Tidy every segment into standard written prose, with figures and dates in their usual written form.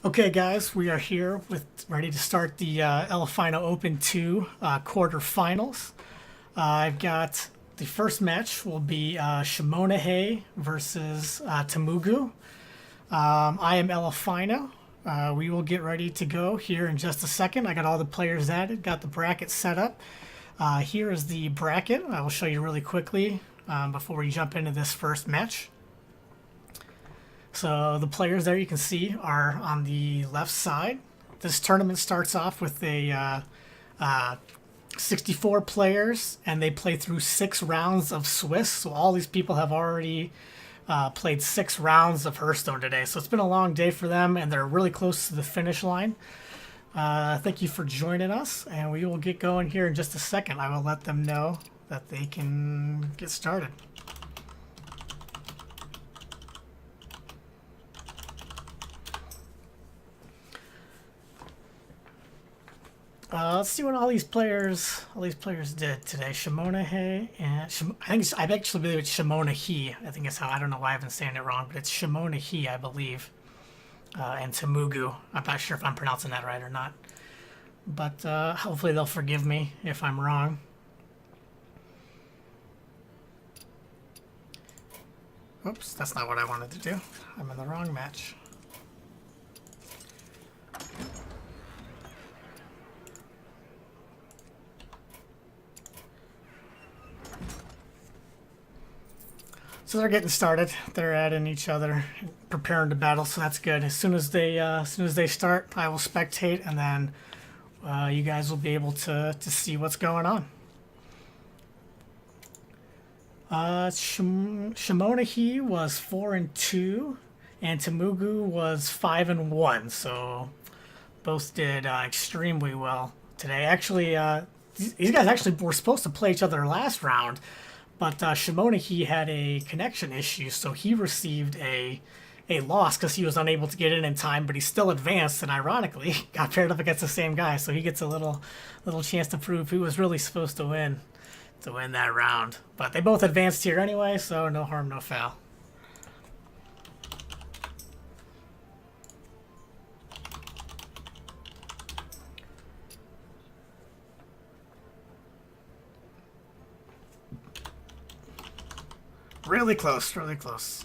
Okay, guys, we are here ready to start the Elephino Open 2 quarterfinals. I've got the first match will be Shimonohe versus Temugu. I am Elephino. We will get ready to go here in just a second. I got all the players added, got the bracket set up. Here is the bracket. I will show you really quickly before we jump into this first match. So the players there you can see are on the left side. This tournament starts off with a 64 players, and they play through 6 rounds of Swiss. So all these people have already played 6 rounds of Hearthstone today. So it's been a long day for them, and they're really close to the finish line. Thank you for joining us, and we will get going here in just a second. I will let them know that they can get started. Let's see what all these players did today. Shimonohe and I actually believe it's Shimonohe. I think it's how, I don't know why I've been saying it wrong, but it's Shimonohe, I believe. And Temugu. I'm not sure if I'm pronouncing that right or not. But hopefully they'll forgive me if I'm wrong. Oops, that's not what I wanted to do. I'm in the wrong match. So they're getting started. They're adding each other, preparing to battle. So that's good. As soon as they start, I will spectate, and then you guys will be able to see what's going on. Shimonohe was 4-2, and Temugu was 5-1. So both did extremely well today. Actually, these guys actually were supposed to play each other last round. But Shimonohe had a connection issue, so he received a loss because he was unable to get in time, but he still advanced, and ironically got paired up against the same guy, so he gets a little chance to prove who was really supposed to win that round. But they both advanced here anyway, so no harm, no foul. Really close, really close.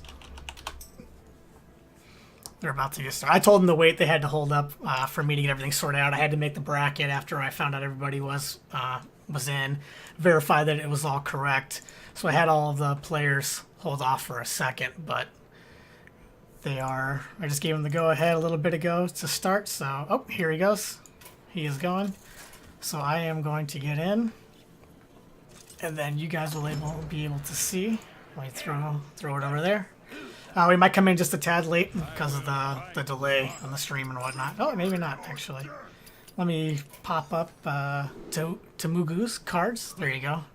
They're about to get started. I told them to wait. They had to hold up for me to get everything sorted out. I had to make the bracket after I found out everybody was in, verify that it was all correct. So I had all of the players hold off for a second, but I just gave them the go-ahead a little bit ago to start. So, oh, here he goes. He is going. So I am going to get in, and then you guys will be able to see. Let me throw it over there. We might come in just a tad late because of the delay on the stream and whatnot. Oh, maybe not, actually. Let me pop up Temugu's cards. There you go.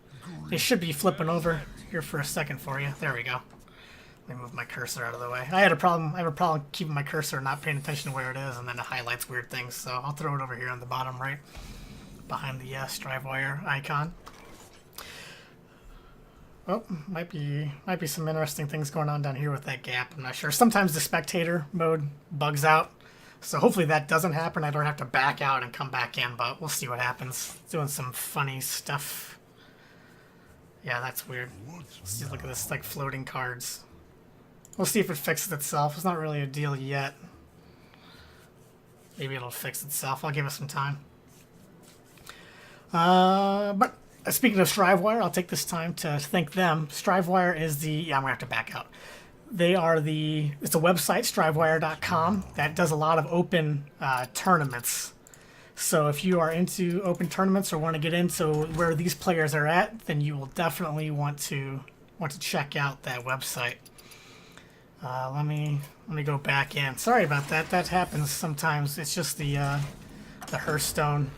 They should be flipping over here for a second for you. There we go. Let me move my cursor out of the way. I have a problem keeping my cursor, not paying attention to where it is, and then it highlights weird things. So I'll throw it over here on the bottom right, behind the Strivewire icon. Oh, might be some interesting things going on down here with that gap. I'm not sure. Sometimes the spectator mode bugs out, so hopefully that doesn't happen. I don't have to back out and come back in, but we'll see what happens. Doing some funny stuff. Yeah, that's weird. Let's see, look at this, like floating cards. We'll see if it fixes itself. It's not really a deal yet. Maybe it'll fix itself. I'll give it some time. But speaking of Strivewire, I'll take this time to thank them. Strivewire is I'm going to have to back out. It's a website, strivewire.com, that does a lot of open tournaments. So if you are into open tournaments or want to get into where these players are at, then you will definitely want to check out that website. Let me go back in. Sorry about that. That happens sometimes. It's just the Hearthstone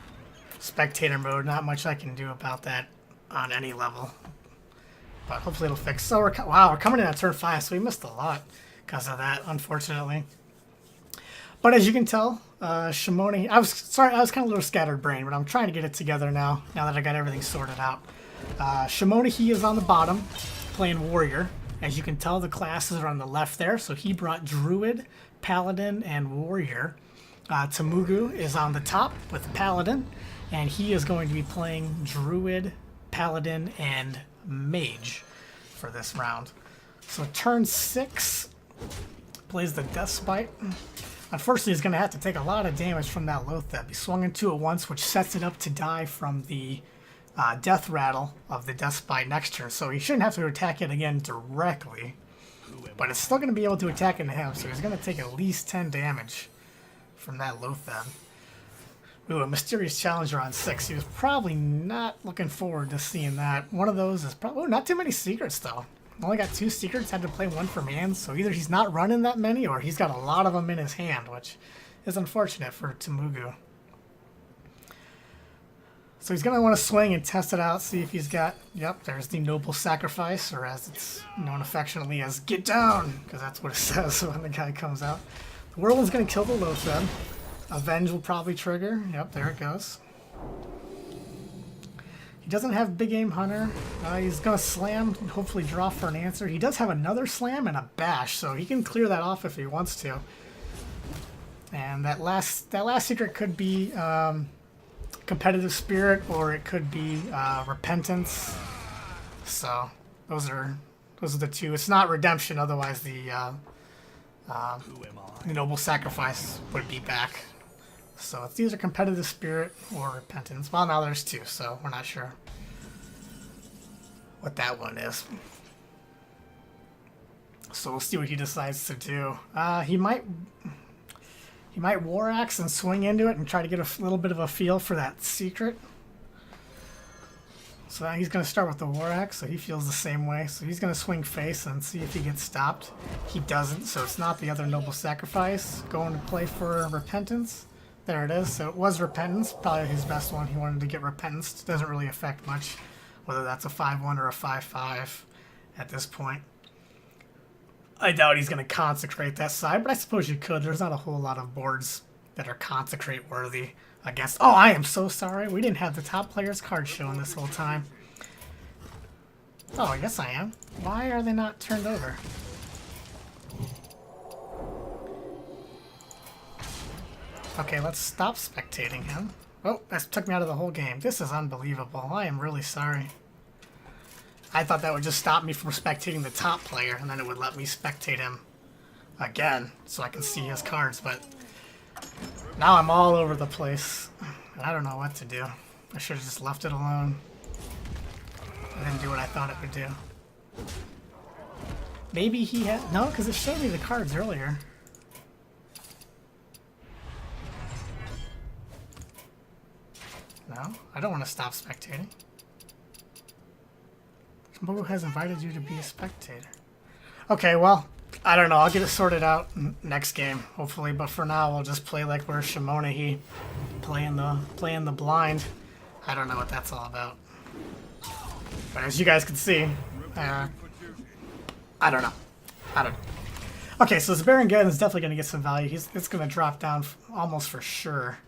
spectator mode. Not much I can do about that on any level, but hopefully it'll fix. So we're coming in on turn 5, so we missed a lot because of that, unfortunately. But as you can tell, Shimonohe, I was kind of a little scattered brain, but I'm trying to get it together now that I got everything sorted out. Shimonohe is on the bottom playing warrior. As you can tell, the classes are on the left there, so he brought druid, paladin, and warrior. Temugu is on the top with Paladin, and he is going to be playing Druid, Paladin, and Mage for this round. So turn 6, plays the Death Spite. Unfortunately, he's going to have to take a lot of damage from that Loatheb. He swung into it once, which sets it up to die from the Death Rattle of the Death Spite next turn. So he shouldn't have to attack it again directly, but it's still going to be able to attack into him, so he's going to take at least 10 damage from that Loatheb. Ooh, a Mysterious Challenger on 6. He was probably not looking forward to seeing that. One of those is probably... Oh, not too many secrets, though. Only got 2 secrets, had to play 1 from hand, so either he's not running that many or he's got a lot of them in his hand, which is unfortunate for Temugu. So he's going to want to swing and test it out, see if he's got... Yep, there's the Noble Sacrifice, or as it's known affectionately as Get Down, because that's what it says when the guy comes out. The Whirlwind's going to kill the Loatheb. Avenge will probably trigger. Yep, there it goes. He doesn't have Big Aim Hunter. He's going to slam and hopefully draw for an answer. He does have another slam and a bash, so he can clear that off if he wants to. And that last secret could be Competitive Spirit, or it could be Repentance. So those are the 2. It's not Redemption, otherwise the Noble Sacrifice would be back. So it's either Competitive Spirit or Repentance. Well, now there's 2, so we're not sure what that one is. So we'll see what he decides to do. He might War Axe and swing into it and try to get a little bit of a feel for that secret. So now he's going to start with the War Axe, so he feels the same way. So he's going to swing face and see if he gets stopped. He doesn't, so it's not the other Noble Sacrifice. Going to play for Repentance. There it is. So it was Repentance, probably his best one. He wanted to get Repentance. It doesn't really affect much, whether that's a 5-1 or a 5-5 at this point. I doubt he's going to consecrate that side, but I suppose you could. There's not a whole lot of boards that are consecrate worthy against... Oh, I am so sorry. We didn't have the top player's card showing this whole time. Oh, I guess I am. Why are they not turned over? Okay, let's stop spectating him. Oh, that took me out of the whole game. This is unbelievable. I am really sorry. I thought that would just stop me from spectating the top player, and then it would let me spectate him again, so I can see his cards, but now I'm all over the place. I don't know what to do. I should have just left it alone. It didn't do what I thought it would do. Maybe he had... No, because it showed me the cards earlier. No, I don't want to stop spectating. Mogo has invited you to be a spectator. Okay, well, I don't know. I'll get it sorted out next game, hopefully. But for now, we'll just play like we're Shimonahi, playing the blind. I don't know what that's all about. But as you guys can see, I don't know. Okay, so this Baron Geddon is definitely going to get some value. It's going to drop down almost for sure.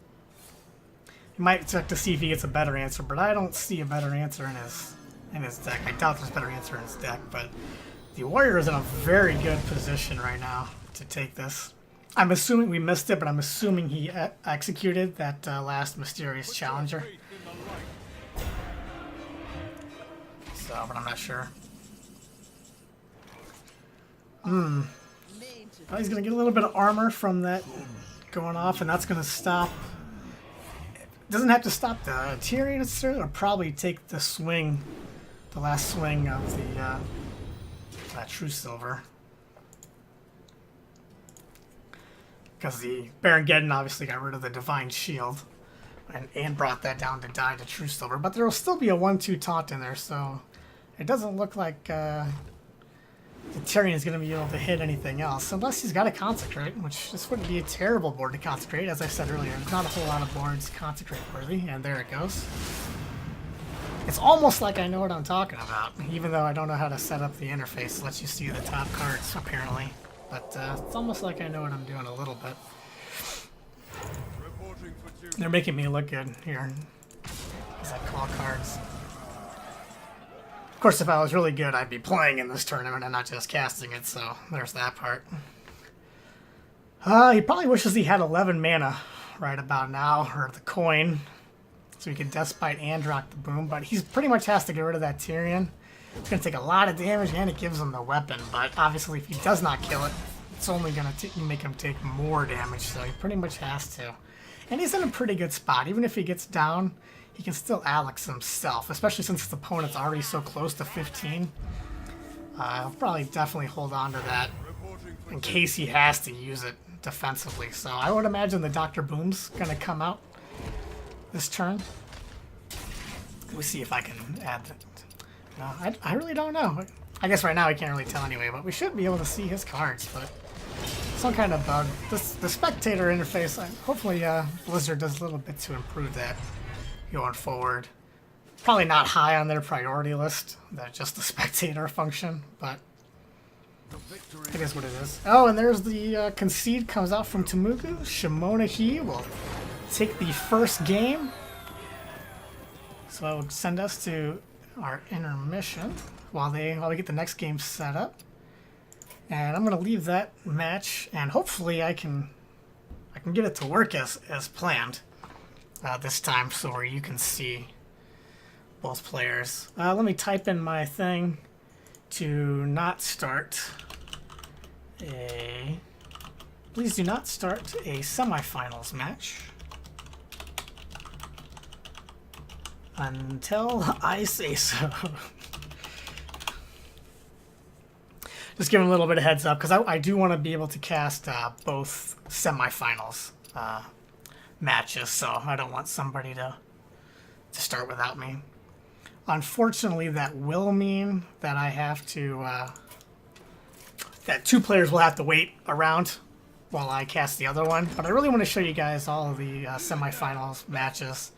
You might check to see if he gets a better answer, but I don't see a better answer in his deck. I doubt there's a better answer in his deck, but the Warrior is in a very good position right now to take this. I'm assuming we missed it, but I'm assuming he executed that last Mysterious Challenger. So, but I'm not sure. Oh, he's going to get a little bit of armor from that going off, and that's going to stop... Doesn't have to stop the Tyrion necessarily. It'll probably take the swing, the last swing of the True Silver, because the Baron Geddon obviously got rid of the Divine Shield and brought that down to die to True Silver. But there will still be a 1-2 taunt in there, so it doesn't look like the Tyrion is going to be able to hit anything else, unless he's got to Consecrate, which this wouldn't be a terrible board to Consecrate. As I said earlier, there's not a whole lot of boards Consecrate worthy, and there it goes. It's almost like I know what I'm talking about, even though I don't know how to set up the interface. It lets you see the top cards, apparently. But it's almost like I know what I'm doing a little bit. They're making me look good here as I call cards. Of course, if I was really good, I'd be playing in this tournament and not just casting it, so there's that part. He probably wishes he had 11 mana right about now, or the coin, so he could Despite and rock the boom, but he pretty much has to get rid of that Tyrion. It's going to take a lot of damage, and it gives him the weapon, but obviously if he does not kill it, it's only going to make him take more damage, so he pretty much has to. And he's in a pretty good spot. Even if he gets down, he can still Alex himself, especially since his opponent's already so close to 15. He'll probably definitely hold on to that in case he has to use it defensively. So I would imagine the Dr. Boom's going to come out this turn. Let me see if I can add that. No, I really don't know. I guess right now I can't really tell anyway, but we should be able to see his cards, but some kind of bug. The spectator interface, hopefully Blizzard does a little bit to improve that going forward. Probably not high on their priority list, that's just the spectator function, but it is what it is. Oh, and there's the concede comes out from Temugu. Shimona He will take the first game. So that will send us to our intermission while we get the next game set up. And I'm going to leave that match, and hopefully I can get it to work as planned this time, so where you can see both players. Let me type in my thing to not start a... Please do not start a semifinals match until I say so. Just give him a little bit of heads up, because I do want to be able to cast both semifinals matches, so I don't want somebody to start without me. Unfortunately, that will mean that I have to, that two players will have to wait around while I cast the other one. But I really want to show you guys all of the semifinals matches,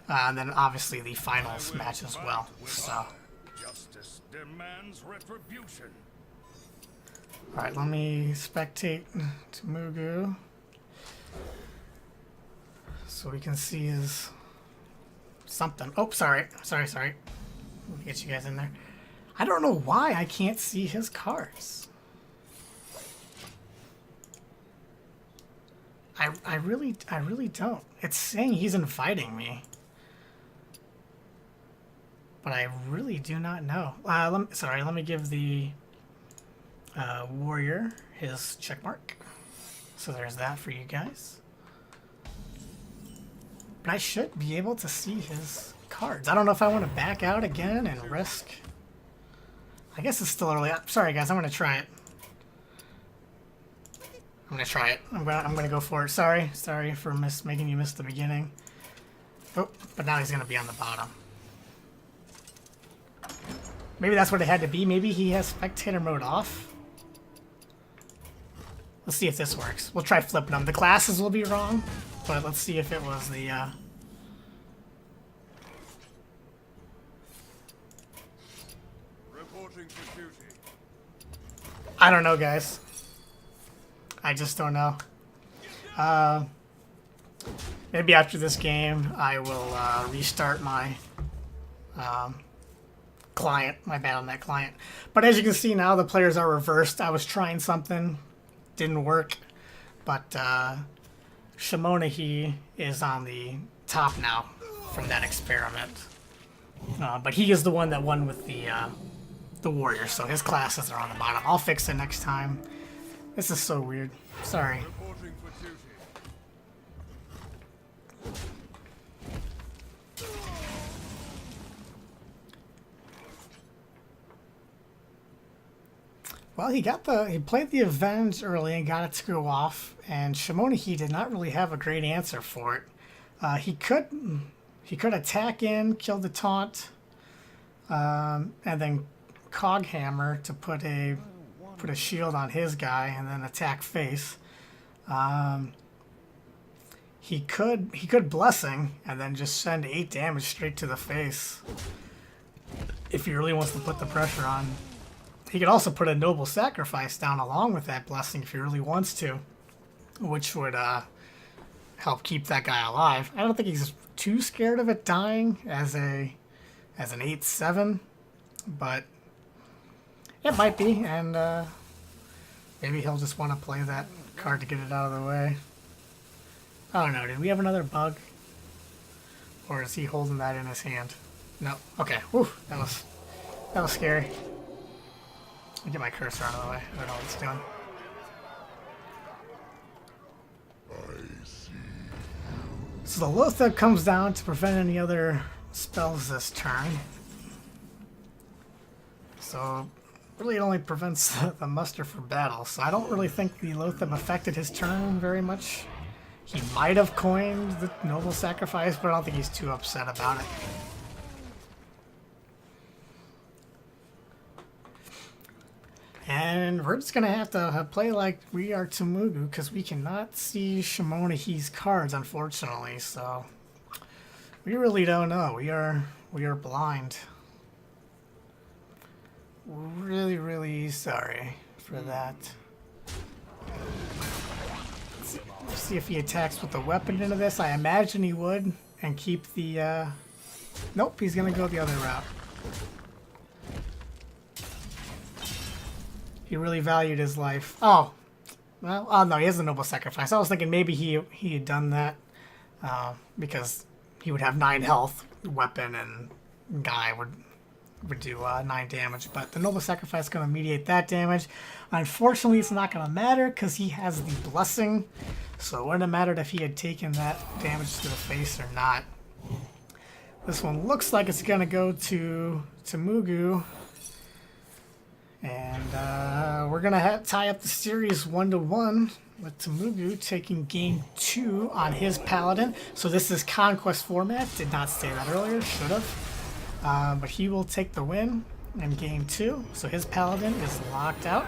and then obviously the finals match as well. So, Justice demands retribution. all right, let me spectate to Mugu so we can see his something. Oh, sorry. Let me get you guys in there. I don't know why I can't see his cards. I really don't. It's saying he's inviting me, but I really do not know. Let me give the warrior his check mark. So there's that for you guys. But I should be able to see his cards. I don't know if I want to back out again and risk. I guess it's still early. Sorry guys, I'm gonna try it. I'm gonna go for it. Sorry for making you miss the beginning. Oh, but now he's gonna be on the bottom. Maybe that's what it had to be. Maybe he has spectator mode off. Let's see if this works. We'll try flipping them. The classes will be wrong, but let's see if it was the Reporting for duty. I don't know, guys. I just don't know. Maybe after this game, I will restart my client, my Battle.net client. But as you can see now, the players are reversed. I was trying something, didn't work, but Shimona He is on the top now from that experiment. But he is the one that won with the warrior, so his classes are on the bottom. I'll fix it next time. This is so weird. Sorry. Reporting for duty. Well, he played the Avenge early and got it to go off, and Shimona He did not really have a great answer for it. He could attack in, kill the taunt, and then Coghammer to put a shield on his guy and then attack face. He could Blessing and then just send 8 damage straight to the face if he really wants to put the pressure on. He could also put a Noble Sacrifice down along with that Blessing if he really wants to, which would help keep that guy alive. I don't think he's too scared of it dying as an 8/7, but it might be, and maybe he'll just want to play that card to get it out of the way. I don't know, did we have another bug? Or is he holding that in his hand? No. Okay. Whew, that was scary. Let me get my cursor out of the way. I don't know what it's doing. So the Lothar comes down to prevent any other spells this turn. So really it only prevents the muster for battle. So I don't really think the Lothar affected his turn very much. He might have coined the Noble Sacrifice, but I don't think he's too upset about it. And we're just going to have to play like we are Temugu, because we cannot see Shimonahi's cards, unfortunately. So we really don't know. We are blind. Really, really sorry for that. Let's see if he attacks with the weapon into this. I imagine he would, and keep the... Nope, he's going to go the other route. He really valued his life. Oh, well, oh no, he has a Noble Sacrifice. I was thinking maybe he had done that because he would have 9 health, weapon, and guy would do 9 damage. But the Noble Sacrifice is going to mediate that damage. Unfortunately, it's not going to matter because he has the Blessing. So it wouldn't have mattered if he had taken that damage to the face or not. This one looks like it's going to go to Temugu. And we're going to tie up the series 1-1 with Temugu taking game 2 on his Paladin. So this is Conquest format. Did not say that earlier. Should have. But he will take the win in game 2. So his Paladin is locked out.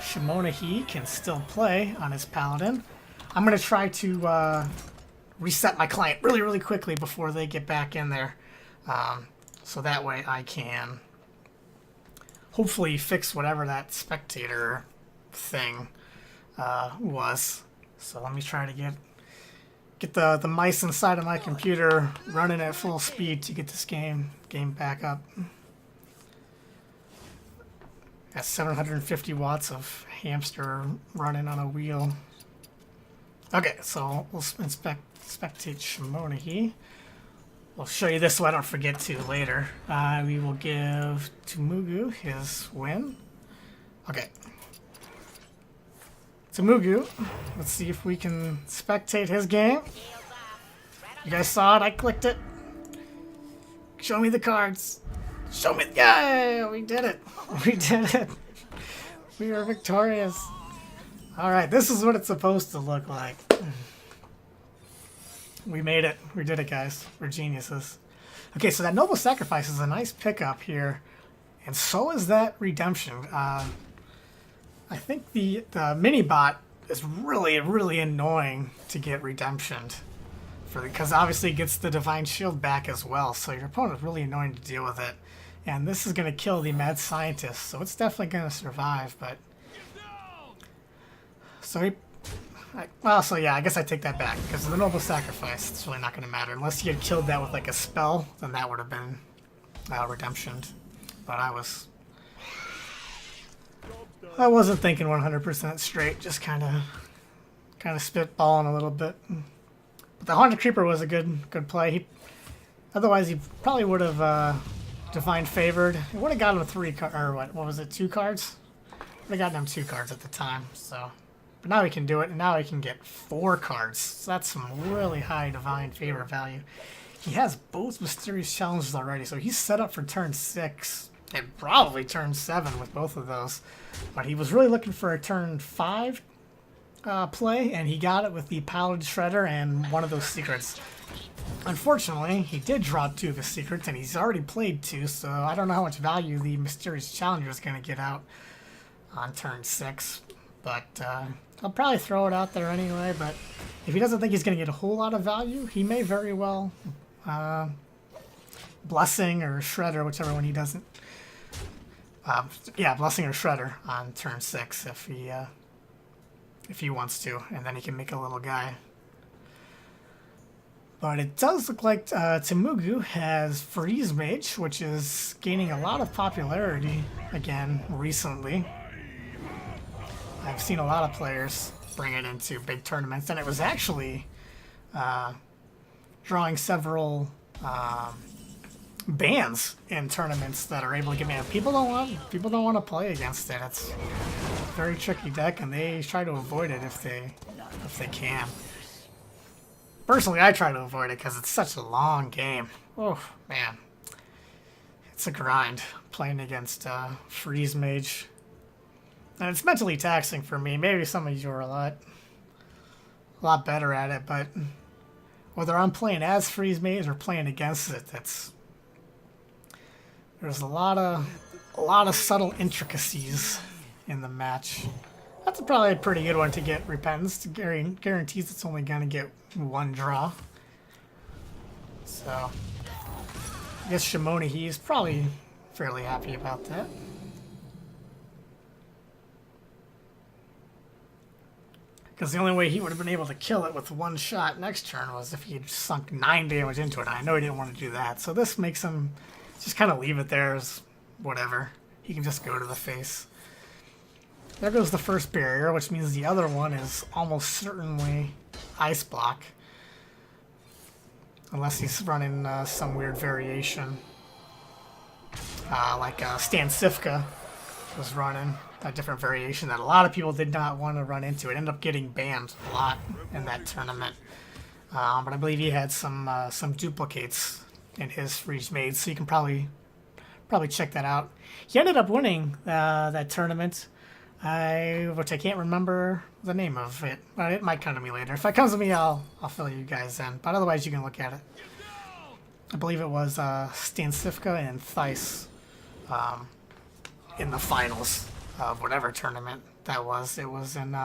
Shimonahi can still play on his Paladin. I'm going to try to reset my client really, really quickly before they get back in there. So that way I can... hopefully fix whatever that spectator thing was. So let me try to get the mice inside of my computer running at full speed to get this game back up. That's 750 watts of hamster running on a wheel. Okay, so we'll spectate Shimonahi. We'll show you this so I don't forget to later. We will give Temugu his win. Okay. Temugu, let's see if we can spectate his game. You guys saw it? I clicked it. Show me the cards. Show me. Yeah, we did it. We did it. We are victorious. Alright, this is what it's supposed to look like. We made it. We did it, guys. We're geniuses. Okay, so that Noble Sacrifice is a nice pickup here. And so is that Redemption. I think the mini-bot is really, really annoying to get Redemptioned. Because obviously it gets the Divine Shield back as well. So your opponent is really annoying to deal with it. And this is going to kill the Mad Scientist. So it's definitely going to survive. But so so yeah, I guess I take that back, because the Noble Sacrifice, it's really not going to matter. Unless you had killed that with like a spell, then that would have been Redemptioned. But I wasn't thinking 100% straight, just kind of spitballing a little bit. But the Haunted Creeper was a good play. Otherwise he probably would have Divine Favored. It would have gotten him 3 cards, or what was it, 2 cards? Would have gotten him 2 cards at the time, so... But now he can do it, and now he can get 4 cards. So that's some really high Divine Favor value. He has both Mysterious Challenges already, so he's set up for turn 6, and probably turn 7 with both of those. But he was really looking for a turn 5 play, and he got it with the Paladin Shredder and one of those secrets. Unfortunately, he did draw 2 of the secrets, and he's already played 2, so I don't know how much value the Mysterious Challenger is going to get out on turn 6. But I'll probably throw it out there anyway. But if he doesn't think he's going to get a whole lot of value, he may very well Blessing or Shredder, whichever one he doesn't. Yeah, Blessing or Shredder on turn 6 if he wants to, and then he can make a little guy. But it does look like Temugu has Freeze Mage, which is gaining a lot of popularity again recently. I've seen a lot of players bring it into big tournaments. And it was actually drawing several bans in tournaments that are able to get banned. People don't want to play against it. It's a very tricky deck, and they try to avoid it if they can. Personally, I try to avoid it because it's such a long game. Oh man, it's a grind playing against Freeze Mage, and it's mentally taxing for me. Maybe some of you are a lot better at it, but whether I'm playing as Freeze Mage or playing against it, there's a lot of subtle intricacies in the match. That's probably a pretty good one to get Repentance. Guarantees it's only gonna get one draw. So I guess Shimoni, he's probably fairly happy about that. Because the only way he would have been able to kill it with one shot next turn was if he had sunk 9 damage into it. I know he didn't want to do that. So this makes him just kind of leave it there as whatever. He can just go to the face. There goes the first barrier, which means the other one is almost certainly Ice Block. Unless he's running some weird variation. Like Stan Sifka was running a different variation that a lot of people did not want to run into. It ended up getting banned a lot in that tournament. But I believe he had some duplicates in his Freeze Mage, so you can probably check that out. He ended up winning that tournament, which I can't remember the name of it, but it might come to me later. If it comes to me, I'll fill you guys in. But otherwise, you can look at it. I believe it was Stan Sifka and Theiss in the finals of whatever tournament that was. It was in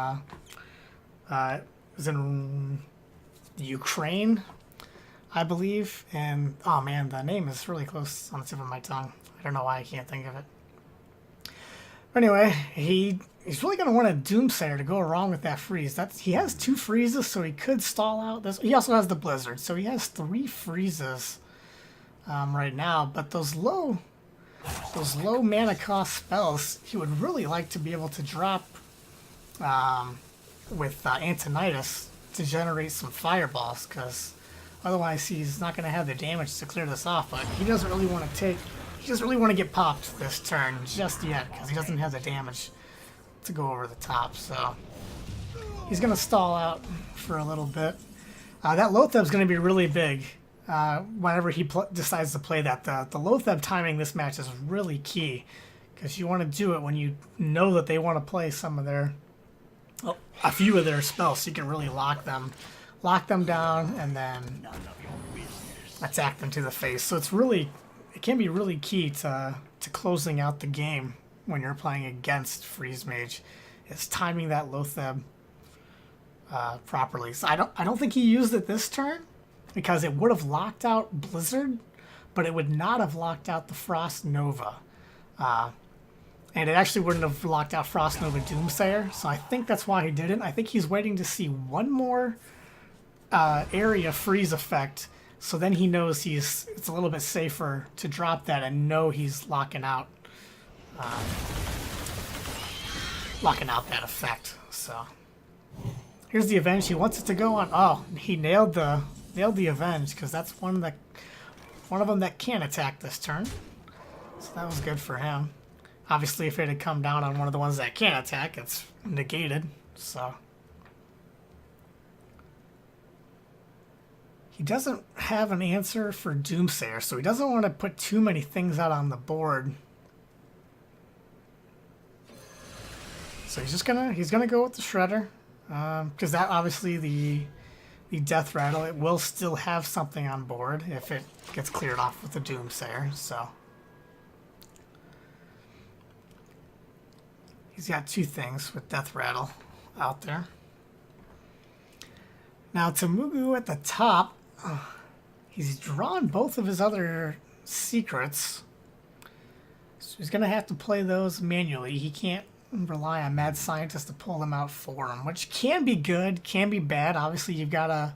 Ukraine, I believe. And oh man, the name is really close on the tip of my tongue. I don't know why I can't think of it. But anyway, he's really going to want a Doomsayer to go along with that freeze. He has 2 freezes, so he could stall out this. He also has the Blizzard, so he has 3 freezes right now. But those low mana cost spells, he would really like to be able to drop with Antonidas to generate some fireballs, because otherwise he's not going to have the damage to clear this off. But he doesn't really want to get popped this turn just yet, because he doesn't have the damage to go over the top. So he's going to stall out for a little bit. That Lotheb's going to be really big whenever he decides to play that. The Lotheb timing this match is really key, because you want to do it when you know that they want to play a few of their spells, so you can really lock them down and then attack them to the face. So it can be really key to closing out the game when you're playing against Freeze Mage, is timing that Lotheb properly. So I don't think he used it this turn, because it would have locked out Blizzard, but it would not have locked out the Frost Nova. And it actually wouldn't have locked out Frost Nova Doomsayer, so I think that's why he didn't. I think he's waiting to see one more area freeze effect, so then he knows it's a little bit safer to drop that and know he's locking out that effect. So here's the Avenge. He wants it to go on. Oh, he nailed the Avenge, because that's one of them that can attack this turn. So that was good for him. Obviously, if it had come down on one of the ones that can't attack, it's negated. So he doesn't have an answer for Doomsayer, so he doesn't want to put too many things out on the board. So he's gonna go with the Shredder, because that obviously the Death Rattle, it will still have something on board if it gets cleared off with the Doomsayer. So he's got 2 things with Death Rattle out there. Now Temugu at the top, he's drawn both of his other secrets, so he's going to have to play those manually. He can't rely on Mad Scientist to pull them out for him, which can be good, can be bad. Obviously, you've got to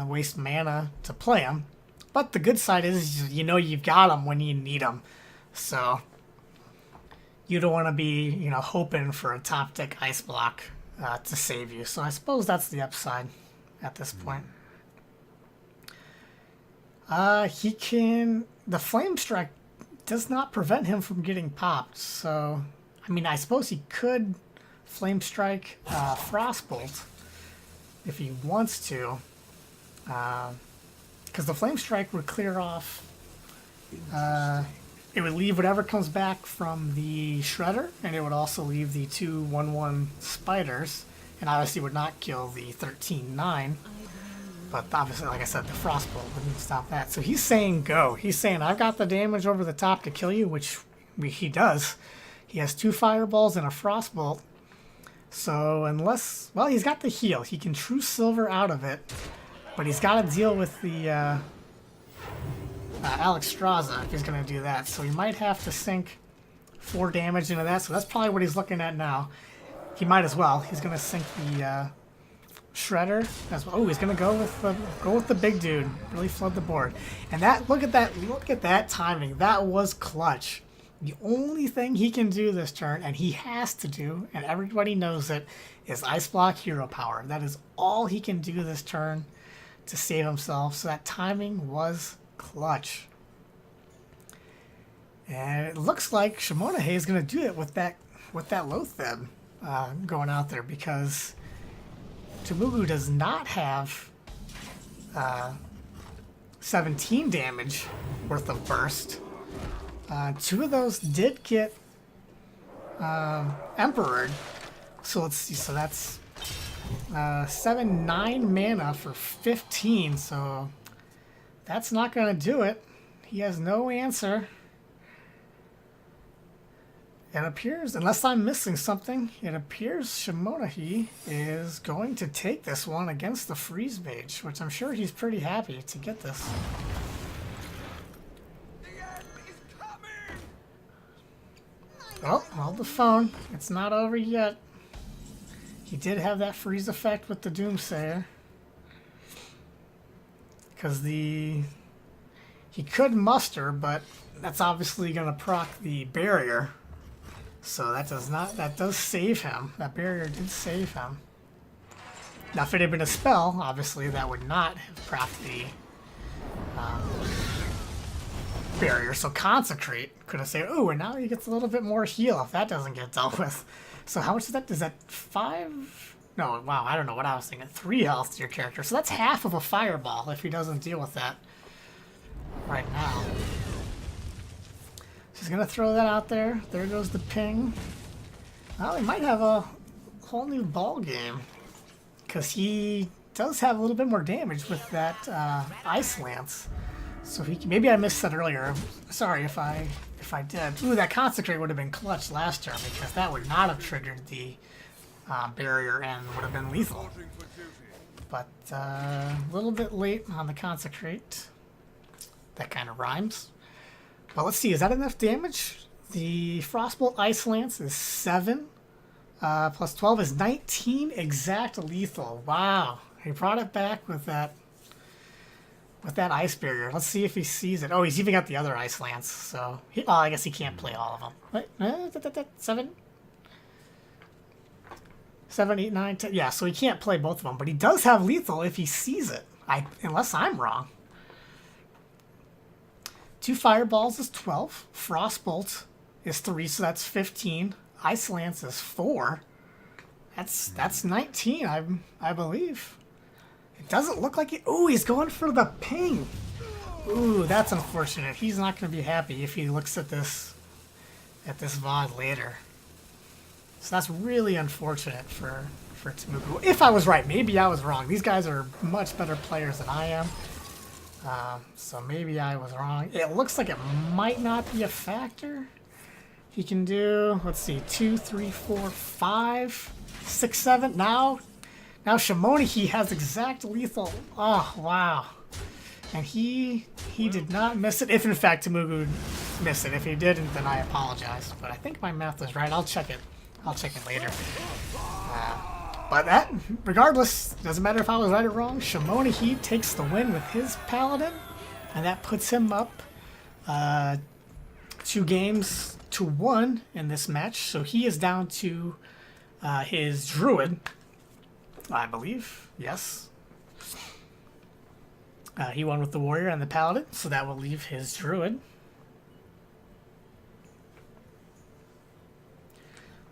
waste mana to play them, but the good side is you've got them when you need them. So you don't want to be hoping for a top deck Ice Block to save you. So I suppose that's the upside at this point. He can... The Flame Strike does not prevent him from getting popped. So, I mean, I suppose he could Flame Strike Frostbolt if he wants to. Because the Flame Strike would clear off... it would leave whatever comes back from the Shredder, and it would also leave the 2 1/1 spiders, and obviously would not kill the 13/9. But obviously, like I said, the Frostbolt wouldn't stop that. So he's saying go. He's saying, I've got the damage over the top to kill you, which he does. He has 2 fireballs and a Frostbolt. So unless... Well, he's got the heal. He can True Silver out of it. But he's got to deal with the... Alex Straza if he's going to do that. So he might have to sink 4 damage into that. So that's probably what he's looking at now. He might as well. He's going to sink the Shredder as well. Oh, he's going to go with the big dude. Really flood the board. And that, look at that timing. That was clutch. The only thing he can do this turn, and he has to do, and everybody knows it, is Ice Block Hero Power. That is all he can do this turn to save himself. So that timing was clutch. And it looks like Shimonohe is going to do it with that Loatheb going out there, because Temugu does not have 17 damage worth of burst. 2 of those did get Emperored. So let's see, so that's 9 mana for 15, so that's not going to do it. He has no answer. It appears, unless I'm missing something, it appears Shimonohe is going to take this one against the Freeze Mage, which I'm sure he's pretty happy to get this. Oh, hold the phone. It's not over yet. He did have that freeze effect with the Doomsayer. Because he could muster, but that's obviously going to proc the barrier. So that does save him. That barrier did save him. Now if it had been a spell, obviously that would not have procced the barrier. So Consecrate could have said, oh, and now he gets a little bit more heal if that doesn't get dealt with. So how much is that? Is that 5? No, wow, I don't know what I was thinking. 3 health to your character. So that's half of a fireball if he doesn't deal with that right now. So he's going to throw that out there. There goes the ping. Well, he might have a whole new ball game, because he does have a little bit more damage with that Ice Lance. So he can, maybe I missed that earlier. Sorry if I did. Ooh, that Consecrate would have been clutch last turn, because that would not have triggered the barrier and would have been lethal. But a little bit late on the Consecrate. That kind of rhymes. But let's see, is that enough damage? The Frostbolt Ice Lance is 7. Plus 12 is 19 exact lethal. Wow. He brought it back with that ice barrier. Let's see if he sees it. Oh, he's even got the other Ice Lance. So, I guess he can't play all of them. Wait, 7? 7, 8, 9, 10. Yeah, so he can't play both of them. But he does have lethal if he sees it. Unless I'm wrong. 2 fireballs is 12. Frostbolt is 3, so that's 15. Ice Lance is 4. That's 19, I believe. It doesn't look like it. Ooh, he's going for the ping. Ooh, that's unfortunate. He's not going to be happy if he looks at this VOD later. So that's really unfortunate for Temugu. If I was right, maybe I was wrong. These guys are much better players than I am. So maybe I was wrong. It looks like it might not be a factor. He can do, let's see, 2, 3, 4, 5, 6, 7. Now Shimonohe has exact lethal. Oh, wow. And he did not miss it. If in fact Temugu missed it. If he didn't, then I apologize. But I think my math is right. I'll check it. I'll check it later. But that, regardless, doesn't matter if I was right or wrong. Shimonohe takes the win with his Paladin, and that puts him up 2 games to 1 in this match. So he is down to his druid, I believe. Yes. He won with the warrior and the paladin, so that will leave his druid.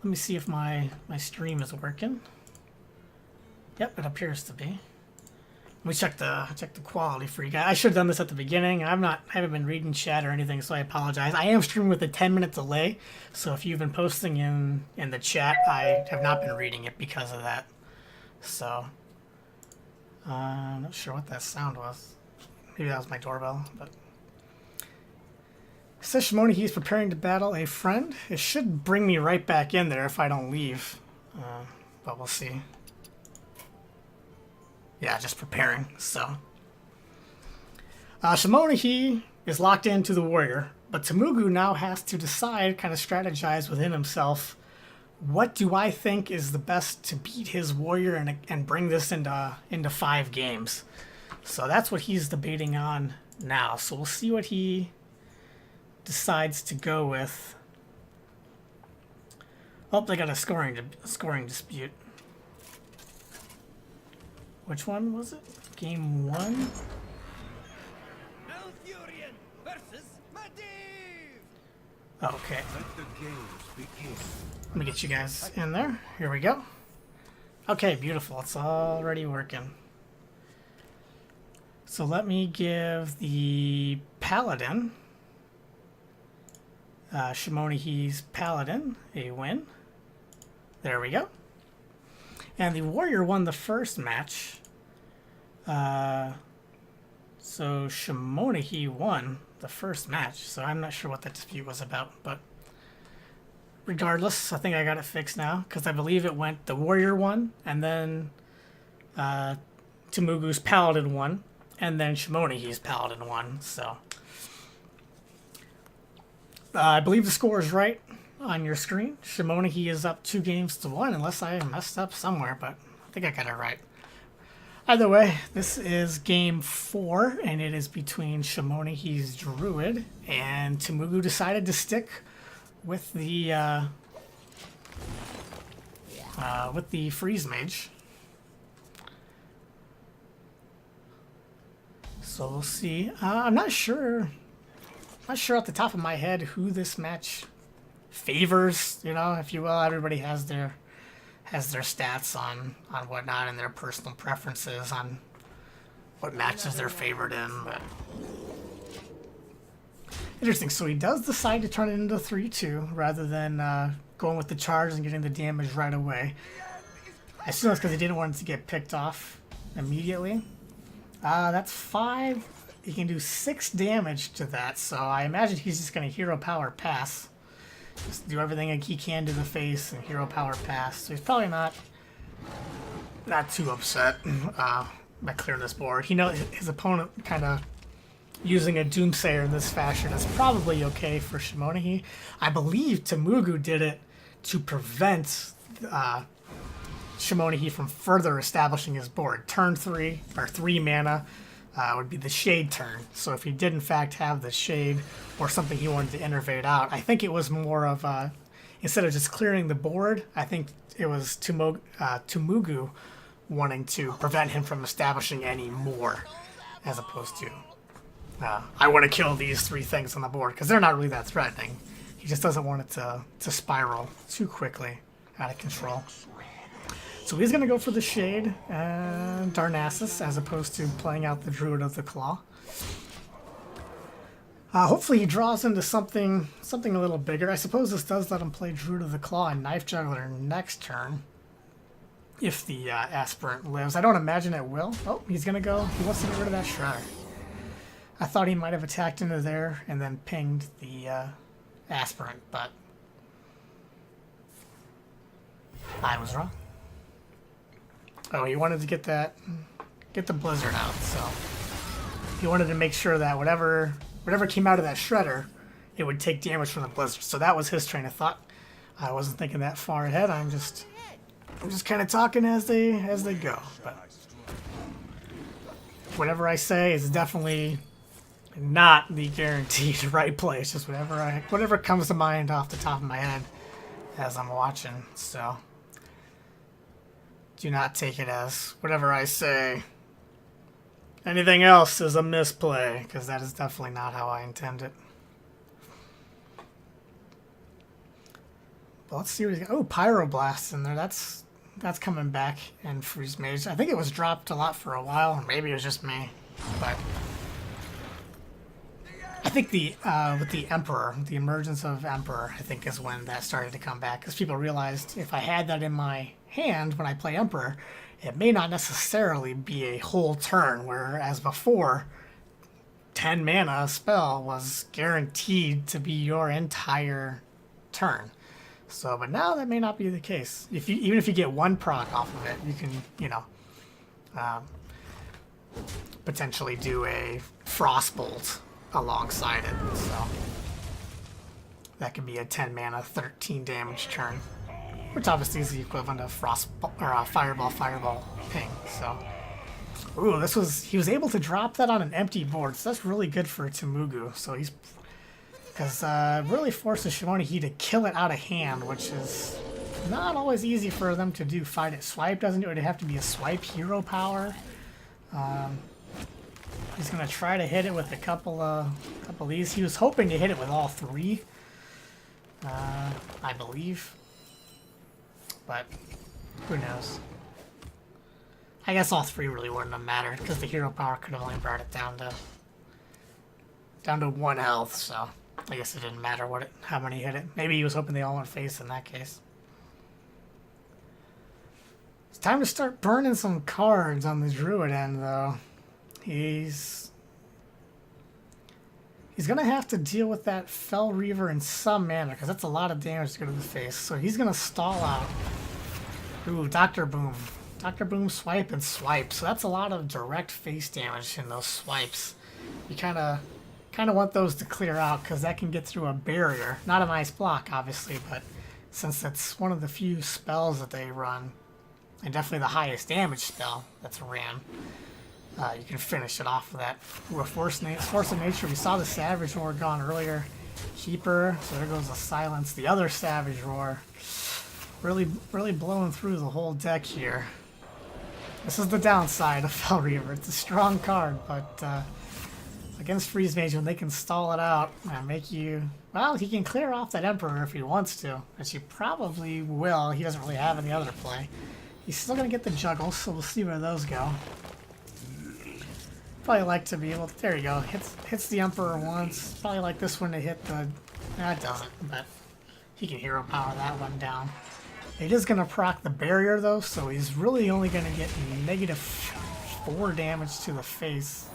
Let me see if my stream is working. Yep, it appears to be. Let me check the quality for you guys. I should have done this at the beginning. I haven't been reading chat or anything, so I apologize. I am streaming with a 10-minute delay, so if you've been posting in the chat, I have not been reading it because of that. So, I'm not sure what that sound was. Maybe that was my doorbell, but. Says Shimoni, he's preparing to battle a friend. It should bring me right back in there if I don't leave, but we'll see. Yeah, just preparing, so. Shimoni, he is locked into the warrior, but Temugu now has to decide, kind of strategize within himself, what do I think is the best to beat his warrior and bring this into 5 games. So that's what he's debating on now. So we'll see what he decides to go with. Oh, they got a scoring dispute. Which one was it? Game 1? Okay. Let me get you guys in there. Here we go. Okay, beautiful. It's already working. So let me give the Paladin, Shimoni, he's Paladin, a win. There we go. And the Warrior won the first match. So Shimoni, he won the first match. So I'm not sure what that dispute was about, but regardless, I think I got it fixed now because I believe it went the Warrior won, and then Temugu's Paladin won, and then Shimoni, he's Paladin won. So I believe the score is right on your screen. Shimoni, he is up 2-1, unless I messed up somewhere, but I think I got it right. Either way, this is game 4, and it is between Shimoni, he's Druid, and Temugu decided to stick with the Freeze Mage. So we'll see. I'm not sure. Not sure off the top of my head who this match favors, you know, if you will. Everybody has their stats on whatnot and their personal preferences on what matches they're favored in. But interesting. So he does decide to turn it into 3-2 rather than going with the charge and getting the damage right away. I assume that's because he didn't want it to get picked off immediately. That's 5. He can do 6 damage to that, so I imagine he's just going to Hero Power Pass. Just do everything he can to the face and Hero Power Pass. So he's probably not too upset by clearing this board. He knows his opponent kind of using a Doomsayer in this fashion is probably okay for Shimoni. I believe Temugu did it to prevent Shimoni from further establishing his board. Turn 3, or 3 mana, would be the Shade turn. So if he did in fact have the Shade or something he wanted to innervate out, I think it was more of instead of just clearing the board, I think it was Temugu wanting to prevent him from establishing any more, as opposed to I want to kill these 3 things on the board, because they're not really that threatening. He just doesn't want it to spiral too quickly out of control. So he's going to go for the Shade and Darnassus as opposed to playing out the Druid of the Claw. Hopefully he draws into something a little bigger. I suppose this does let him play Druid of the Claw and Knife Juggler next turn, if the Aspirant lives. I don't imagine it will. Oh, he's going to go. He wants to get rid of that Shredder. I thought he might have attacked into there and then pinged the Aspirant, but I was wrong. Oh, he wanted to get the Blizzard out, so he wanted to make sure that whatever came out of that Shredder, it would take damage from the Blizzard. So that was his train of thought. I wasn't thinking that far ahead. I'm just kind of talking as they go. But whatever I say is definitely not the guaranteed right play. It's just whatever comes to mind off the top of my head as I'm watching. So Do not take it as whatever I say. Anything else is a misplay, because that is definitely not how I intend it. But let's see what he's got. Oh, Pyroblast in there. That's coming back in Freeze Mage. I think it was dropped a lot for a while. Maybe it was just me. But I think with the Emperor, the emergence of Emperor, I think is when that started to come back. Because people realized if I had that in my hand when I play Emperor, it may not necessarily be a whole turn, whereas before, 10 mana spell was guaranteed to be your entire turn. So, but now that may not be the case. Even if you get one proc off of it, you can, you know, potentially do a Frostbolt alongside it. So that could be a 10 mana, 13 damage turn, which obviously is the equivalent of Fireball ping. So, ooh, he was able to drop that on an empty board, so that's really good for Temugu. So because really forces Shimonihi to kill it out of hand, which is not always easy for them to do. Fight it. Swipe doesn't do it. It'd have to be a swipe hero power. He's gonna try to hit it with a couple of these. He was hoping to hit it with all three, I believe, but who knows? I guess all three really wouldn't have mattered because the hero power could have only brought it down to 1 health. So I guess it didn't matter how many hit it. Maybe he was hoping they all went face in that case. It's time to start burning some cards on the Druid end, though. He's gonna have to deal with that Fell Reaver in some manner, because that's a lot of damage to go to the face. So he's gonna stall out. Ooh, Dr. Boom. Dr. Boom, swipe and swipe. So that's a lot of direct face damage in those swipes. You kind of want those to clear out, because that can get through a barrier. Not an ice block, obviously, but since it's one of the few spells that they run, and definitely the highest damage spell that's ran, you can finish it off with that. Ooh, a Force of Nature. We saw the Savage Roar gone earlier. Keeper. So there goes the Silence. The other Savage Roar. Really blowing through the whole deck here. This is the downside of Fell Reaver. It's a strong card, but against Freeze Mage, when they can stall it out and make you... Well, he can clear off that Emperor if he wants to, which he probably will. He doesn't really have any other play. He's still going to get the Juggles, so we'll see where those go. Probably like to be able to... There you go. Hits the Emperor once. Probably like this one to hit the... That doesn't, but he can hero power that one down. It is going to proc the barrier, though, so he's really only going to get -4 damage to the face.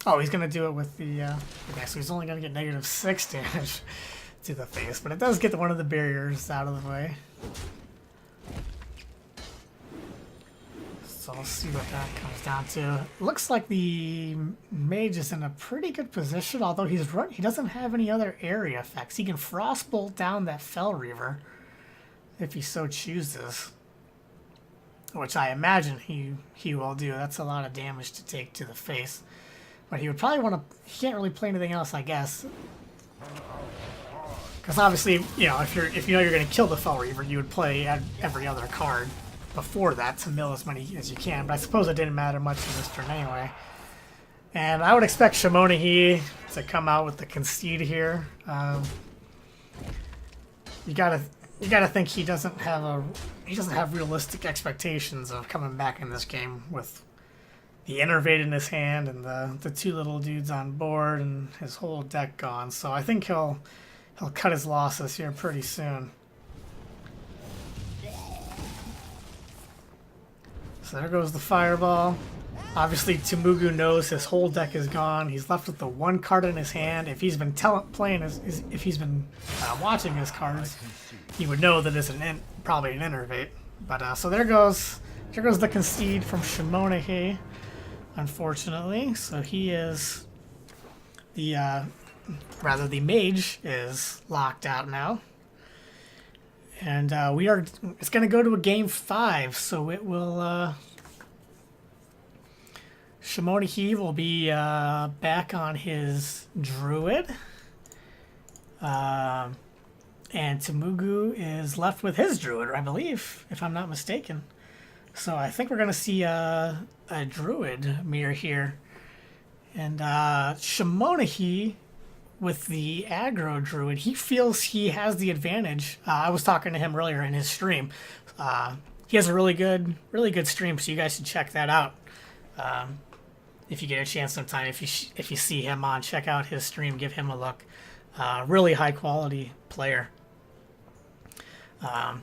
Oh, he's going to do it with the... okay, so he's only going to get -6 damage to the face, but it does get one of the barriers out of the way. So let's see what that comes down to. Looks like the mage is in a pretty good position, although he doesn't have any other area effects. He can Frostbolt down that Fell Reaver if he so chooses, which I imagine he will do. That's a lot of damage to take to the face, but he would probably want to... He can't really play anything else, I guess, because obviously, you know, if you know you're going to kill the Fell Reaver, you would play every other card before that to mill as many as you can, but I suppose it didn't matter much in this turn anyway. And I would expect Shimonihi to come out with the concede here. You gotta think he doesn't have realistic expectations of coming back in this game with the Innervate in his hand and the two little dudes on board and his whole deck gone. So I think he'll cut his losses here pretty soon. So there goes the Fireball. Obviously, Temugu knows his whole deck is gone. He's left with the one card in his hand. If he's been watching his cards, he would know that it's probably an Innervate. But so there goes the concede from Shimonihi, unfortunately. So he is the mage is locked out now. And it's going to go to a game 5, so it will, Shimonihi will be back on his Druid. And Temugu is left with his Druid, I believe, if I'm not mistaken. So I think we're going to see a Druid mirror here. And Shimonahi with the aggro Druid, he feels he has the advantage. I was talking to him earlier in his stream. He has a really good stream, so you guys should check that out. If you get a chance sometime, if you see him on, check out his stream, give him a look. Really high quality player. But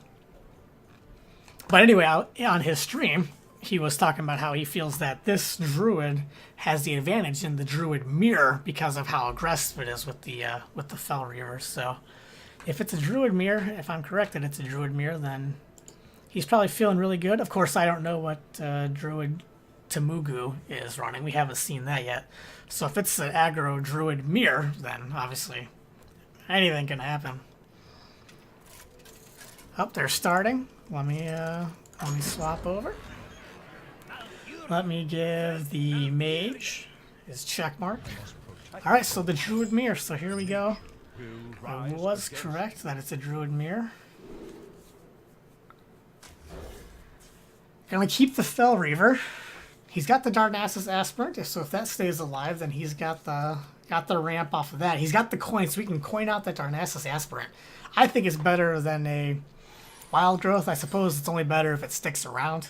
anyway, on his stream, he was talking about how he feels that this Druid has the advantage in the Druid mirror because of how aggressive it is with the Fel Reavers. So if it's a Druid mirror, if I'm correct that it's a Druid mirror, then he's probably feeling really good. Of course, I don't know what Druid Temugu is running. We haven't seen that yet. So if it's an aggro Druid mirror, then obviously anything can happen. Oh, they're starting. Let me swap over. Let me give the mage his check mark. All right, so the Druid mirror. So here we go. I was correct that it's a Druid mirror. Gonna keep the Fel Reaver. He's got the Darnassus Aspirant, so if that stays alive, then he's got the ramp off of that. He's got the coin, so we can coin out the Darnassus Aspirant. I think it's better than a Wild Growth. I suppose it's only better if it sticks around.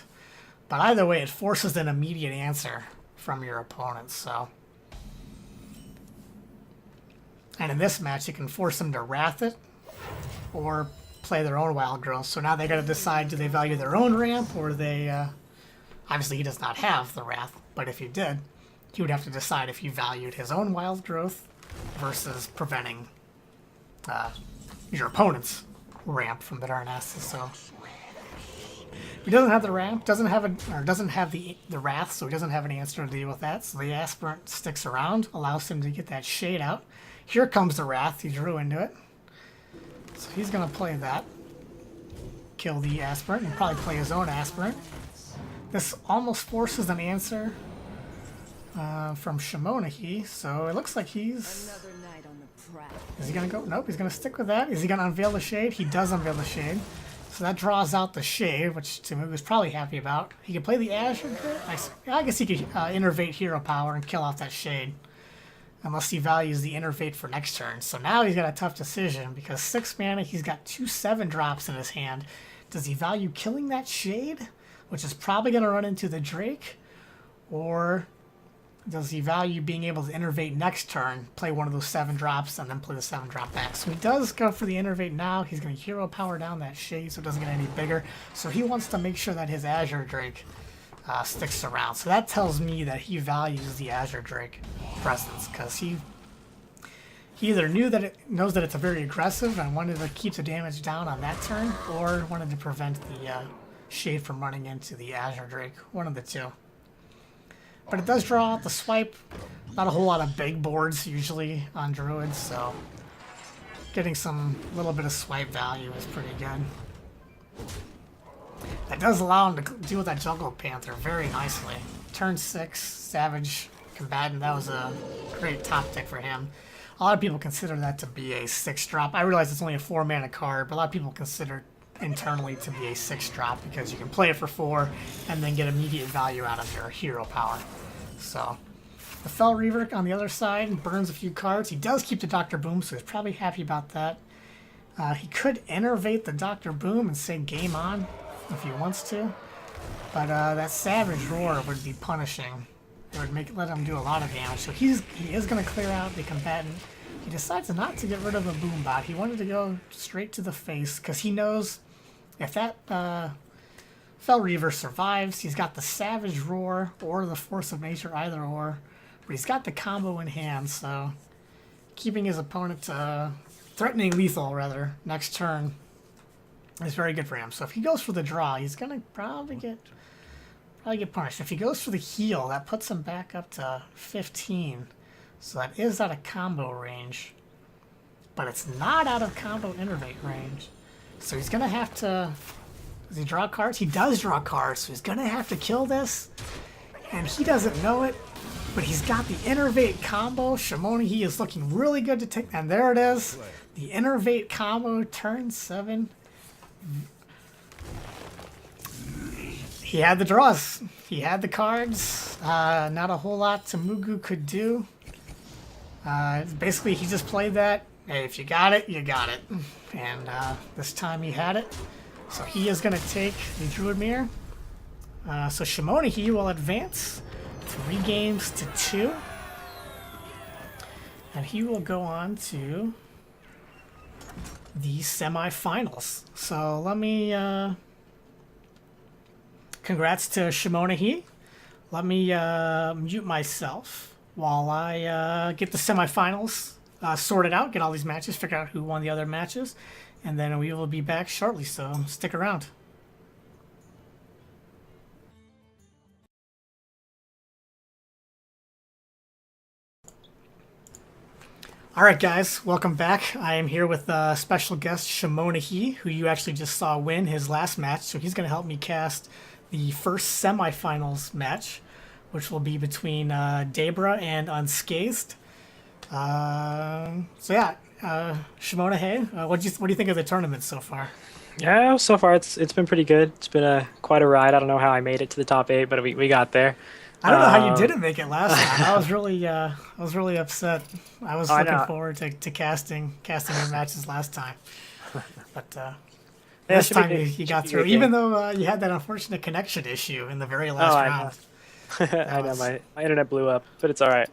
But either way, it forces an immediate answer from your opponent, so. And in this match, you can force them to Wrath it, or play their own Wild Growth. So now they got to decide, do they value their own ramp, or they... obviously, he does not have the Wrath, but if he did, he would have to decide if he valued his own Wild Growth versus preventing your opponent's ramp from the Darnassus. So he doesn't have the ramp, doesn't have the Wrath, so he doesn't have an answer to deal with that. So the Aspirant sticks around, allows him to get that shade out. Here comes the Wrath. He drew into it, so he's gonna play that, kill the Aspirant, and probably play his own Aspirant. This almost forces an answer from Shimonahi, so it looks like he's... Is he going to go? Nope, he's going to stick with that. Is he going to unveil the shade? He does unveil the shade. So that draws out the shade, which Temugu is probably happy about. He can play the Azure Grid. I guess he could innervate Hero Power and kill off that shade. Unless he values the innervate for next turn. So now he's got a tough decision, because 6 mana, he's got 2 7-drops in his hand. Does he value killing that shade, which is probably going to run into the Drake? Or does he value being able to innervate next turn, play one of those 7-drops, and then play the 7-drop back? So he does go for the innervate now. He's going to Hero Power down that shade so it doesn't get any bigger. So he wants to make sure that his Azure Drake sticks around. So that tells me that he values the Azure Drake presence, because he either knows that it's a very aggressive and wanted to keep the damage down on that turn, or wanted to prevent the shade from running into the Azure Drake. One of the two. But it does draw out the swipe. Not a whole lot of big boards usually on Druids, so getting some little bit of swipe value is pretty good. That does allow him to deal with that Jungle Panther very nicely. Turn 6, Savage Combatant, that was a great top tick for him. A lot of people consider that to be a 6-drop. I realize it's only a 4-mana card, but a lot of people consider it internally to be a 6-drop because you can play it for 4 and then get immediate value out of your Hero Power. So the Fel Reaver on the other side burns a few cards. He does keep the Dr. Boom, so he's probably happy about that. He could innervate the Dr. Boom and say game on if he wants to, but that Savage Roar would be punishing. It would let him do a lot of damage. So he is going to clear out the Combatant. He decides not to get rid of a Boom Bot. He wanted to go straight to the face because he knows if that Fel Reaver survives, he's got the Savage Roar or the Force of Nature, either or. But he's got the combo in hand, so keeping his opponent threatening lethal, rather, next turn is very good for him. So if he goes for the draw, he's going to probably get punished. If he goes for the heal, that puts him back up to 15. So that is out of combo range. But it's not out of combo innervate range. So he's going to have to... Does he draw cards? He does draw cards, so he's going to have to kill this. And he doesn't know it, but he's got the innervate combo. Shimonahi is looking really good to take... And there it is. The innervate combo, turn 7. he had the draws. He had the cards. Not a whole lot Mugu could do. Basically, he just played that. Hey, if you got it, you got it. And this time he had it. So he is going to take the Druid Mirror. So Shimona, he will advance 3 games to 2. And he will go on to the semifinals. So let me... congrats to Shimona he. Let me mute myself while I get the semifinals sorted out, get all these matches, figure out who won the other matches, and then we will be back shortly, so stick around. Alright guys, welcome back. I am here with special guest Shimona he, who you actually just saw win his last match, so he's going to help me cast the first semifinals match, which will be between Debra and Unscathed. So yeah, Shimona, hey, what do you think of the tournament so far? Yeah, so far it's been pretty good. It's been quite a ride. I don't know how I made it to the top 8, but we got there. I don't know how you didn't make it last time. I was really upset. I was looking forward to casting your matches last time, but this time you got through, even though you had that unfortunate connection issue in the very last round. I know my internet blew up, but it's all right.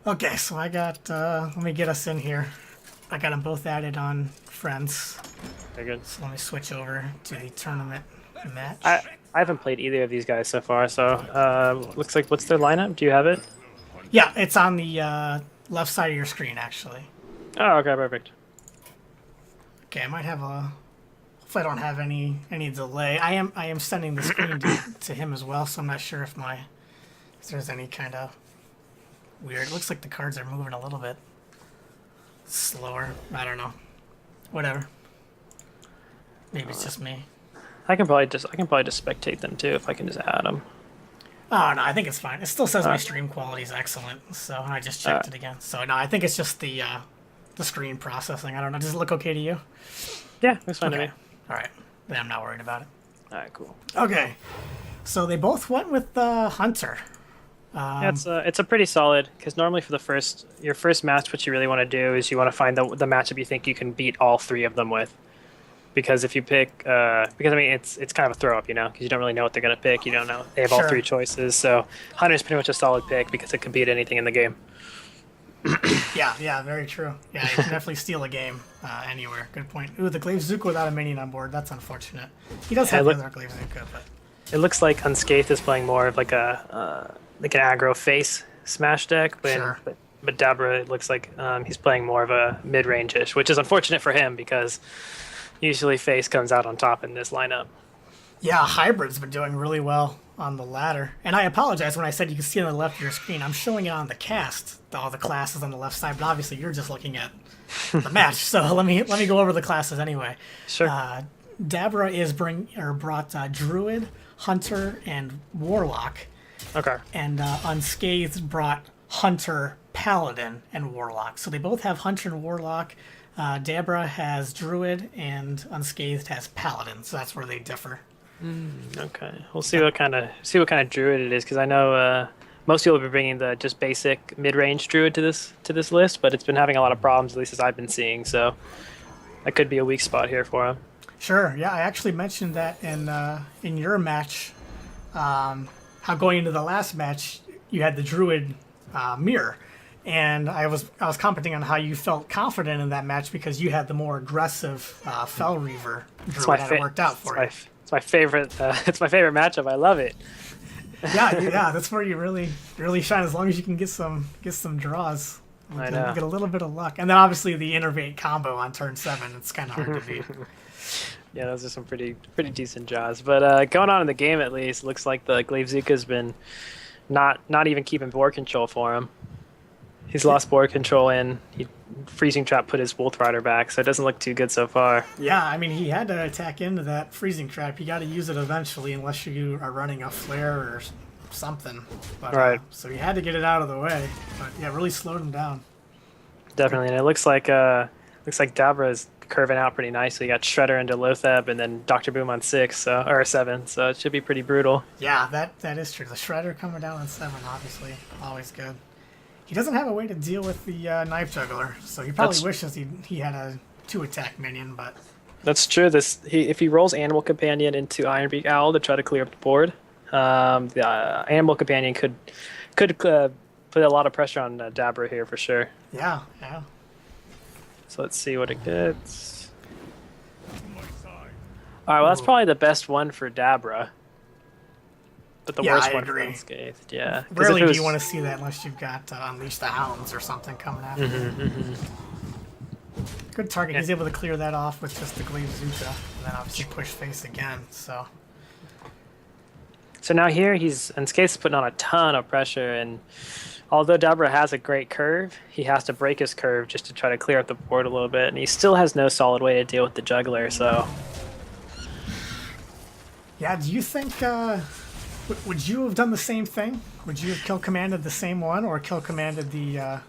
Okay, so I got, let me get us in here. I got them both added on friends. Very good. So let me switch over to the tournament match. I haven't played either of these guys so far, so looks like, what's their lineup? Do you have it? Yeah, it's on the left side of your screen, actually. Oh, okay, perfect. Okay, I might have a... Hopefully I don't have any delay. I am sending the screen to him as well, so I'm not sure if there's any kind of weird. It looks like the cards are moving a little bit slower. I don't know. Whatever. Maybe it's just me. I can probably just spectate them too if I can just add them. Oh no, I think it's fine. It still says my stream quality is excellent, so I just checked it again. So no, I think it's just the screen processing. I don't know. Does it look okay to you? Yeah, looks fine to me. All right, then I'm not worried about it. All right, cool. Okay, so they both went with Hunter. Yeah, it's a pretty solid, because normally for your first match, what you really want to do is you want to find the matchup you think you can beat all 3 of them with. Because if you pick, because I mean it's kind of a throw up, you know, because you don't really know what they're gonna pick. You don't know they have all 3 choices, so Hunter's pretty much a solid pick because it can beat anything in the game. Yeah, very true. Yeah, you can definitely steal a game anywhere. Good point. Ooh, the Glaivezuka without a minion on board. That's unfortunate. He does have another Glaivezuka, but it looks like Unscathed is playing more of like an aggro face smash deck, but Dabra, it looks like he's playing more of a mid range ish, which is unfortunate for him because usually face comes out on top in this lineup. Yeah, Hybrid's been doing really well on the ladder. And I apologize when I said you can see on the left of your screen. I'm showing it on the cast, all the classes on the left side, but obviously you're just looking at the match. So let me go over the classes anyway. Sure. Dabra is brought Druid, Hunter, and Warlock. Okay. And Unscathed brought Hunter, Paladin, and Warlock. So they both have Hunter and Warlock. Dabra has Druid, and Unscathed has Paladin. So that's where they differ. Okay, we'll see what kind of druid it is, because I know most people have been bringing the just basic mid-range druid to this list, but it's been having a lot of problems, at least as I've been seeing. So that could be a weak spot here for him. Sure. Yeah, I actually mentioned that in your match, how going into the last match you had the druid mirror, and I was commenting on how you felt confident in that match because you had the more aggressive Fel Reaver druid that worked out for you. It's my favorite. It's my favorite matchup. I love it. Yeah, that's where you really shine. As long as you can get some draws, I know. Get a little bit of luck, and then obviously the innervate combo on turn 7. It's kind of hard to beat. Yeah, those are some pretty decent draws. But going on in the game, at least, looks like the Glaivezuka's been not even keeping board control for him. He's lost board control, and Freezing Trap put his Wolf Rider back, so it doesn't look too good so far. Yeah, I mean, he had to attack into that Freezing Trap. You got to use it eventually, unless you are running a flare or something. But, right. So he had to get it out of the way. But yeah, really slowed him down. Definitely, and it looks like Dabra is curving out pretty nicely. You got Shredder into Lothab and then Dr. Boom on 6, so, or 7, so it should be pretty brutal. Yeah, that is true. The Shredder coming down on 7, obviously, always good. He doesn't have a way to deal with the Knife Juggler, so he probably wishes he had a 2-attack minion, but... That's true. If he rolls Animal Companion into Ironbeak Owl to try to clear up the board, the Animal Companion could put a lot of pressure on Dabra here for sure. Yeah. So let's see what it gets. All right, well, that's probably the best one for Dabra. But the worst one for Unscathed, yeah. Rarely do you want to see that unless you've got Unleash the Hounds or something coming after you. Good target. He's able to clear that off with just the Glaive Zuka, and then obviously push face again, so... So now here, Unscathed putting on a ton of pressure, and although Dabra has a great curve, he has to break his curve just to try to clear up the board a little bit, and he still has no solid way to deal with the Juggler, so... Yeah, do you think... would you have done the same thing? Would you have kill commanded the same one, or kill commanded the...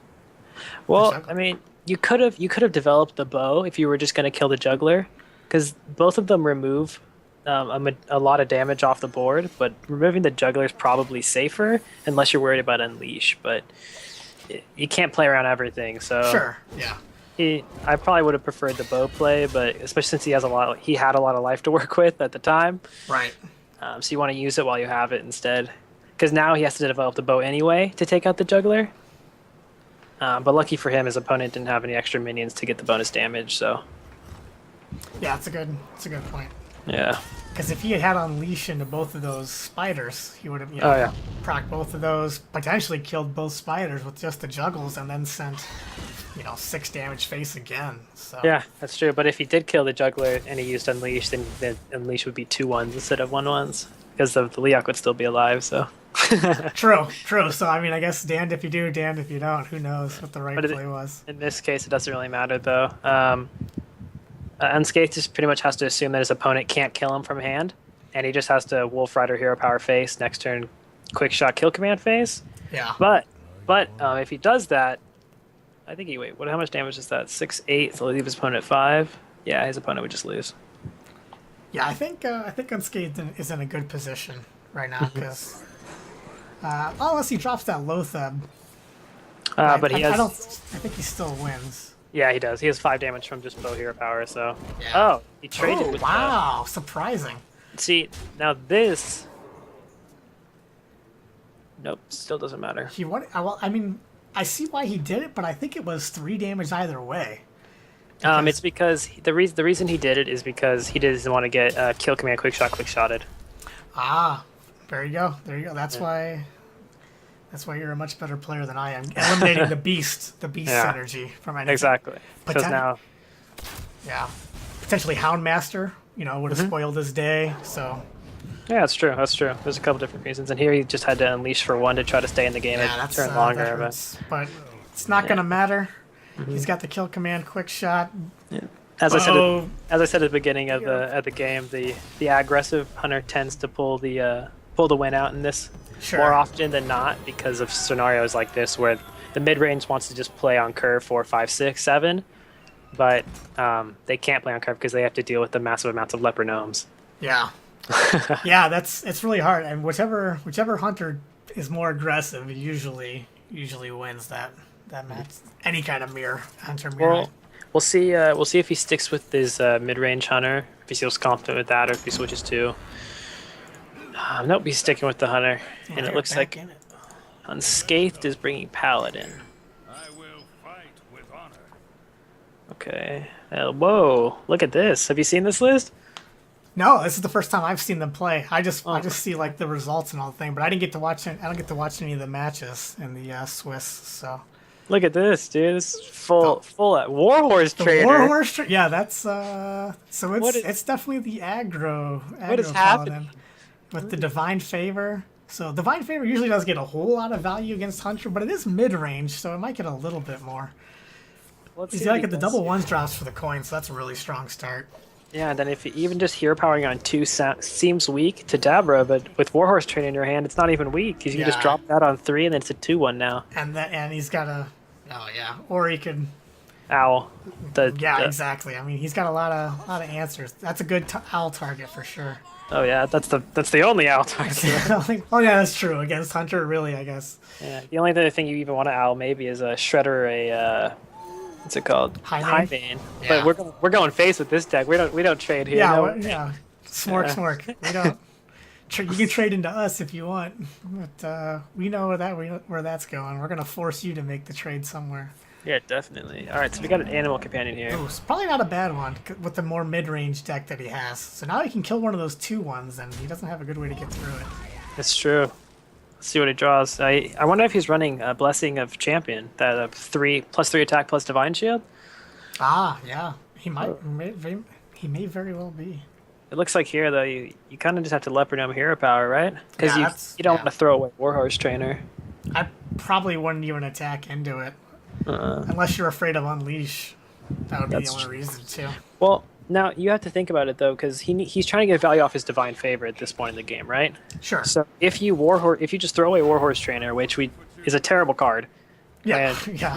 Well, I mean... You could have developed the bow if you were just going to kill the Juggler, because both of them remove a lot of damage off the board, but removing the Juggler is probably safer unless you're worried about Unleash, but you can't play around everything, so... Sure, yeah. I probably would have preferred the bow play, but especially since he had a lot of life to work with at the time. Right. So you want to use it while you have it instead, because now he has to develop the bow anyway to take out the Juggler. But lucky for him, his opponent didn't have any extra minions to get the bonus damage, so... Yeah, it's a good point. Yeah. Because if he had Unleash into both of those spiders, he would have, proc both of those, potentially killed both spiders with just the juggles, and then sent, 6 damage face again. So. Yeah, that's true. But if he did kill the Juggler and he used Unleash, then the Unleash would be 2-1s instead of 1-1s. Because the Leok would still be alive, so... True. So, I mean, I guess damned if you do, damned if you don't. Who knows what the right play was. In this case, it doesn't really matter, though. Unscathed just pretty much has to assume that his opponent can't kill him from hand, and he just has to Wolf Rider Hero Power face, next turn Quick Shot Kill Command face. Yeah. But if he does that, I think how much damage is that? 6-8, so leave his opponent at 5. Yeah, his opponent would just lose. Yeah, I think Unscathed is in a good position right now, because... unless he drops that Lothab. But he has... I think he still wins. Yeah, he does. He has 5 damage from just Bow Hero Power, so... Yeah. Oh, he traded with wow, surprising. See, now this... Nope, still doesn't matter. He won. Well, I mean, I see why he did it, but I think it was 3 damage either way. It's because the reason he did it is because he doesn't want to get Kill Command Quick Shotted. Ah, there you go. That's why you're a much better player than I am. Eliminating the beast synergy from anything. Exactly. Because now... Yeah. Potentially Houndmaster, would have spoiled his day, so... Yeah, that's true. There's a couple different reasons. And here he just had to Unleash for 1 to try to stay in the game and turn longer. But it's not going to matter. He's got the Kill Command Quick Shot. Yeah. As I said at the beginning of the game, the aggressive hunter tends to pull the win out in this more often than not, because of scenarios like this where the mid range wants to just play on curve 4, 5, 6, 7, but they can't play on curve because they have to deal with the massive amounts of leper gnomes. Yeah. Yeah, it's really hard, and whichever hunter is more aggressive usually wins that match. Any kind of hunter mirror. Well, we'll see if he sticks with his mid-range hunter, if he feels confident with that, or if he switches to... nope, he's sticking with the hunter, and it looks like Unscathed is bringing Paladin. I will fight with honor. Okay. Whoa! Look at this. Have you seen this list? No, this is the first time I've seen them play. I just see like the results and all the thing, but I didn't get to watch it. I don't get to watch any of the matches in the Swiss. So look at this, dude. This is full at Warhorse Trader. Warhorse Trader. Yeah, that's so it's definitely the aggro what is Paladin happening with the Divine Favor. So Divine Favor usually doesn't get a whole lot of value against Hunter, but it is mid range, so it might get a little bit more. He's got the double 1s drops for the coin, so that's a really strong start. Yeah, and then if even just hero powering on 2 seems weak to Dabra, but with Warhorse Train in your hand, it's not even weak. You can just drop that on 3, and then it's a 2-1 now. And he's got a... Oh, yeah. Or he could owl. Yeah, The exactly. I mean, he's got a lot of answers. That's a good owl target for sure. oh yeah, that's the only owl target. Oh yeah, that's true. Against Hunter, really, I guess. Yeah, the only other thing you even want to owl maybe is a shredder or what's it called? High Vein. Yeah. But we're going face with this deck. We don't trade here. Yeah, No. yeah. Smork, Yeah. smork. We don't. You can trade into us if you want, but we know where that's going. We're gonna force you to make the trade somewhere. Yeah, definitely. All right, so we got an animal companion here. Ooh, it's probably not a bad one with the more mid-range deck that he has. So now he can kill one of those 2/1s, and he doesn't have a good way to get through it. It's true. Let's see what he draws. I wonder if he's running a Blessing of Champion, that 3+3 attack plus Divine Shield. Ah, yeah. He may very well be. It looks like here though you kind of just have to Leopard Gnome Hero Power, right? Because Yeah, you don't yeah. want to throw away Warhorse Trainer. I probably wouldn't even attack into it unless you're afraid of Unleash. That would be the That's only reason too. Well, now you have to think about it though, because he's trying to get value off his Divine Favor at this point in the game, right? Sure. So if you just throw away Warhorse Trainer, which is a terrible card, Yeah. and Yeah.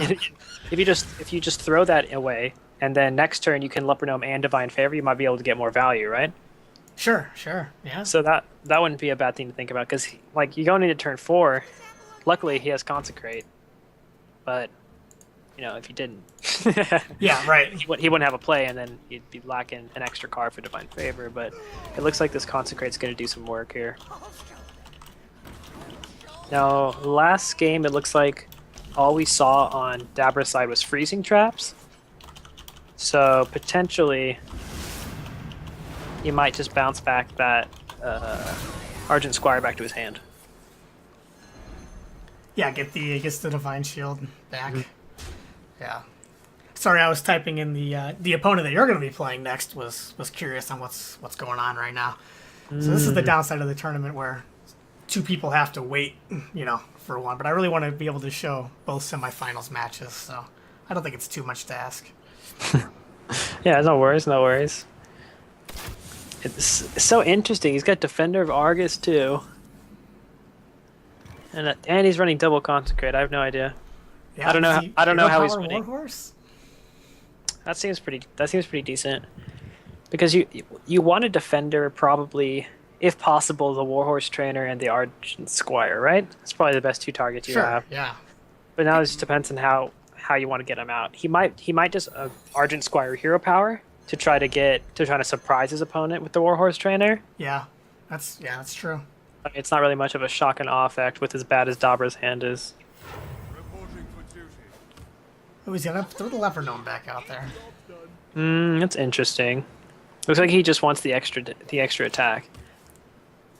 if you just throw that away, and then next turn you can Leopard Gnome and Divine Favor, you might be able to get more value, right? Sure. Yeah. So that wouldn't be a bad thing to think about, because like you go into turn 4, luckily he has Consecrate, but if he didn't, Yeah. Right. he wouldn't have a play, and then you'd be lacking an extra card for Divine Favor. But it looks like this Consecrate's going to do some work here. Now, last game it looks like all we saw on Dabra's side was freezing traps. So potentially, he might just bounce back that Argent Squire back to his hand. Yeah. Gets the Divine Shield back. Yeah. Sorry, I was typing in the opponent that you're going to be playing next was curious on what's going on right now. So this is the downside of the tournament where 2 people have to wait, for one. But I really want to be able to show both semifinals matches, so I don't think it's too much to ask. Yeah, no worries. It's so interesting. He's got Defender of Argus too, and he's running double Consecrate. I have no idea. Yeah, I don't know how- I don't know how he's Power winning. Warhorse? That seems pretty decent, because you want a Defender, probably, if possible, the Warhorse Trainer and the Argent Squire, right? That's probably the best 2 targets you Sure. have. Yeah. But now it just depends on how you want to get him out. He might just Argent Squire Hero Power to try to surprise his opponent with the Warhorse Trainer. Yeah. That's true. I mean, it's not really much of a shock and awe effect with as bad as Dabra's hand is. Reporting for duty. Oh, he's gonna throw the Leopard Gnome back out there. That's interesting. Looks like he just wants the extra attack.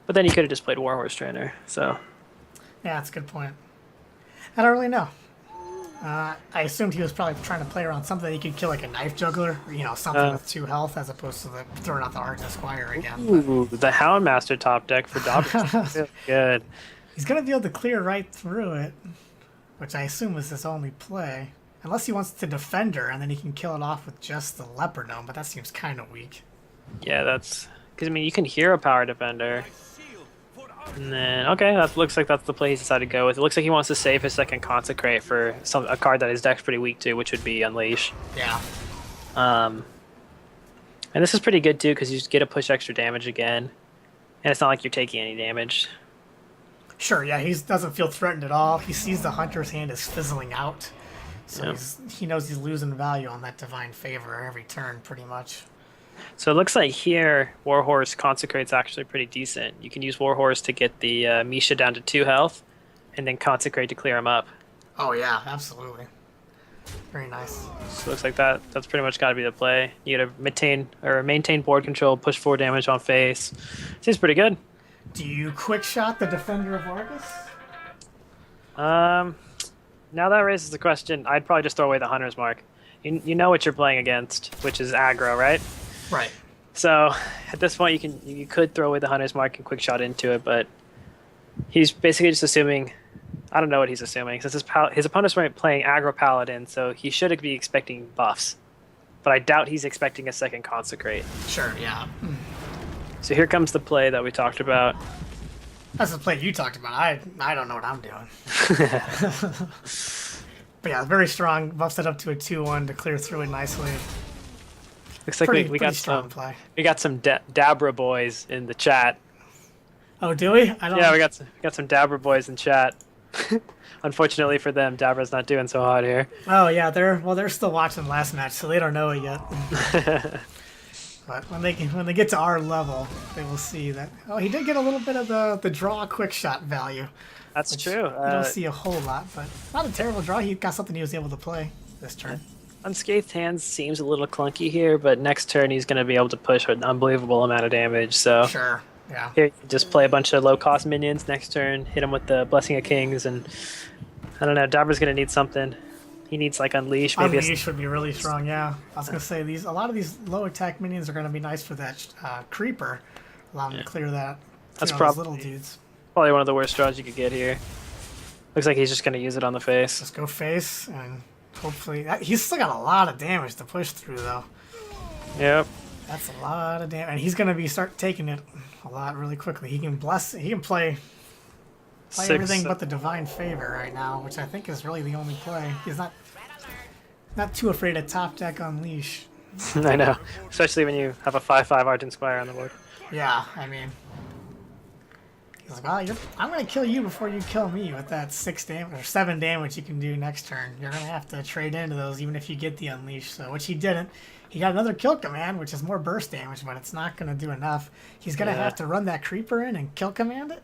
But then he could have just played Warhorse Trainer. So Yeah, that's a good point. I don't really know. I assumed he was probably trying to play around something that he could kill, like a Knife Juggler, or something with 2 health, as opposed to throwing out the Argent Squire again. ooh, the Houndmaster top deck for Dabra. Really good. He's gonna be able to clear right through it, which I assume is his only play. Unless he wants to Defender, and then he can kill it off with just the Leopard Gnome, but that seems kind of weak. Yeah, that's because you can Hero Power Defender. And then, okay, that looks like that's the play he's decided to go with. It looks like he wants to save his second Consecrate for a card that his deck's pretty weak to, which would be Unleash. Yeah. And this is pretty good too, because you just get to push extra damage again, and it's not like you're taking any damage. Sure, yeah, he doesn't feel threatened at all. He sees the Hunter's hand is fizzling out, so Yeah. he knows he's losing value on that Divine Favor every turn, pretty much. So it looks like here, Warhorse Consecrate's actually pretty decent. You can use Warhorse to get the Misha down to 2 health, and then Consecrate to clear him up. Oh yeah, absolutely. Very nice. So it looks like that's pretty much got to be the play. You got to maintain board control, push 4 damage on face. Seems pretty good. Do you quick shot the Defender of Argus? Now that raises the question. I'd probably just throw away the Hunter's Mark. You know what you're playing against, which is aggro, right? Right. So at this point, you could throw away the Hunter's Mark and quick shot into it, but he's basically just assuming. I don't know what he's assuming, since his opponent's playing aggro Paladin, so he should be expecting buffs. But I doubt he's expecting a second Consecrate. Sure, yeah. So here comes the play that we talked about. That's the play you talked about. I don't know what I'm doing. But yeah, very strong. Buffs it up to a 2-1 to clear through it nicely. Looks like Pretty, we pretty got strong some play. Dabra boys in the chat. Oh, do we? I don't. Yeah, we got some Dabra boys in chat. Unfortunately for them, Dabra's not doing so hot here. Oh yeah, they're still watching the last match, so they don't know it yet. But when they get to our level, they will see that. Oh, he did get a little bit of the draw quick shot value. That's Which true. You don't see a whole lot, but not a terrible draw. He got something he was able to play this turn. Unscathed Hands seems a little clunky here, but next turn he's going to be able to push an unbelievable amount of damage. So Sure. Yeah. here, just play a bunch of low-cost minions next turn, hit him with the Blessing of Kings, and I don't know. Dabra's going to need something. He needs like Unleash. Maybe Unleash would be really strong. Yeah. I was gonna say a lot of these low attack minions are gonna be nice for that creeper. Allow him to clear that. That's those probably little dudes. probably one of the worst draws you could get here. Looks like he's just going to use it on the face. Let's go face and hopefully he's still got a lot of damage to push through though. Yep. That's a lot of damage, and he's gonna start taking it a lot really quickly. He can play everything but the Divine Favor right now, which I think is really the only play. He's not too afraid to top deck Unleash. I know, especially when you have a 5/5 Ardent Squire on the board. Yeah, I mean, he's like, well, I'm gonna kill you before you kill me with that 6 damage or 7 damage you can do next turn. You're gonna have to trade into those even if you get the Unleash. So, which he didn't. He got another kill command, which is more burst damage, but it's not gonna do enough. He's gonna have to run that creeper in and kill command it.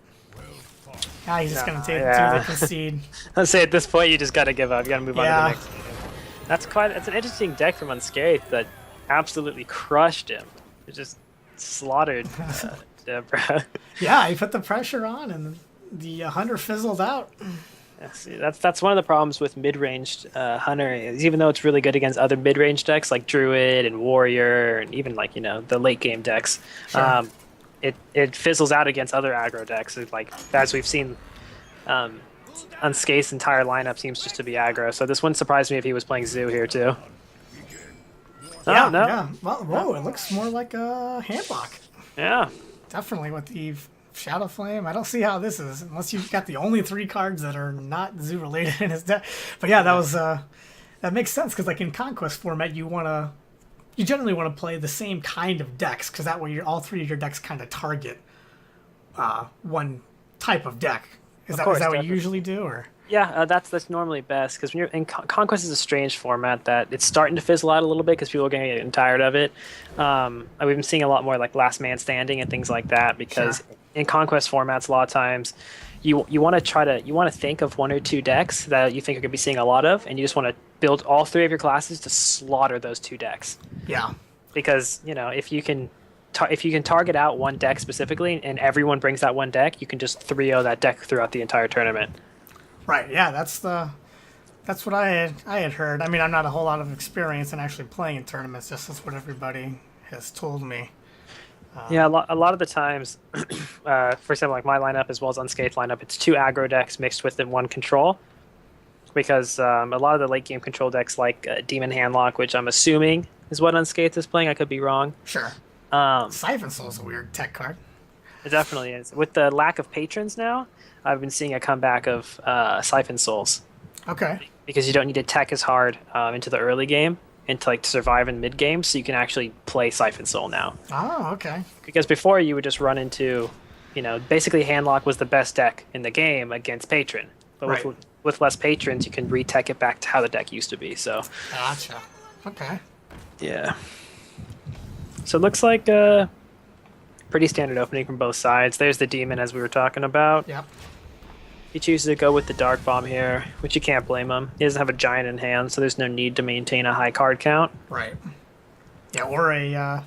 Now he's just gonna do the concede. I'd say at this point you just got to give up. You got to move on to the next game. That's an interesting deck from Unscathed that absolutely crushed him. It just slaughtered Debra. Yeah, he put the pressure on, and the Hunter fizzled out. Yeah, see, that's one of the problems with mid-ranged Hunter. Is even though it's really good against other mid-range decks like Druid and Warrior, and even like the late game decks, Sure. it fizzles out against other aggro decks. Like as we've seen, Unscathed entire lineup seems just to be aggro. So this wouldn't surprise me if he was playing Zoo here too. Yeah, Oh, no. yeah. Well, whoa, it looks more like a handlock. Yeah. Definitely with the Shadow Flame. I don't see how this is, unless you've got the only 3 cards that are not Zoo related in his deck. But yeah, that makes sense, because like in Conquest format, you generally want to play the same kind of decks, because that way all 3 of your decks kind of target one type of deck. Is that what you usually do, or? Yeah, that's normally best, because when you're in Conquest is a strange format that it's starting to fizzle out a little bit because people are getting tired of it. We've been seeing a lot more like Last Man Standing and things like that, because in Conquest formats a lot of times you want to think of 1 or 2 decks that you think you're going to be seeing a lot of, and you just want to build all 3 of your classes to slaughter those 2 decks. Yeah. Because if you can target out one deck specifically and everyone brings that one deck, you can just 3-0 that deck throughout the entire tournament. Right. Yeah. That's what I had heard. I mean, I'm not a whole lot of experience in actually playing in tournaments. Just that's what everybody has told me. Yeah, a lot of the times, for example, like my lineup as well as Unscathed lineup, it's 2 aggro decks mixed with 1 control. Because a lot of the late game control decks like Demon Handlock, which I'm assuming is what Unscathed is playing. I could be wrong. Sure. Siphon Soul is a weird tech card. It definitely is. With the lack of patrons now, I've been seeing a comeback of Siphon Souls. Okay. Because you don't need to tech as hard into the early game and to survive in mid game, so you can actually play Siphon Soul now. Oh, okay. Because before you would just run into, basically Handlock was the best deck in the game against Patron. But with less patrons, you can re-tech it back to how the deck used to be. So. Gotcha. Okay. Yeah. So it looks like a pretty standard opening from both sides. There's the demon as we were talking about. Yep. He chooses to go with the Dark Bomb here, which you can't blame him. He doesn't have a giant in hand, so there's no need to maintain a high card count. Right. Yeah, or a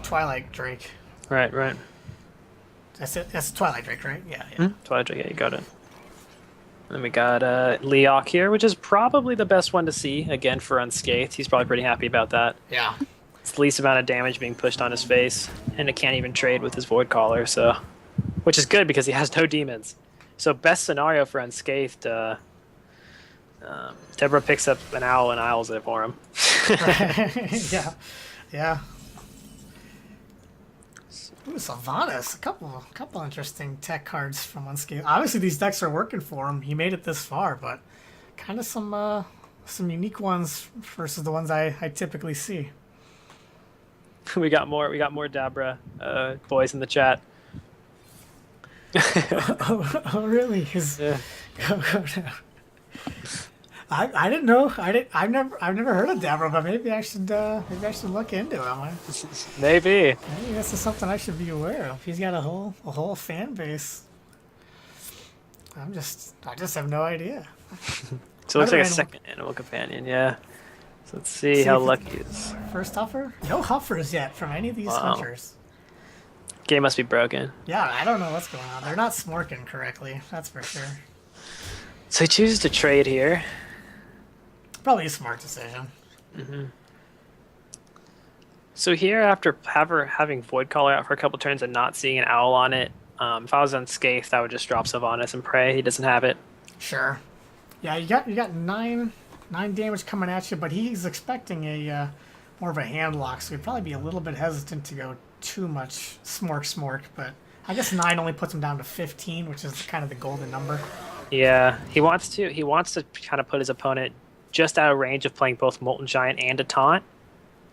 Twilight Drake. Right. That's it. That's Twilight Drake, right? Yeah. Twilight Drake, yeah, you got it. And then we got Leok here, which is probably the best one to see, again, for Unscathed. He's probably pretty happy about that. Yeah. It's the least amount of damage being pushed on his face, and it can't even trade with his Void Caller, so... Which is good, because he has no demons. So best scenario for Unscathed, Deborah picks up an owl and owls it for him. Yeah. Ooh, Sylvanas, a couple interesting tech cards from Unscathed. Obviously, these decks are working for him. He made it this far, but kind of some unique ones versus the ones I typically see. We got more Dabra boys in the chat. Oh, really? Yeah. I didn't know. I've never heard of Dabra, but maybe I should look into him. Maybe. Maybe this is something I should be aware of. He's got a whole fan base. I just have no idea. So it looks like a Another second animal companion, yeah. So let's see See how if lucky he is. First huffer? No huffers yet from any of these Wow. hunters. Game must be broken. Yeah, I don't know what's going on. They're not smorking correctly, that's for sure. So he chooses to trade here. Probably a smart decision. So here, after having Void Caller out for a couple turns and not seeing an owl on it, if I was unscathed, I would just drop Sylvanas and pray. He doesn't have it. Sure. Yeah, you got nine damage coming at you, but he's expecting a more of a hand lock, so he'd probably be a little bit hesitant to go too much smork. But I guess 9 only puts him down to 15, which is kind of the golden number. Yeah, he wants to kind of put his opponent just out of range of playing both Molten Giant and a taunt,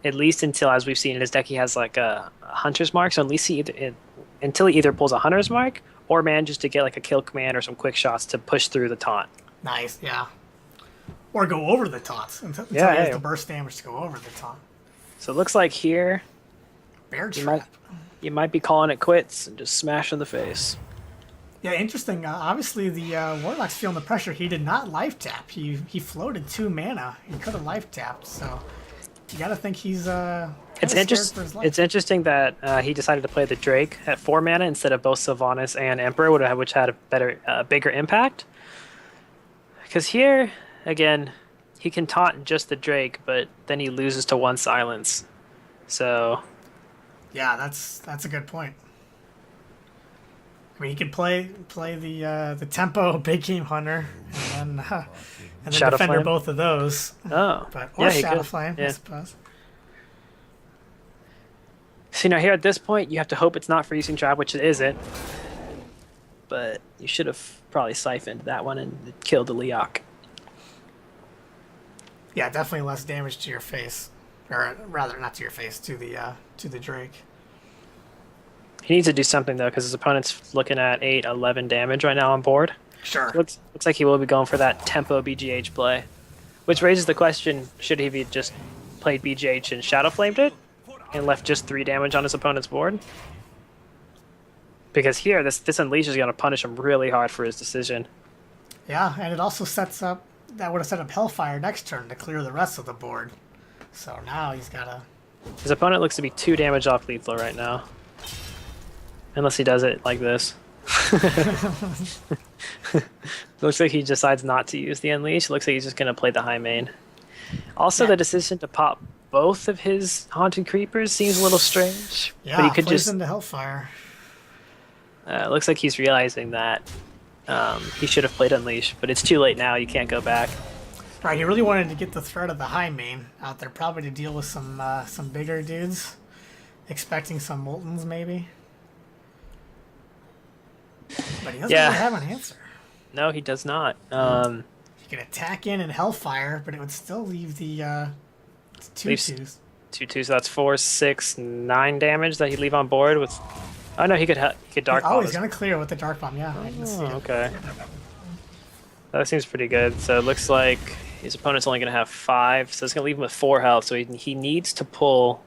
at least until, as we've seen in his deck, he has like a Hunter's Mark. So at least until he either pulls a Hunter's Mark or manages to get like a kill command or some quick shots to push through the taunt. Nice, yeah. Or go over the taunts until he has the burst damage to go over the taunt. So it looks like here Bear trap. you might be calling it quits and just smash in the face. Yeah, interesting. Obviously, the Warlock's feeling the pressure. He did not life tap. He floated 2 mana. He could have life tapped. So you got to think he's It's interesting that he decided to play the Drake at 4 mana instead of both Sylvanas and Emperor, which had a bigger impact. Because here, again, he can taunt just the Drake, but then he loses to 1 silence. So yeah, that's a good point. I mean, he could play the tempo big game hunter and then Shadow defender Flame? both of those. or he Shadow could. Flame, I Yeah. suppose. So now here at this point, you have to hope it's not freezing trap, which it isn't. But you should have probably siphoned that one and killed the Leok. Yeah, definitely less damage to your face, or rather, not to your face, to the Drake. He needs to do something though, because his opponent's looking at 8-11 damage right now on board. Sure. Looks like he will be going for that tempo BGH play, which raises the question: should he be just played BGH and Shadow Flamed it, and left just 3 damage on his opponent's board? Because here, this Unleash is going to punish him really hard for his decision. Yeah, and it also sets up that would have set up Hellfire next turn to clear the rest of the board. So now he's got to. His opponent looks to be 2 damage off lethal right now, unless he does it like this. Looks like he decides not to use the Unleash. Looks like he's just going to play the high main. Also, the decision to pop both of his Haunted Creepers seems a little strange. Yeah, but he could plays just. into Hellfire. Looks like he's realizing that he should have played Unleash, but it's too late now. You can't go back. Right, he really wanted to get the threat of the high main out there, probably to deal with some bigger dudes, expecting some Moltens maybe. But he doesn't really have an answer. No, he does not. He could attack in and Hellfire, but it would still leave the 2/2s. 2/2, so that's 4, 6, 9 damage that he'd leave on board with. Oh no, he could Dark Bomb. Oh, he's gonna clear with the Dark Bomb. Yeah, I didn't see it. Okay. That seems pretty good. So it looks like his opponent's only going to have 5, so it's going to leave him with 4 health. So he needs to pull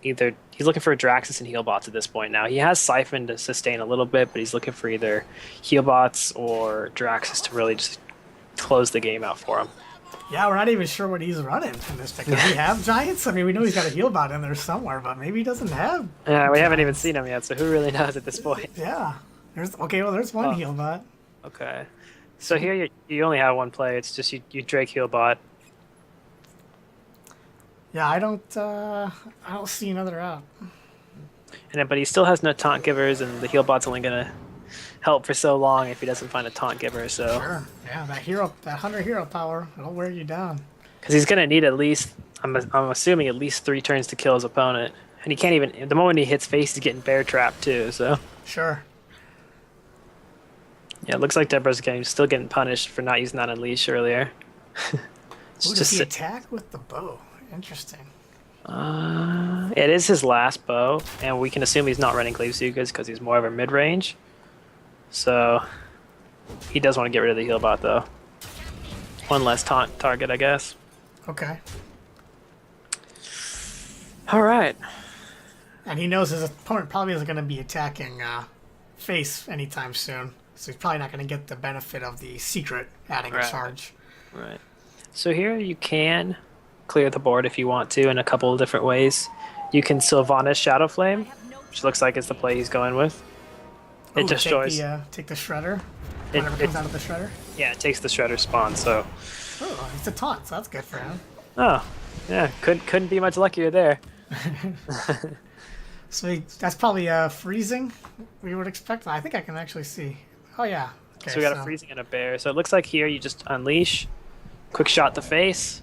either. He's looking for Draxus and Healbots at this point now. He has Siphon to sustain a little bit, but he's looking for either Healbots or Draxus to really just close the game out for him. Yeah, we're not even sure what he's running in this deck. Does he have Giants? I mean, we know he's got a Healbot in there somewhere, but maybe he doesn't have. Yeah, we haven't even seen him yet, so who really knows at this point? Yeah. There's one Healbot. Okay. So here you only have one play. It's just you Drake Healbot. Yeah, I don't see another out. But he still has no taunt givers, and the Healbot's only gonna help for so long if he doesn't find a taunt giver. So Sure. Yeah, that hunter hero power, it'll wear you down. because he's gonna need at least, I'm assuming at least 3 turns to kill his opponent, and he can't even. The moment he hits face, he's getting bear trapped too. So Sure. Yeah, it looks like Deborah's still getting punished for not using that unleash earlier. Ooh, does he attack with the bow? Interesting. It is his last bow, and we can assume he's not running Cleavezugas because he's more of a mid-range. So he does want to get rid of the heal bot though. One less taunt target, I guess. Okay. All right. And he knows his opponent probably isn't going to be attacking face anytime soon, so he's probably not going to get the benefit of the secret adding a charge. Right. So here you can clear the board if you want to in a couple of different ways. You can Sylvanas Shadow Flame, which looks like it's the play he's going with. It destroys. Take the shredder. Whenever it comes out of the shredder. Yeah, it takes the shredder spawn. So. Oh, it's a taunt, so that's good for him. Oh, yeah. Couldn't be much luckier there. So that's probably freezing. We would expect. I think I can actually see. Oh yeah. Okay, so we got a freezing and a bear. So it looks like here you just unleash, quick shot the face,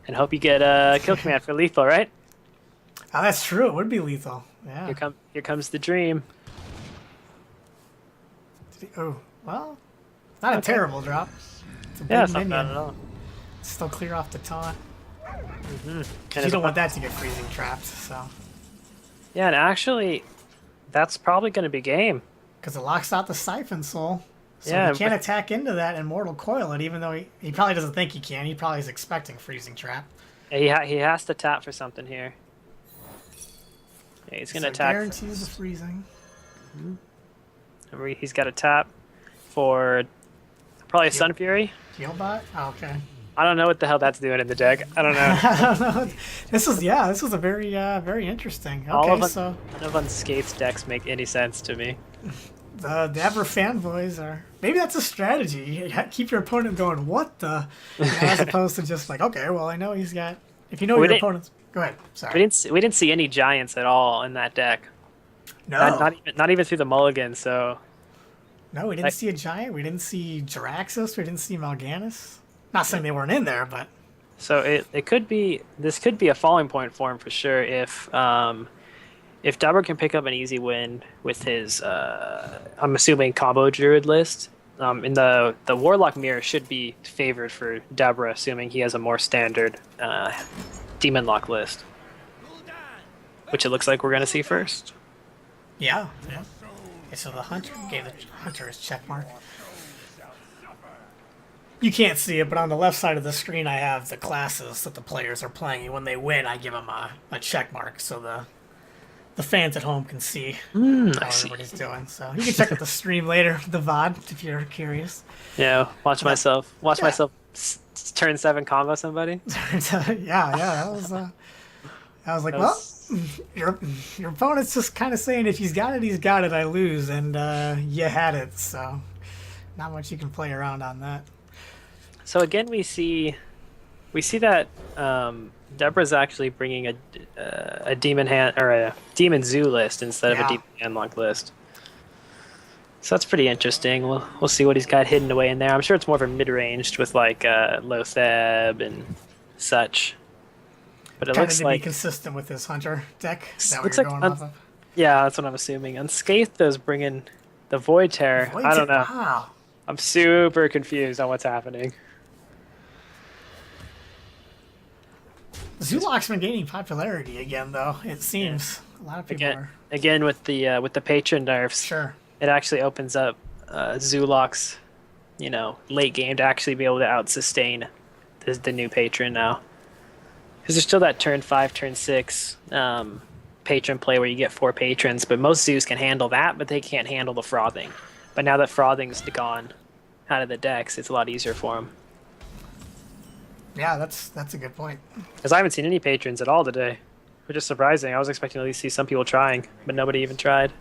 and hope you get a kill command for lethal, right? Oh, that's true. It would be lethal. Yeah. Here comes the dream. Oh well, not a terrible drop. It's a big It's not minion. bad at all. Still clear off the taunt. Mm-hmm. You don't want that to get freezing trapped, so. Yeah, and actually, that's probably going to be game. Because it locks out the Siphon Soul. So Yeah, he can't attack into that and Mortal Coil it, even though he probably doesn't think he can. He probably is expecting freezing trap. Yeah, he has to tap for something here. Yeah, he's going to attack. Guarantees the freezing. He's got to tap for probably a Sun Fury. Heal bot? Oh, okay. I don't know what the hell that's doing in the deck. I don't know. I don't know. This was a very very interesting. Okay, All of so none of Unscathed decks make any sense to me. the Ever fanboys are maybe that's a strategy. Keep your opponent going, what the? As opposed to just like, okay, well I know he's got. If you know your opponent's. Go ahead. Sorry. We didn't see any giants at all in that deck. No. Not even through the mulligan. So. No, we didn't see a giant. We didn't see Jiraxis. We didn't see Mal'Ganis. Not saying they weren't in there, but So it could be this could be a falling point for him for sure if Dubber can pick up an easy win with his I'm assuming combo druid list. In the Warlock mirror should be favored for Dubber, assuming he has a more standard Demon Lock list, which it looks like we're gonna see first. yeah. Okay, so the hunter gave the hunter his check mark. You can't see it, but on the left side of the screen, I have the classes that the players are playing. And when they win, I give them a check mark, so the fans at home can see how everybody's doing. So you can check out the stream later, the VOD, if you're curious. Yeah, watch myself turn 7 combo somebody. yeah, that was. I was like, well, your opponent's just kind of saying if he's got it, he's got it. I lose, and you had it, so not much you can play around on that. So again, we see that Deborah's actually bringing a demon hand or a demon zoo list instead of a demon handlock list. So that's pretty interesting. We'll see what he's got hidden away in there. I'm sure it's more of a mid-ranged with like Lotheb and such. But it looks like be consistent with his hunter deck. Is that what looks you're like going off of? Yeah, that's what I'm assuming. Unscathed is bringing the Void Terror. I don't know. Wow. I'm super confused on what's happening. Zulok's been gaining popularity again, though. It seems a lot of people are. Again with the patron nerfs. Sure. It actually opens up Zulok's, late game to actually be able to out-sustain the new patron now. Because there's still that turn 5, turn 6 patron play where you get 4 patrons, but most zoos can handle that, but they can't handle the frothing. But now that frothing's gone out of the decks, it's a lot easier for them. Yeah, that's a good point. Because I haven't seen any patrons at all today, which is surprising. I was expecting to at least see some people trying, but nobody even tried.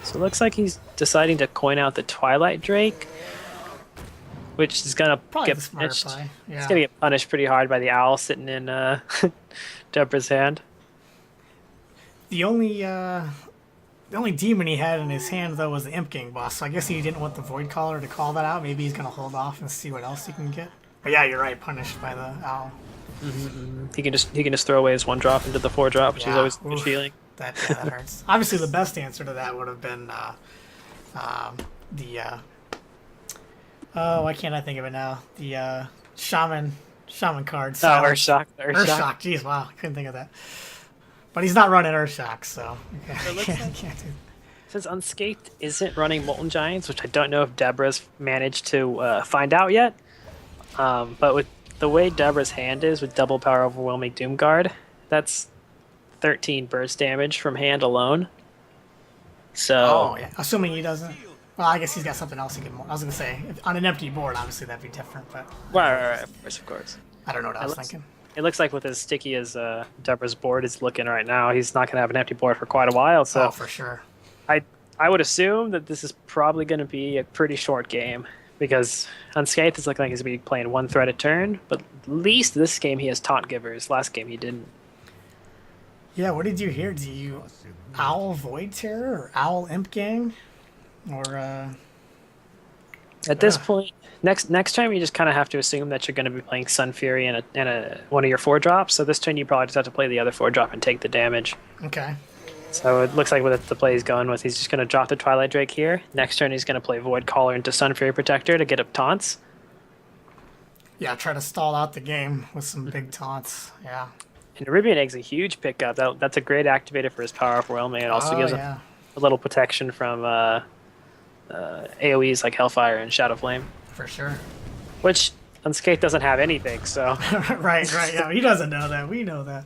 So it looks like he's deciding to coin out the Twilight Drake, which is gonna get punished. Yeah. It's gonna get punished pretty hard by the owl sitting in Deborah's hand. The only demon he had in his hand though was the Imp King boss. So I guess he didn't want the Void Caller to call that out. Maybe he's gonna hold off and see what else he can get. But yeah, you're right. Punished by the owl. Mm-hmm. He can just throw away his 1-drop into the 4-drop, which is always a good feeling. That hurts. Obviously, the best answer to that would have been The why can't I think of it now? The shaman card. Oh, Earthshock. Earthshock. Jeez, wow, I couldn't think of that. But he's not running Earthshock, so So it looks like- can't do. Since Unscathed isn't running Molten Giants, which I don't know if Deborah's managed to find out yet, but with the way Deborah's hand is with double power overwhelming Doomguard, that's 13 burst damage from hand alone. So Oh yeah, assuming he doesn't. Well, I guess he's got something else he can. I was gonna say on an empty board, obviously that'd be different, but right, of course. I don't know what I was looks- thinking. It looks like with as sticky as Deborah's board is looking right now, he's not going to have an empty board for quite a while. So Oh, for sure. I would assume that this is probably going to be a pretty short game because Unscathed is looking like he's going to be playing one threat a turn, but at least this game he has Taunt Givers. Last game he didn't. Yeah, what did you hear? Do you Owl Void Terror or Owl Imp Gang? Or, At this point, next time you just kind of have to assume that you're going to be playing Sun Fury and one of your 4-drops. So this turn you probably just have to play the other 4-drop and take the damage. okay. So it looks like with the play he's going with, he's just going to drop the Twilight Drake here. Next turn he's going to play Void Caller into Sun Fury Protector to get up taunts. Yeah, try to stall out the game with some big taunts. Yeah. And Arabian Egg's a huge pickup. That's a great activator for his power overwhelming. It also gives him yeah. a little protection from AoEs like Hellfire and Shadow Flame, For sure. which Unscathed doesn't have anything. So right. Yeah, he doesn't know that. We know that.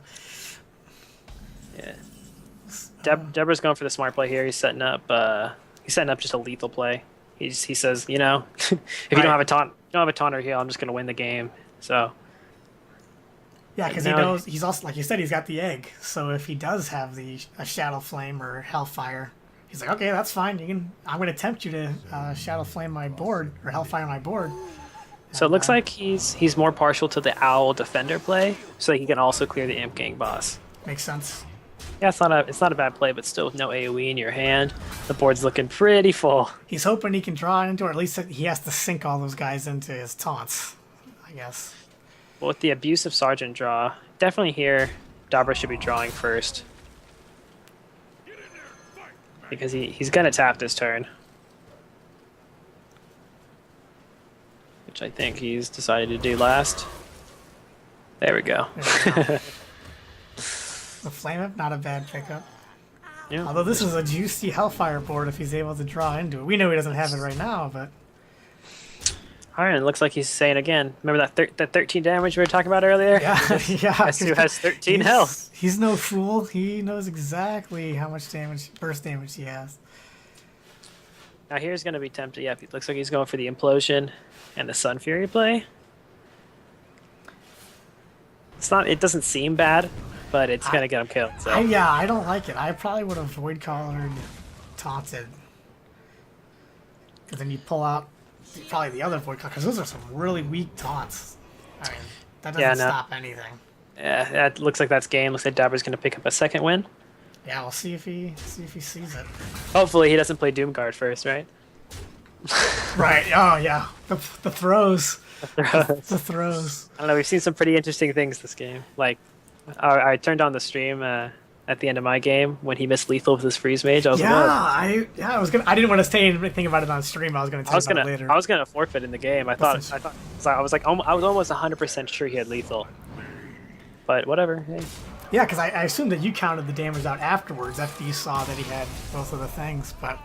yeah, Deborah's going for the smart play here. He's setting up just a lethal play. He says, if you Right. don't have a taunter here, I'm just going to win the game. So Yeah, because he Now- knows he's also, like you said, he's got the egg. So if he does have a Shadow Flame or Hellfire, he's like, okay, that's fine. I'm going to tempt you to Shadow Flame my board or Hellfire my board. it looks like he's more partial to the Owl Defender play, so he can also clear the Imp Gang boss. Makes sense. Yeah, it's not a bad play, but still with no AoE in your hand, the board's looking pretty full. He's hoping he can draw into, or at least he has to sink all those guys into his taunts, I guess. Well, with the Abusive Sergeant draw, definitely here, Dabra should be drawing first. Because he's going to tap this turn. Which I think he's decided to do last. There we go. There we go. The Flame Up, not a bad pickup. Yeah. Although this is a juicy Hellfire board if he's able to draw into it. We know he doesn't have it right now, but Alright, it looks like he's saying again. Remember that 13 damage we were talking about earlier? yeah, yeah. Who has 13 he's- health. He's no fool. He knows exactly how much burst damage he has. Now here's going to be tempted. Yep, it looks like he's going for the Implosion and the Sun Fury play. It doesn't seem bad, but it's going to get him killed. So. I don't like it. I probably would have Void Collared, taunted. Because then you pull out probably the other Void Collar, because those are some really weak taunts. I mean, that doesn't stop anything. Yeah, that looks like that's game. Looks like Dabra's going to pick up a second win. Yeah, we'll see if he sees it. Hopefully he doesn't play Doomguard first, right? Right. Oh yeah. The throws. I The throws. don't know. We've seen some pretty interesting things this game. Like, I turned on the stream at the end of my game when he missed lethal with his freeze mage. I was like, "Whoa." I was gonna. I didn't want to say anything about it on stream. I was gonna tell you about it later. I was gonna forfeit in the game. I was almost 100% sure he had lethal. But whatever. Hey. Yeah, because I assumed that you counted the damage out afterwards after you saw that he had both of the things. But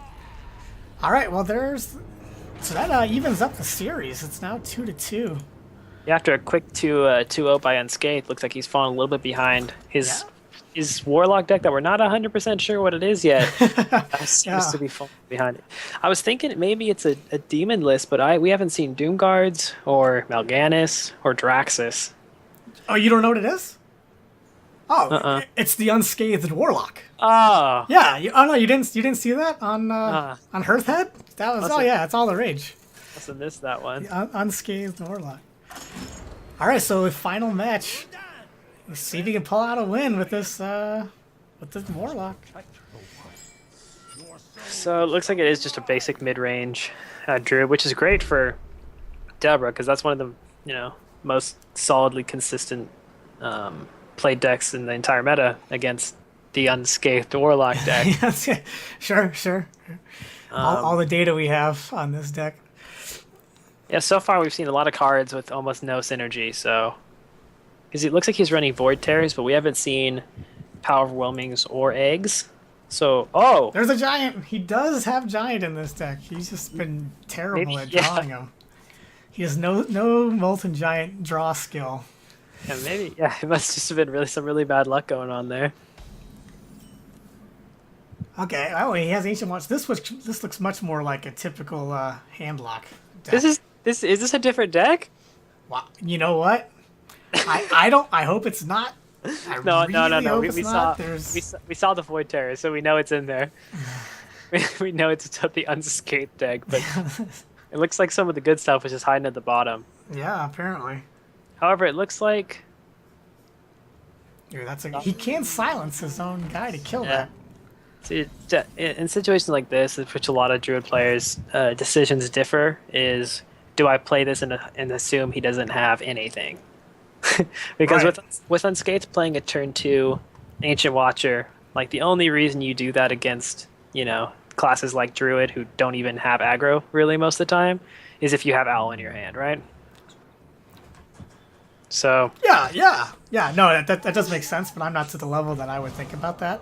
all right, well so that evens up the series. It's now 2-2. Yeah, after a quick 2-0 by Unscathed, looks like he's fallen a little bit behind his Warlock deck that we're not 100% sure what it is yet. Seems to be falling behind it. I was thinking maybe it's a demon list, but we haven't seen Doomguards or Mal'Ganis or Draxus. Oh, you don't know what it is? Oh, it's the Unscathed Warlock. Oh, Yeah. No, you didn't see that on Hearthhead? That was it's all the rage. must have missed that one. Unscathed Warlock. All right, so the final match. Let's see if he can pull out a win with this Warlock. So it looks like it is just a basic mid-range Druid, which is great for Deborah because that's one of the most solidly consistent play decks in the entire meta against the Unscathed Warlock deck. Sure. All the data we have on this deck. Yeah, so far we've seen a lot of cards with almost no synergy. So, because it looks like he's running Void Tears, but we haven't seen Power Overwhelmings or Eggs. So, oh, There's a giant. He does have giant in this deck. He's just been terrible at drawing him. He has no molten giant draw skill. yeah, maybe. Yeah, it must just have been some really bad luck going on there. Okay. Oh, he has ancient watch. This looks much more like a typical hand lock deck. Is this a different deck? Wow. You know what? I don't. I hope it's not. No. Hope We it's saw not. There's... we saw the Void Terror, so we know it's in there. we know it's the unscathed deck, but it looks like some of the good stuff was just hiding at the bottom. Yeah, apparently. However, it looks like Dude, he can silence his own guy to kill that. See, in situations like this, in which a lot of Druid players' decisions differ, is do I play this and assume he doesn't have anything? Because Right. with Unscathed playing a turn 2 Ancient Watcher, like the only reason you do that against, classes like Druid who don't even have aggro really most of the time is if you have Owl in your hand, right? So Yeah. No, that does make sense, but I'm not to the level that I would think about that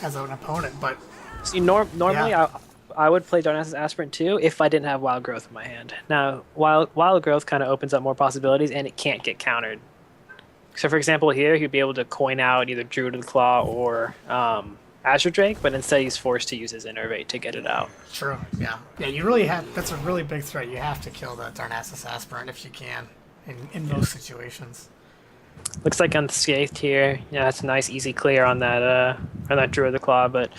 as an opponent. But see, normally Yeah. I would play Darnassus Aspirant too if I didn't have Wild Growth in my hand. Now, Wild Growth kind of opens up more possibilities, and it can't get countered. So, for example, here he'd be able to coin out either Druid of the Claw or Azure Drake, but instead he's forced to use his Innervate to get it out. true. Yeah. You really have. That's a really big threat. You have to kill the Darnassus Aspirant if you can, in most situations. Looks like Unscathed here. Yeah, it's a nice easy clear on that Druid of the Claw, but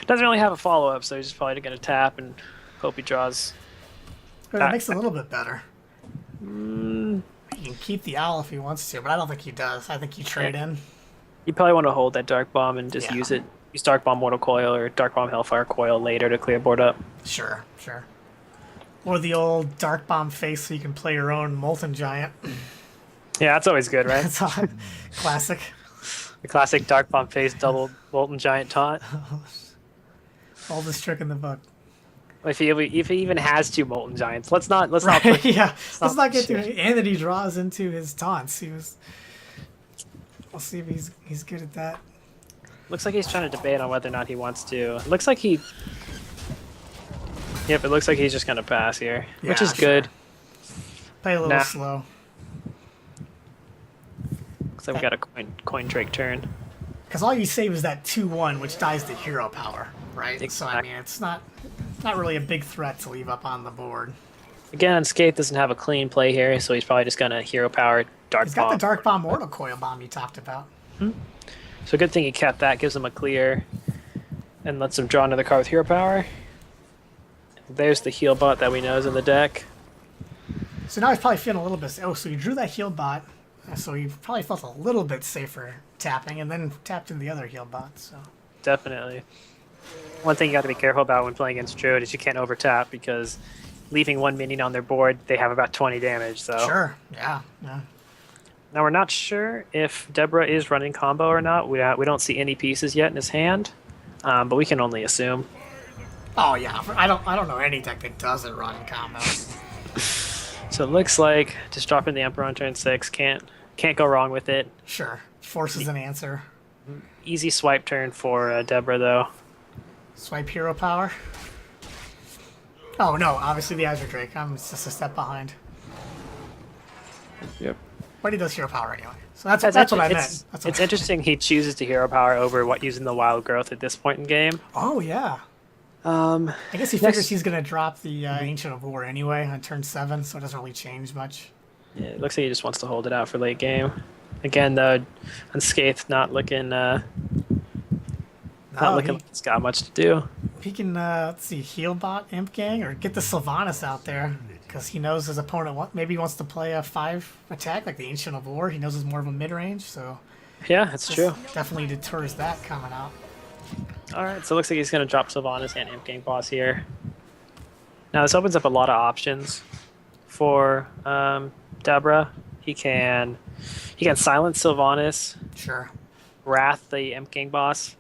doesn't really have a follow-up, so he's just probably going to tap and hope he draws. But that makes it a little bit better. He can keep the Owl if he wants to, but I don't think he does. I think you trade in. You probably want to hold that Dark Bomb and just use it. Use Dark Bomb Mortal Coil or Dark Bomb Hellfire Coil later to clear board up. Sure. Or the old Dark Bomb face so you can play your own Molten Giant. Yeah, that's always good, right? That's all classic. The classic Dark Bomb face double Molten Giant taunt. Oldest trick in the book. If he even has 2 Molten Giants, let's not Right, put, yeah. Let's not get shit. to it. And that he draws into his taunts. We'll see if he's good at that. Looks like he's trying to debate on whether or not he wants to. Looks like he. Yep, it looks like he's just gonna pass here, which Yeah, is good. Play a little Nah. slow. Looks like we got a coin Drake turn. Because all you save is that 2/1, which dies to hero power, right? So I mean, it's not really a big threat to leave up on the board. Again, Unscathed doesn't have a clean play here, so he's probably just gonna hero power Dark He's Bomb. got the Dark Bomb Mortal Coil Bomb you talked about. So good thing he kept that, gives him a clear, and lets him draw another card with hero power. There's the heal bot that we know is in the deck. So now he's probably feeling a little bit. Oh, so he drew that heal bot, so he probably felt a little bit safer tapping, and then tapped into the other heal bot. So Definitely. One thing you got to be careful about when playing against Druid is you can't overtap because leaving 1 minion on their board, they have about 20 damage. So sure, yeah. now we're not sure if Deborah is running combo or not. We don't see any pieces yet in his hand, but we can only assume. Oh yeah, I don't know any deck that doesn't run combo. So it looks like just dropping the Emperor on turn 6 can't go wrong with it. Sure, forces an answer. Easy swipe turn for Deborah though. Swipe hero power. Oh no, obviously the Azure Drake. I'm just a step behind. Yep. But he does hero power anyway. So that's what I meant. It's interesting he chooses to hero power over using the Wild Growth at this point in game. Oh yeah. I guess he figures he's gonna drop the Ancient of War anyway on turn 7, so it doesn't really change much. Yeah, it looks like he just wants to hold it out for late game. Again, though, Unscathed not looking like he's got much to do. He can let's see, heal bot Imp Gang or get the Sylvanas out there because he knows his opponent maybe wants to play a 5 attack like the Ancient of War. He knows it's more of a mid range, so Yeah, that's true. definitely deters that coming out. All right, so it looks like he's going to drop Sylvanas and Imp Gang Boss here. Now this opens up a lot of options for Deborah. He can silence Sylvanas, Sure. Wrath the Imp Gang Boss,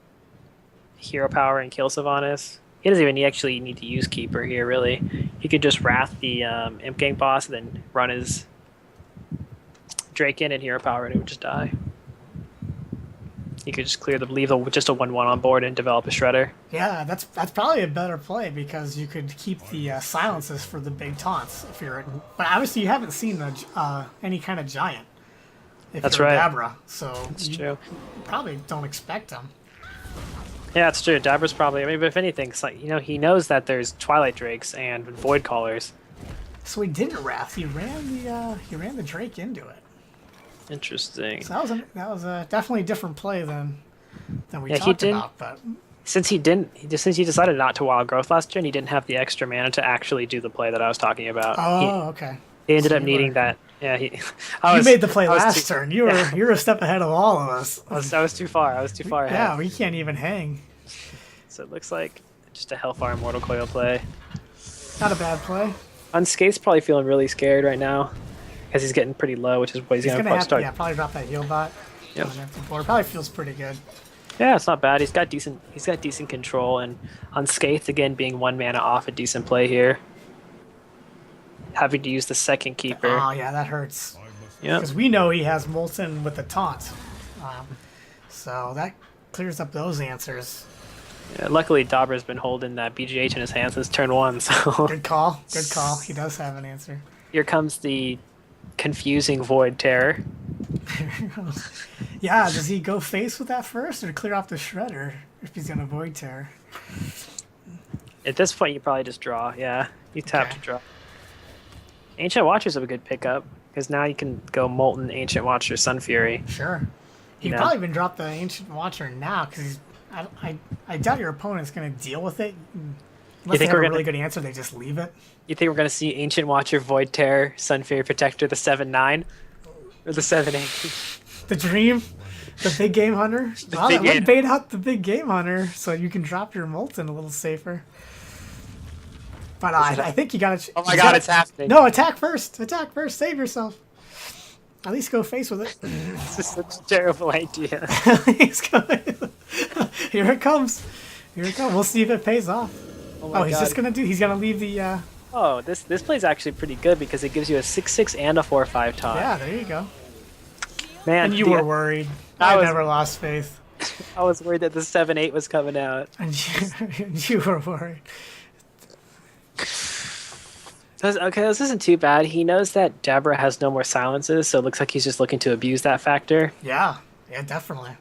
hero power and kill Sylvanas, he doesn't even actually need to use Keeper here, really. He could just Wrath the Imp Gang boss and then run his Drake in and Hero Power and it would just die. He could just leave just a 1/1 on board and develop a Shredder. Yeah, that's probably a better play because you could keep the silences for the big taunts if you're. But obviously, you haven't seen any kind of giant. If That's you're right. Dabra, so That's you true. probably don't expect them. Yeah, it's true. Dabra's probably. I mean, but if anything, it's like he knows that there's Twilight Drakes and Void Callers. So he didn't Wrath. He ran the Drake into it. Interesting. So that was a definitely a different play than we Yeah, he talked didn't- about. But Since he decided not to Wild Growth last turn, he didn't have the extra mana to actually do the play that I was talking about. okay. He ended So up you needing were- that. Yeah, You made the play I was last turn. You were a step ahead of all of us. I was too far. I was too far ahead. Yeah, we can't even hang. So it looks like just a Hellfire Immortal Coil play. Not a bad play. Unscated's probably feeling really scared right now because he's getting pretty low, which is what he's He's going gonna to have start. to probably drop that heal bot. Yep. On the board. Probably feels pretty good. Yeah, it's not bad. He's got decent control, and Unscathed again being 1 mana off a decent play here. Having to use the second keeper. Oh yeah, that hurts. Yeah. Because we know he has Molten with the taunt. So that clears up those answers. Yeah, luckily, Dabra's been holding that BGH in his hand since turn 1, so Good call. Good call. He does have an answer. here comes the confusing Void Terror. Yeah, does he go face with that first or clear off the Shredder if he's gonna Void Terror? At this point, you probably just draw. Yeah, you tap Okay. to draw. Ancient Watcher's a good pickup because now you can go Molten, Ancient Watcher, Sun Fury. Sure. He'd Yeah. probably even drop the Ancient Watcher now because I doubt your opponent's gonna deal with it. Unless they think have we're a gonna- really good answer, they just leave it. You think we're going to see Ancient Watcher, Void Terror, Sun Fury Protector, the 7/9? Or the 7/8? The Dream, the Big Game Hunter. Wow, big that would game- bait out the Big Game Hunter so you can drop your Molten a little safer. But I think you gotta. Oh my god, it's happening. No, attack first. Attack first. Save yourself. At least go face with it. This is such a terrible idea. At least go. Here it comes. Here it comes. We'll see if it pays off. my Oh, he's God. just gonna do. He's gonna leave the. Oh, this play's actually pretty good because it gives you a 6/6 and a 4/5 taunt. Yeah, there you go. Man, And you were worried. I I was- never lost faith. I was worried that the 7/8 was coming out. And you were worried. Okay, this isn't too bad. He knows that Dabra has no more silences, so it looks like he's just looking to abuse that factor. Yeah, definitely.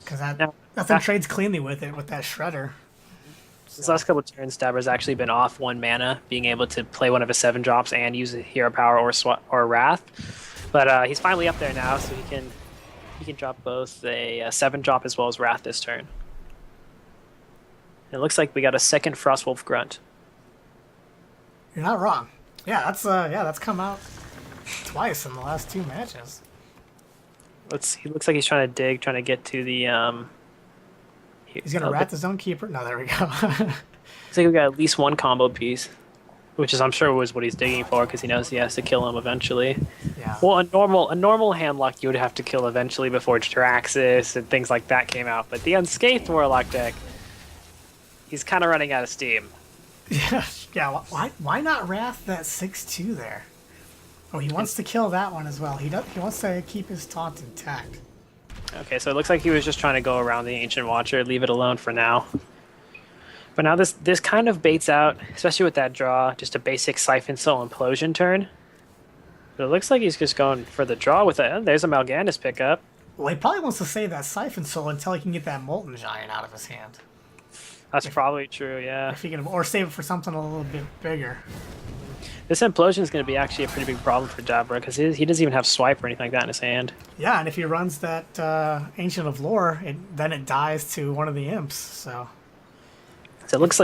Because Now, nothing trades cleanly with it with that Shredder. These last couple of turns, Dabra's actually been off 1 mana, being able to play one of his 7 drops and use a Hero Power or Wrath. But he's finally up there now, so he can drop both a 7 drop as well as Wrath this turn. It looks like we got a second Frostwolf Grunt. You're not wrong. Yeah, that's come out twice in the last 2 matches. He looks like he's trying to dig, trying to get to the. He's gonna rat his own keeper. No, there we go. Looks like we got at least 1 combo piece, which is I'm sure was what he's digging for because he knows he has to kill him eventually. Yeah. Well, a normal handlock you would have to kill eventually before Jaraxxus and things like that came out, but the Unscathed Warlock deck, he's kind of running out of steam. Yeah. Why not Wrath that 6/2 there? Oh, he wants to kill that one as well. He wants to keep his taunt intact. Okay, so it looks like he was just trying to go around the Ancient Watcher, leave it alone for now. But now this kind of baits out, especially with that draw, just a basic Siphon Soul Implosion turn. But it looks like he's just going for the draw with it. There's a Mal'Ganis pickup. Well, he probably wants to save that Siphon Soul until he can get that Molten Giant out of his hand. That's probably true, yeah. If he can, or save it for something a little bit bigger. This Implosion is going to be actually a pretty big problem for Dabra because he doesn't even have Swipe or anything like that in his hand. Yeah, and if he runs that Ancient of Lore, then it dies to one of the imps. So So it looks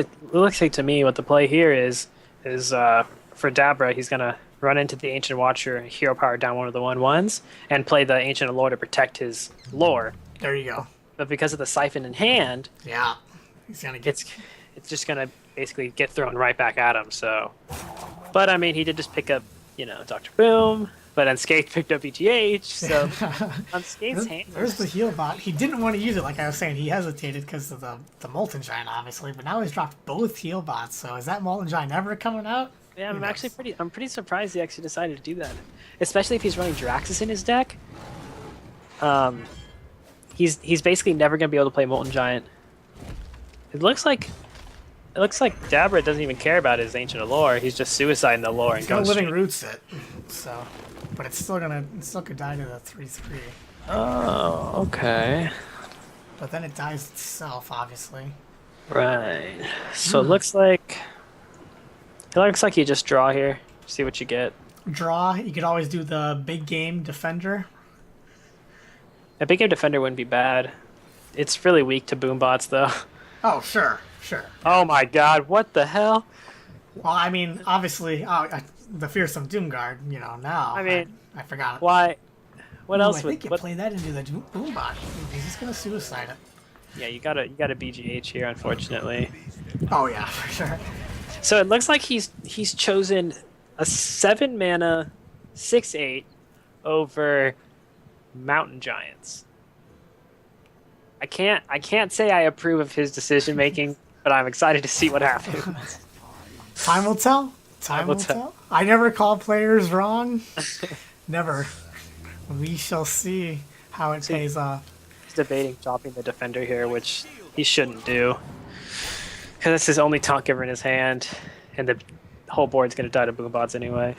like to me what the play here is for Dabra, he's going to run into the Ancient Watcher, Hero Power down one of the 1/1s, and play the Ancient of Lore to protect his lore. there you go. But because of the Siphon in hand, Yeah, he's gonna get. it's just gonna basically get thrown right back at him. So, but I mean, he did just pick up, Dr. Boom, But Unscathed picked up ETH, so Unscathed hand. There's the heal bot. He didn't want to use it, like I was saying. He hesitated because of the Molten Giant, obviously. But now he's dropped both heal bots. So is that Molten Giant ever coming out? Yeah, Who I'm knows? actually pretty surprised he actually decided to do that, especially if he's running Draxus in his deck. He's basically never gonna be able to play Molten Giant. It looks like Dabra doesn't even care about his Ancient Allure. He's just suiciding the lore and It's got going Living straight. Roots it. So, but it's still could die to the 3/3. Oh, okay. But then it dies itself, obviously. Right. So it looks like you just draw here. See what you get. Draw. You could always do the big game defender. A big game defender wouldn't be bad. It's really weak to boom bots though. Oh, sure. Oh my god, what the hell? Well, I mean, obviously, the Fearsome Doomguard, now. I mean, I forgot. Why? What Ooh, else I would think you what, play that into the Boombot. He's just going to suicide it. Yeah, you got a BGH here unfortunately. Oh, yeah, for sure. So it looks like he's chosen a 7 mana 6/8 over Mountain Giants. I can't say I approve of his decision making, but I'm excited to see what happens. Time will tell. Time will tell. I never call players wrong. Never. We shall see how it pays off. He's debating dropping the defender here, which he shouldn't do. Because that's his only taunt giver in his hand, and the whole board's going to die to boombots anyway.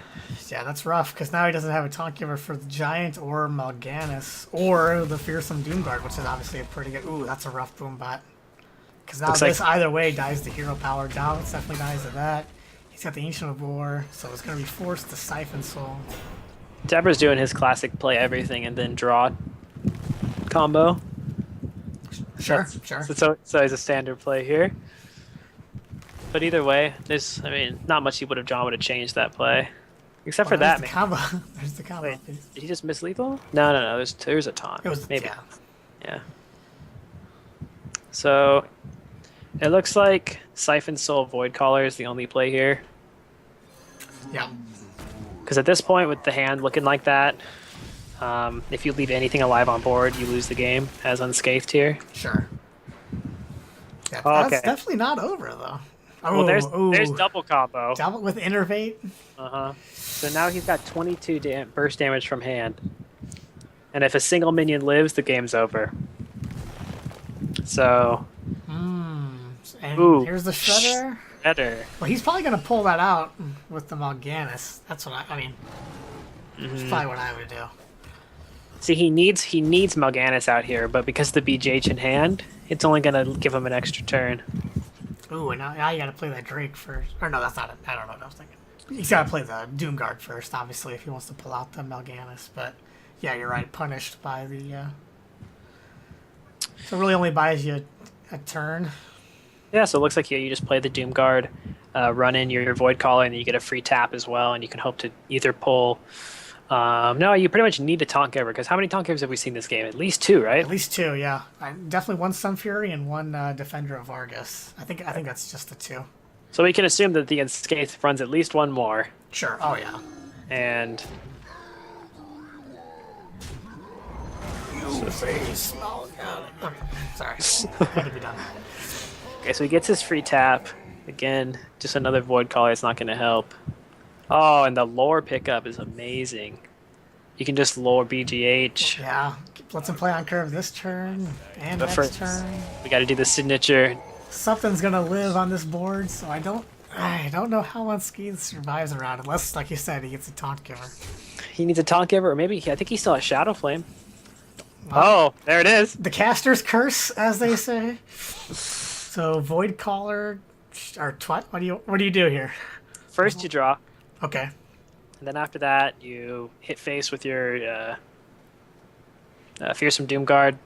Yeah, that's rough, because now he doesn't have a taunt giver for the Giant or Mal'Ganis, or the Fearsome Doomguard, which is obviously a pretty good... Ooh, that's a rough Boombot. Because now Looks this like- either way dies to Hero Power. Dallas definitely dies to that. He's got the Ancient of War, so it's going to be forced to Siphon Soul. Deborah's doing his classic play everything and then draw combo. Sure. So it's a standard play here. But either way, not much he would have drawn would have changed that play. Except for that, there's man. the combo. There's the combo. Wait, did he just miss lethal? No. There's a taunt. It was maybe. Yeah. Yeah. So it looks like Siphon Soul Void Caller is the only play here. Yeah. Because at this point, with the hand looking like that, if you leave anything alive on board, you lose the game as Unscathed here. Sure. Yeah, Oh, that's okay. definitely not over though. Well, there's Ooh. double combo. Double with Innervate. So now he's got 22 burst damage from hand. And if a single minion lives, the game's over. So, And Ooh. here's the Shredder. better. Well, he's probably gonna pull that out with the Mal'Ganis. That's what I mean. That's probably what I would do. See, he needs Mal'Ganis out here, but because of the BGH in hand, it's only going to give him an extra turn. Ooh, and now you gotta play that Drake first. Or no, that's not it. I don't know what I was thinking. He's gotta play the Doomguard first, obviously, if he wants to pull out the Mal'Ganis. But yeah, you're right. Punished by the. So it really only buys you a turn. Yeah, so it looks like you just play the Doomguard, run in your Void Caller, and then you get a free tap as well, and you can hope to either pull... no, you pretty much need a taunt giver, because how many taunt givers have we seen this game? At least 2, right? At least 2, yeah. Definitely one Sun Fury and one Defender of Vargas. I think that's just the 2. So we can assume that the Unscathed runs at least one more, Sure. Oh yeah. and... Sorry. Had to be done. Okay, so he gets his free tap. Again, just another Void Caller, it's not going to help. Oh, and the lore pickup is amazing. You can just lore BGH. Yeah. Lets him play on curve this turn and But next first, turn. we got to do the signature. Something's gonna live on this board, so I don't know how Unscathed survives around, unless, like you said, he gets a taunt giver. He needs a taunt giver, or maybe I think he still has Shadow Flame. Well, Oh, there it is. the caster's curse, as they say. So Void Caller, or what do you do here? First you draw, Okay. and then after that you hit face with your Fearsome Doomguard,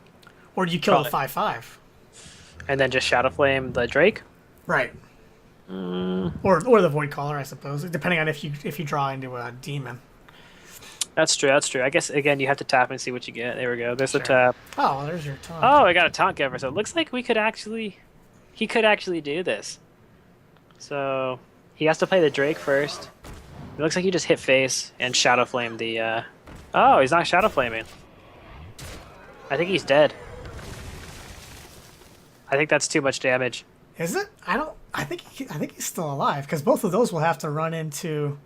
Or do you kill Probably. the 5/5? and then just Shadow Flame the Drake. Right. Or the Void Caller, I suppose, depending on if you draw into a demon. That's true. I guess again you have to tap and see what you get. There we go. There's the Sure. tap. Oh, well, there's your taunt. Oh, I got a taunt giver. So it looks like he could actually do this. So he has to play the Drake first. It looks like you just hit face and Shadow Flame the. Oh, he's not Shadow Flaming. I think he's dead. I think that's too much damage. Is it? I don't. I think he's still alive because both of those will have to run into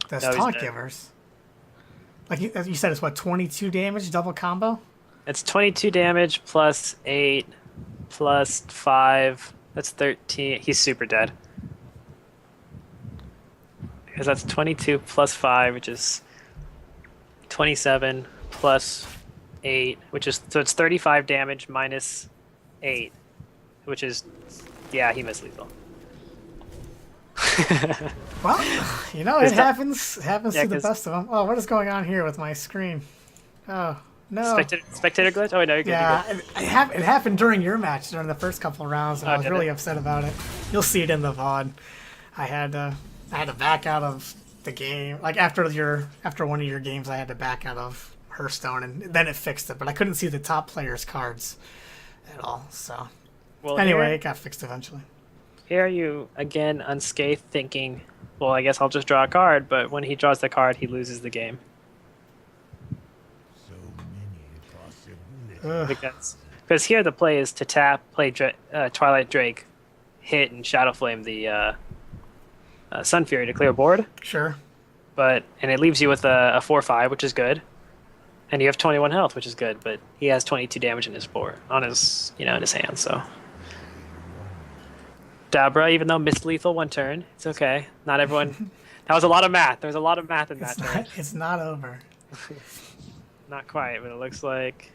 those No, he's taunt dead. givers. Like you said, it's what 22 damage double combo. It's 22 damage plus 8 plus 5. That's 13. He's super dead. Because that's 22 plus 5, which is 27 plus 8, which is so it's 35 damage minus 8, which is yeah, he missed lethal. Well, you know, it It's not- happens. It happens Yeah, to the 'cause- best of them. Oh, what is going on here with my screen? Oh no. Spectator glitch? Oh no, you're good. Yeah, it happened during your match during the first couple of rounds, and Oh, I was did really it? upset about it. You'll see it in the VOD. I had to back out of the game. Like after one of your games, I had to back out of Hearthstone, and then it fixed it. But I couldn't see the top players' cards at all. So Well, anyway, it got fixed eventually. here you again unscathed, thinking, well, I guess I'll just draw a card. But when he draws the card, he loses the game So many possibilities. because here the play is to tap, play Twilight Drake, hit and Shadow Flame the Sun Fury to clear board. Sure. And it leaves you with a 4/5, which is good, and you have 21 health, which is good. But he has 22 damage in his in his hand. So Dabra, even though missed lethal one turn, it's okay. Not everyone. That was a lot of math. There was a lot of math in that turn. It's not over. Not quite, but it looks like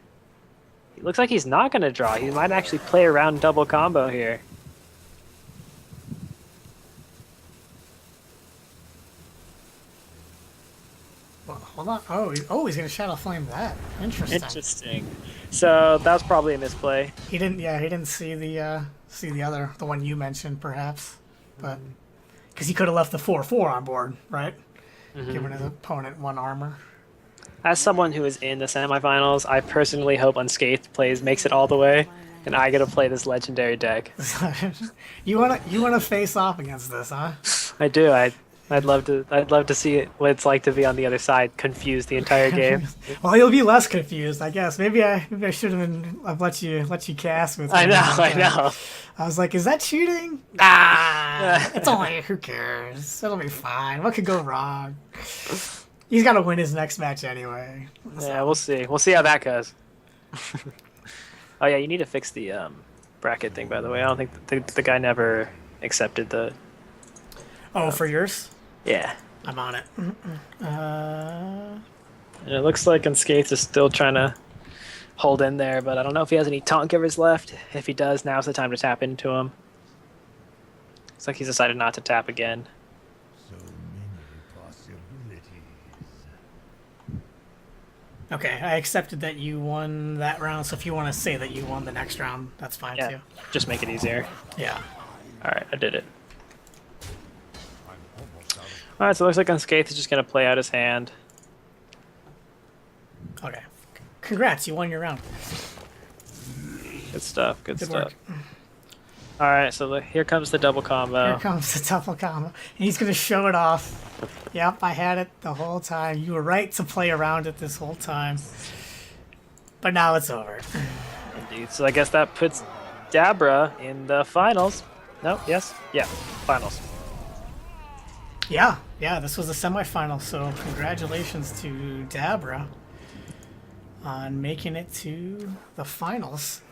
he's not going to draw. He might actually play around double combo here. Well, hold on. He's gonna Shadow Flame that. Interesting. Interesting. So that was probably a misplay. He didn't. Yeah, he didn't see the one you mentioned, perhaps, but because he could have left the 4/4 on board, right? Giving his opponent 1 armor. As someone who is in the semifinals, I personally hope Unscathed makes it all the way, and I get to play this legendary deck. you wanna face off against this, huh? I do. I'd love to see what it's like to be on the other side, confused the entire game. Well, you'll be less confused, I guess. Maybe I should have let you cast with me. I know. I was like, is that cheating? Ah, it's only, who cares? It'll be fine. What could go wrong? He's got to win his next match anyway. Yeah, we'll see. We'll see how that goes. Oh yeah, you need to fix the bracket thing, by the way. I don't think the guy never accepted the. Oh, for yours? Yeah. I'm on it. And it looks like Unscathed is still trying to hold in there, but I don't know if he has any taunt givers left. If he does, now's the time to tap into him. Looks like he's decided not to tap again. So many possibilities. Okay, I accepted that you won that round, so if you want to say that you won the next round, that's fine Yeah, too. just make it easier. Yeah. Alright, I did it. I'm almost out of Alright, so it looks like Unscathed is just going to play out his hand. Okay. Congrats, you won your round. Good stuff, good Good stuff. work. Alright, so here comes the double combo. Here comes the double combo. And he's going to show it off. Yep, I had it the whole time. You were right to play around it this whole time. But now it's over. Indeed. So I guess that puts Dabra in the finals. No? Yes? Yeah, finals. Yeah, this was the semifinal, so congratulations to Dabra on making it to the finals.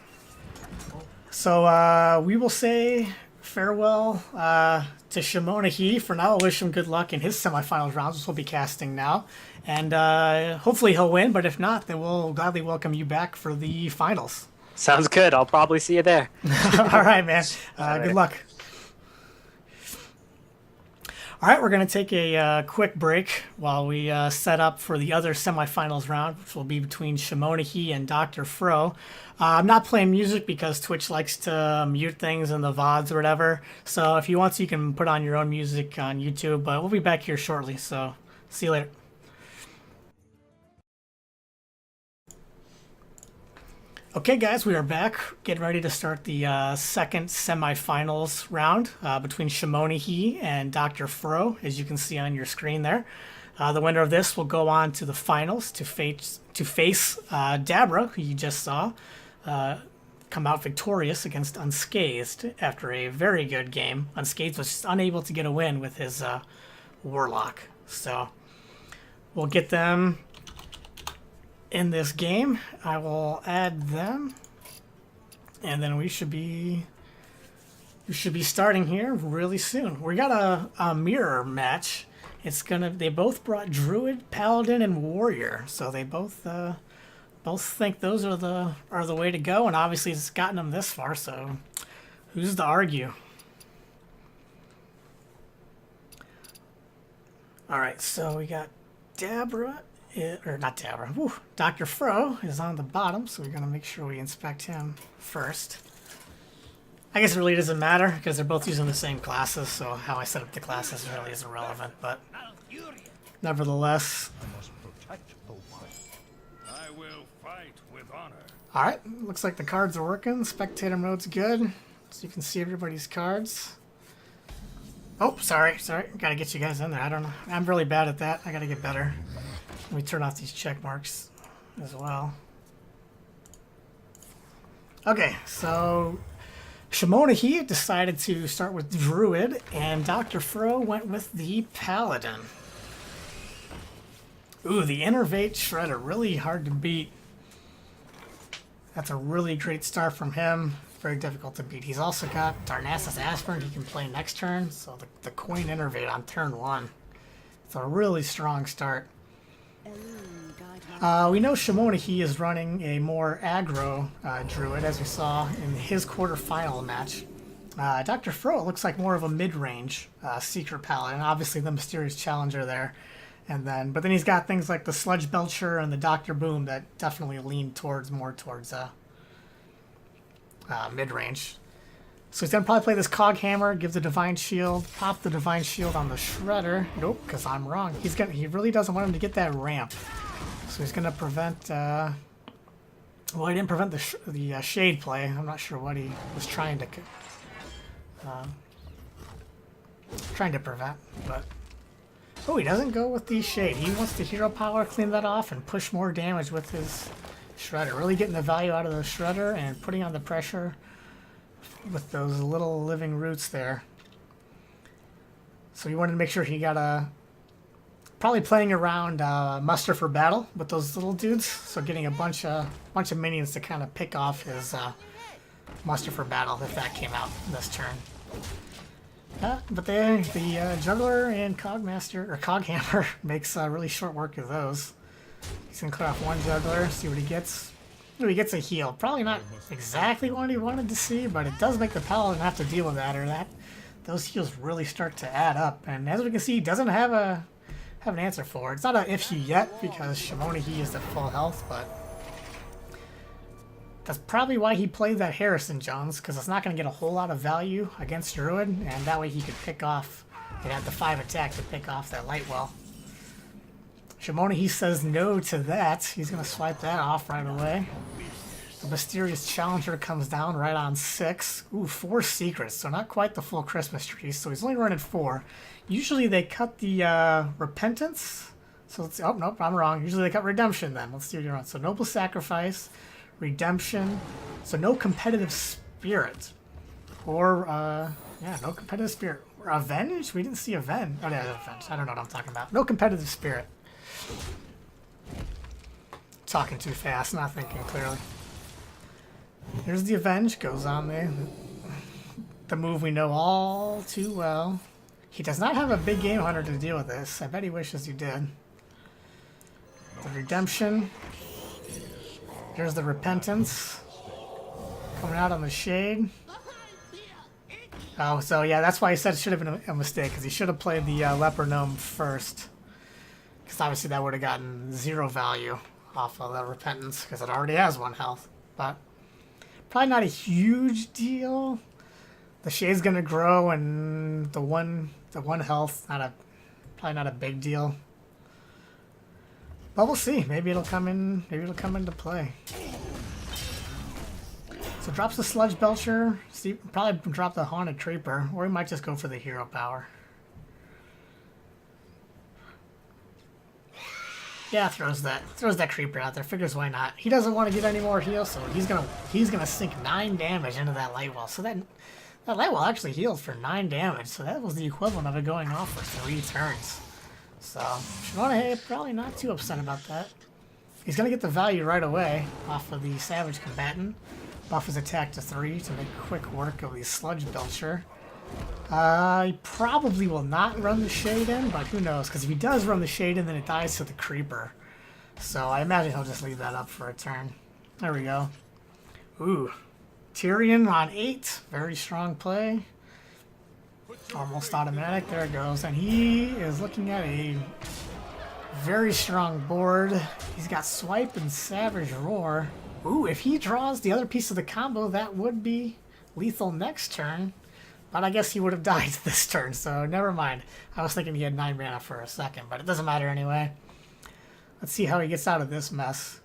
So we will say farewell to Shimona He for now. I'll wish him good luck in his semifinals rounds, which we'll be casting now. And hopefully he'll win, but if not, then we'll gladly welcome you back for the finals. Sounds good. I'll probably see you there. All right, man. right. Good luck. All right, we're going to take a quick break while we set up for the other semifinals round, which will be between Shimona He and Dr. Fro. I'm not playing music because Twitch likes to mute things in the VODs or whatever. So if you want to, you can put on your own music on YouTube. But we'll be back here shortly, so see you later. Okay, guys, we are back, getting ready to start the second semifinals round between Shimonihi and Dr. Fro, as you can see on your screen there. The winner of this will go on to the finals to face Dabra, who you just saw, come out victorious against Unscathed after a very good game. Unscathed was just unable to get a win with his Warlock. So we'll get them in this game. I will add them, and then we should be starting here really soon. We got a mirror match. They both brought Druid, Paladin, and Warrior, so they both think those are the way to go, and obviously it's gotten them this far, so who's to argue? Alright, so we got Dabra, or not Dabra, whew, Dr. Fro is on the bottom, so we're going to make sure we inspect him first. I guess it really doesn't matter, because they're both using the same classes, so how I set up the classes really is irrelevant, but nevertheless. I must protect the one. I will fight with honor. Alright, looks like the cards are working. Spectator mode's good, so you can see everybody's cards. Oh, sorry. Gotta get you guys in there. I don't know. I'm really bad at that. I gotta get better. Let me turn off these check marks as well. Okay, so Shimonihi decided to start with Druid, and Dr. Fro went with the Paladin. Ooh, the Innervate Shredder, really hard to beat. That's a really great start from him. Very difficult to beat. He's also got Darnassus Aspirant he can play next turn, so the Coin Innervate on turn 1. It's a really strong start. We know Shimonihi is running a more aggro Druid, as we saw in his quarterfinal match. Dr. Fro looks like more of a mid-range Secret Paladin, obviously the Mysterious Challenger there. But then he's got things like the Sludge Belcher and the Dr. Boom that definitely lean more towards mid-range. So he's going to probably play this Cog Hammer, give the Divine Shield, pop the Divine Shield on the Shredder. Nope, because I'm wrong. He really doesn't want him to get that ramp. So he's going to prevent... well, he didn't prevent the Shade play. I'm not sure what he was trying to prevent, but... Oh, he doesn't go with the Shade. He wants the Hero Power, clean that off, and push more damage with his Shredder. Really getting the value out of the Shredder and putting on the pressure with those little living roots there. So he wanted to make sure he got probably playing around Muster for Battle with those little dudes. So getting a bunch of minions to kind of pick off his Muster for Battle if that came out this turn. But the Juggler and Cogmaster, or Coghammer, makes really short work of those. He's going to cut off one Juggler, see what he gets. He gets a heal. Probably not exactly what he wanted to see, but it does make the Paladin have to deal with that, those heals really start to add up. And as we can see, he doesn't have an answer for it. It's not an issue yet, because Shimonihi is at full health, but that's probably why he played that Harrison Jones, because it's not going to get a whole lot of value against Druid, and that way he could pick off, he'd have the 5 attack to pick off that Lightwell. Shimonihi says no to that. He's going to swipe that off right away. The Mysterious Challenger comes down right on 6. Ooh, 4 secrets, so not quite the full Christmas tree, so he's only running 4. Usually they cut the Repentance, so let's see. Oh, nope, I'm wrong. Usually they cut Redemption then. Let's see what you're on. So Noble Sacrifice, Redemption, so no Competitive Spirit. Or, yeah, no Competitive Spirit. Or Avenge? We didn't see Avenge. Oh, yeah, Avenge. I don't know what I'm talking about. No Competitive Spirit. Talking too fast, not thinking clearly. Here's the Avenge, goes on there. The move we know all too well. He does not have a big game hunter to deal with this. I bet he wishes he did. The Redemption. Here's the Repentance. Coming out on the Shade. Oh, so yeah, that's why he said it should have been a mistake, because he should have played the Leper Gnome first. Because obviously that would have gotten 0 value off of the Repentance, because it already has 1 health. But probably not a huge deal. The Shade's gonna grow, and the one health, probably not a big deal. But we'll see. Maybe it'll come in. Maybe it'll come into play. So drops the Sludge Belcher. See, probably drop the Haunted Creeper, or he might just go for the Hero Power. Yeah, throws that Creeper out there. Figures why not. He doesn't want to get any more heals, so he's gonna sink 9 damage into that Light Wall. So that Light Wall actually healed for 9 damage. So that was the equivalent of it going off for 3 turns. So Shimona probably not too upset about that. He's gonna get the value right away off of the Savage Combatant. Buff his attack to 3 to make quick work of the Sludge Belcher. He probably will not run the Shade in, but who knows? Because if he does run the Shade in, then it dies to the Creeper. So I imagine he'll just leave that up for a turn. There we go. Ooh. Tyrion on 8. Very strong play. Almost automatic. There it goes. And he is looking at a very strong board. He's got Swipe and Savage Roar. Ooh, if he draws the other piece of the combo, that would be lethal next turn. But I guess he would have died this turn, so never mind. I was thinking he had 9 mana for a second, but it doesn't matter anyway. Let's see how he gets out of this mess.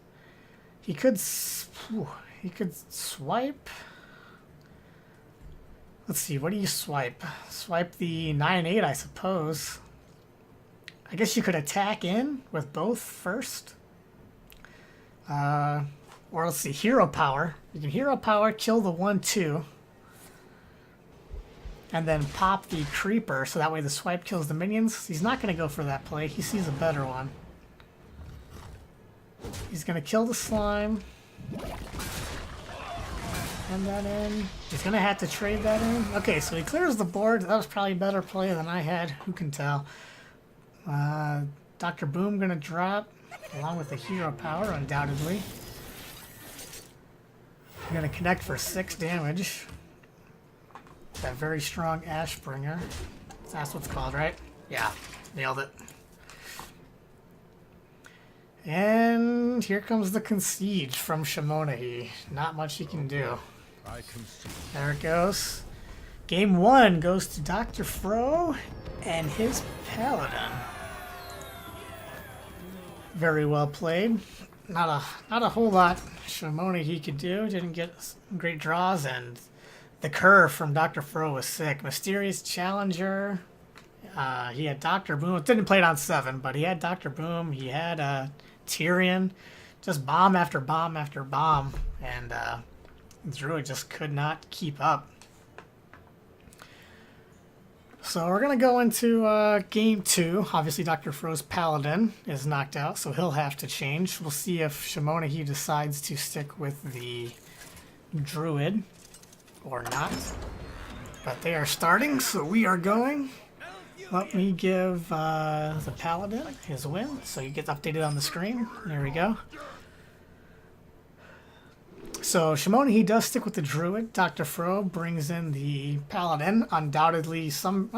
He could swipe. Let's see, what do you swipe? Swipe the 9/8, I suppose. I guess you could attack in with both first. Or let's see, Hero Power. You can Hero Power, kill the 1/2. And then pop the Creeper, so that way the swipe kills the minions. He's not going to go for that play. He sees a better one. He's going to kill the slime. And that in. He's going to have to trade that in. Okay, so he clears the board. That was probably a better play than I had. Who can tell? Dr. Boom going to drop, along with the Hero Power, undoubtedly. I'm going to connect for 6 damage. That very strong Ashbringer. That's what it's called, right? Yeah, nailed it. And here comes the Concede from Shimona. Not much he can do. There it goes. Game 1 goes to Dr. Fro and his Paladin. Very well played. Not a whole lot Shimona could do. Didn't get great draws, and the curve from Dr. Fro was sick. Mysterious Challenger. He had Dr. Boom. Didn't play it on 7, but he had Dr. Boom. He had Tyrion. Just bomb after bomb after bomb. And Druid just could not keep up. So we're going to go into Game 2. Obviously, Dr. Fro's Paladin is knocked out, so he'll have to change. We'll see if Shimona decides to stick with the Druid or not. But they are starting, so we are going. Let me give the Paladin his win, so he gets updated on the screen. There we go. So Shimona does stick with the Druid. Dr. Fro brings in the Paladin. Undoubtedly some...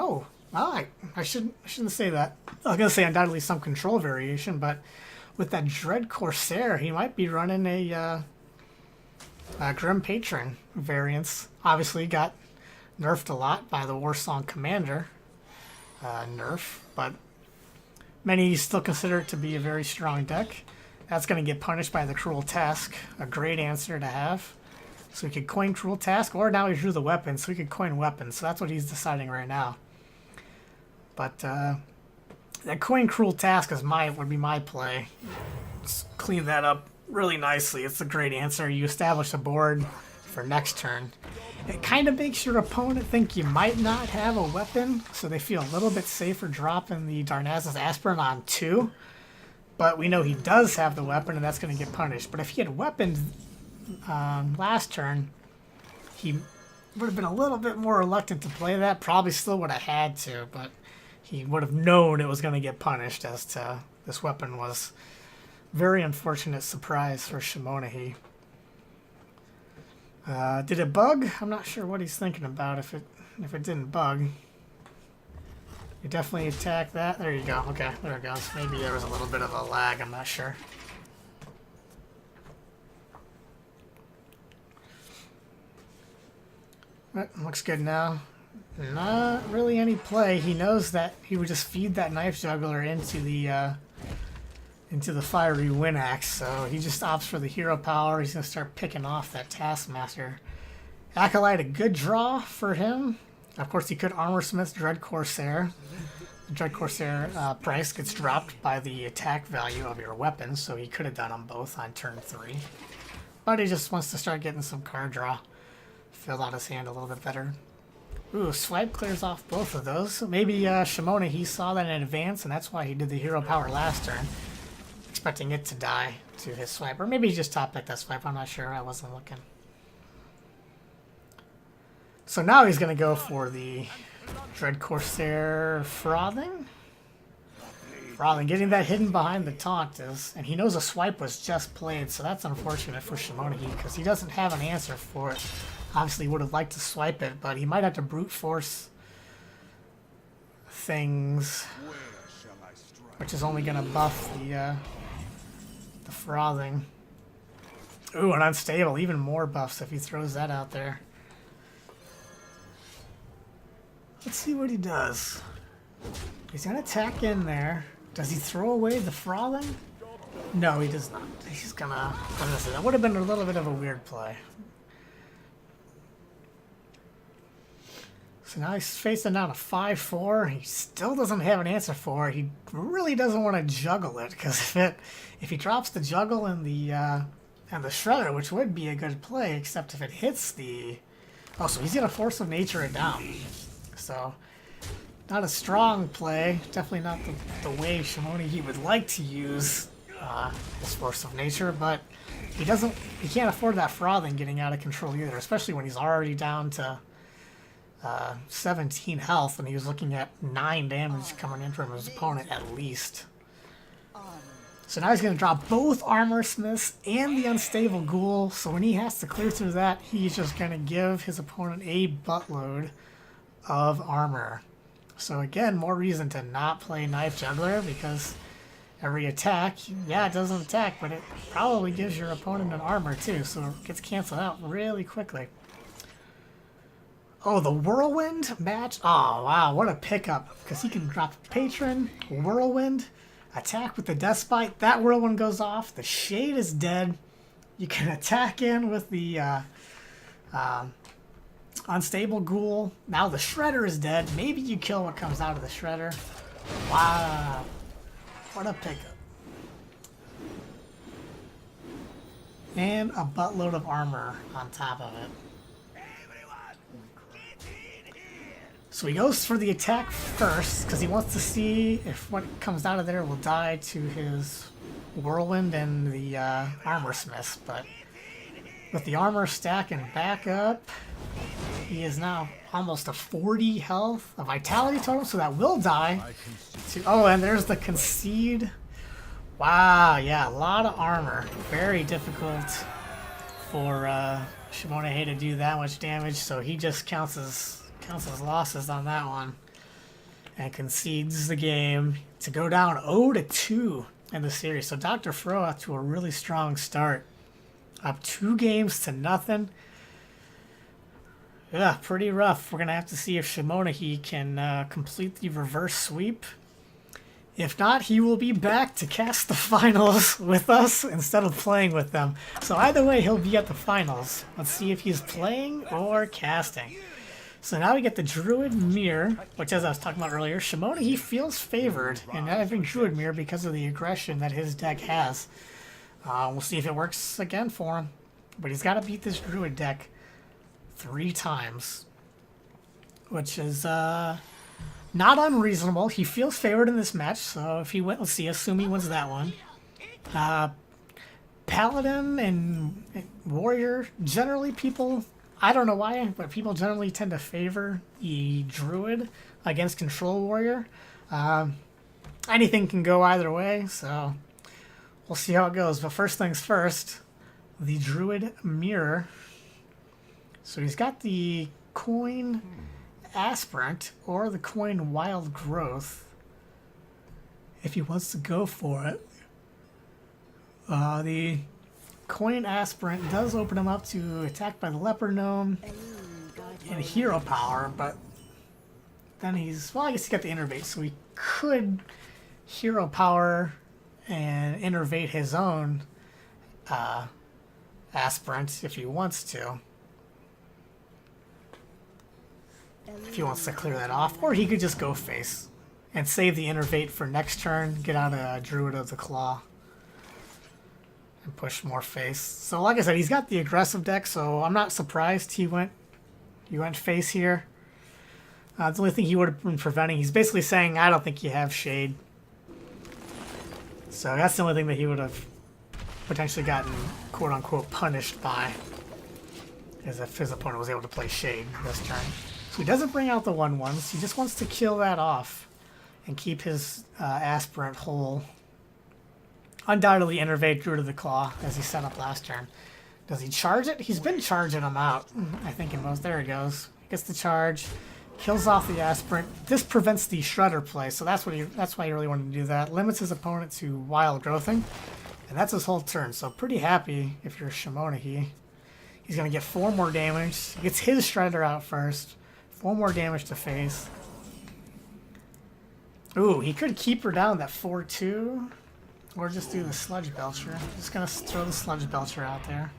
I shouldn't say that. I was going to say undoubtedly some control variation, but with that Dread Corsair, he might be running a Grim Patron variants. Obviously got nerfed a lot by the Warsong Commander nerf, but many still consider it to be a very strong deck. That's going to get punished by the Cruel Task, a great answer to have. So he could coin Cruel Task, or now he drew the weapon, so he could coin weapons. So that's what he's deciding right now. But that coin Cruel Task would be my play. Just clean that up really nicely. It's a great answer. You establish a board for next turn. It kind of makes your opponent think you might not have a weapon, so they feel a little bit safer dropping the Darnaz's Aspirin on 2. But we know he does have the weapon, and that's going to get punished. But if he had weapons last turn, he would have been a little bit more reluctant to play that. Probably still would have had to, but he would have known it was going to get punished, as to this weapon was very unfortunate surprise for Shimona. Did it bug? I'm not sure what he's thinking about if it didn't bug. You definitely attack that. There you go. Okay, there it goes. Maybe there was a little bit of a lag. I'm not sure. Looks good now. Not really any play. He knows that he would just feed that Knife Juggler into the Fiery Wind Axe, so he just opts for the Hero Power. He's going to start picking off that Taskmaster. Acolyte, a good draw for him. Of course, he could Armorsmith Dread Corsair. The Dread Corsair price gets dropped by the attack value of your weapon, so he could have done them both on turn 3. But he just wants to start getting some card draw. Fill out his hand a little bit better. Ooh, swipe clears off both of those. So maybe Shimona, he saw that in advance, and that's why he did the hero power last turn. Expecting it to die to his swipe. Or maybe he just top decked that swipe, I'm not sure, I wasn't looking. So now he's going to go for the Dread Corsair Frothing. Frothing, getting that hidden behind the taunt is, and he knows a swipe was just played, so that's unfortunate for Shimonahi because he doesn't have an answer for it. Obviously would have liked to swipe it, but he might have to brute force things, which is only going to buff the Frothing. Ooh, and Unstable, even more buffs if he throws that out there. Let's see what he does. He's going to attack in there. Does he throw away the Frothing? No, he does not. He's going to... That would have been a little bit of a weird play. So now he's facing down a 5-4. He still doesn't have an answer for it. He really doesn't want to juggle it, because if he drops the juggle and the Shredder, which would be a good play, except if it hits the... Oh, so he's going to Force of Nature it down. So, not a strong play. Definitely not the way Shimona he would like to use his Force of Nature, but he can't afford that Frothing getting out of control either, especially when he's already down to 17 health and he was looking at 9 damage coming in from his opponent at least. So now he's going to drop both Armor Smiths and the Unstable Ghoul, so when he has to clear through that, he's just going to give his opponent a buttload of armor. So again, more reason to not play Knife Juggler, because every attack, yeah, it doesn't attack, but it probably gives your opponent an armor too, so it gets canceled out really quickly. Oh, the Whirlwind match? Oh, wow, what a pickup, because he can drop Patron, Whirlwind, attack with the Despite, that Whirlwind goes off, the Shade is dead, you can attack in with the Unstable Ghoul. Now the Shredder is dead. Maybe you kill what comes out of the Shredder. Wow. What a pickup. And a buttload of armor on top of it. So he goes for the attack first, because he wants to see if what comes out of there will die to his Whirlwind and the Armor Smiths. But with the armor stacking back up, he is now almost a 40 health, a vitality total, so that will die. Oh, and there's the concede. Wow, yeah, a lot of armor. Very difficult for Shimona to do that much damage, so he just counts his losses on that one and concedes the game to go down 0-2 in the series. So Dr. Fro out to a really strong start. Up 2 games to nothing. Yeah, pretty rough. We're going to have to see if Shimona can complete the reverse sweep. If not, he will be back to cast the finals with us instead of playing with them. So either way, he'll be at the finals. Let's see if he's playing or casting. So now we get the Druid Mirror, which, as I was talking about earlier, Shimona, he feels favored in having Druid Mirror because of the aggression that his deck has. We'll see if it works again for him. But he's got to beat this Druid deck 3 times, which is not unreasonable. He feels favored in this match, so if he wins, let's see, assume he wins that one. Paladin and Warrior, generally people, I don't know why, but people generally tend to favor the Druid against Control Warrior. Anything can go either way, so we'll see how it goes. But first things first, the Druid Mirror. So he's got the Coin Aspirant or the Coin Wild Growth if he wants to go for it. The Coin Aspirant does open him up to attack by the Leopard Gnome and Hero Power, but then he's, well, I guess he got the Innervate, so he could Hero Power and Innervate his own Aspirant if he wants to. if he wants to clear that off. Or he could just go face and save the Innervate for next turn, get out a Druid of the Claw, and push more face. So like I said, he's got the aggressive deck, so I'm not surprised he went face here. The only thing he would have been preventing, he's basically saying, I don't think you have Shade. So that's the only thing that he would have potentially gotten quote-unquote punished by, is if his opponent was able to play Shade this turn. So he doesn't bring out the 1/1s, he just wants to kill that off and keep his Aspirant whole. Undoubtedly Innervate Druid of the Claw, as he set up last turn. Does he charge it? He's been charging them out, I think, in most. There he goes. Gets the charge, kills off the Aspirant. This prevents the Shredder play, so that's why he really wanted to do that. Limits his opponent to Wild Growthing, and that's his whole turn. So pretty happy if you're Shimonahi. He's going to get 4 more damage. He gets his Shredder out first. 4 more damage to face. Ooh, he could keep her down that 4/2. Or just do the Sludge Belcher. Just gonna throw the Sludge Belcher out there.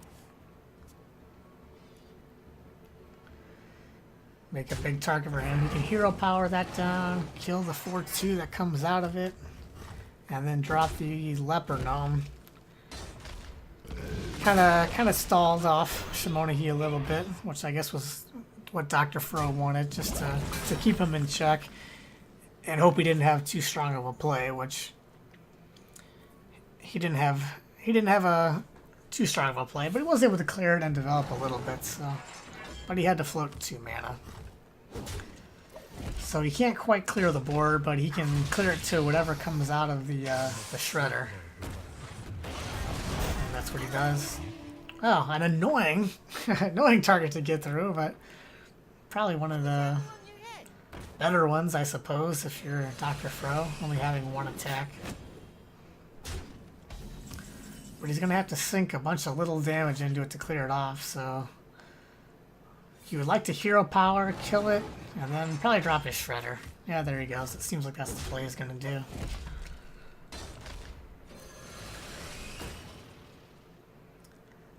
Make a big target for him. He can hero power that down, kill the 4/2 that comes out of it, and then drop the Leper Gnome. Kinda stalled off Shimonahi a little bit, which I guess was what Dr. Fro wanted, just to keep him in check and hope he didn't have too strong of a play, which he didn't have a too strong of a play, but he was able to clear it and develop a little bit. So, but he had to float 2 mana, so he can't quite clear the board, but he can clear it to whatever comes out of the Shredder, and that's what he does. Oh, an annoying target to get through, but probably one of the better ones, I suppose, if you're Dr. Fro, only having 1 attack. But he's going to have to sink a bunch of little damage into it to clear it off, so he would like to hero power, kill it, and then probably drop his Shredder. Yeah, there he goes. It seems like that's the play he's going to do.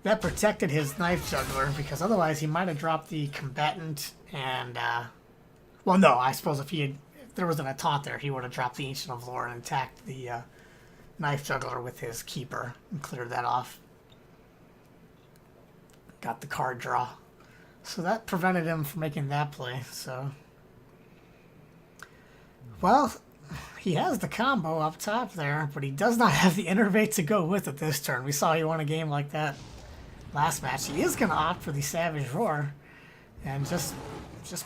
That protected his Knife Juggler, because otherwise he might have dropped the Combatant and, well, no, I suppose if there wasn't a taunt there, he would have dropped the Ancient of Lore and attacked the Knife Juggler with his Keeper and cleared that off. Got the card draw. So that prevented him from making that play, so. Well, he has the combo up top there, but he does not have the Innervate to go with it this turn. We saw he won a game like that last match. He is going to opt for the Savage Roar and just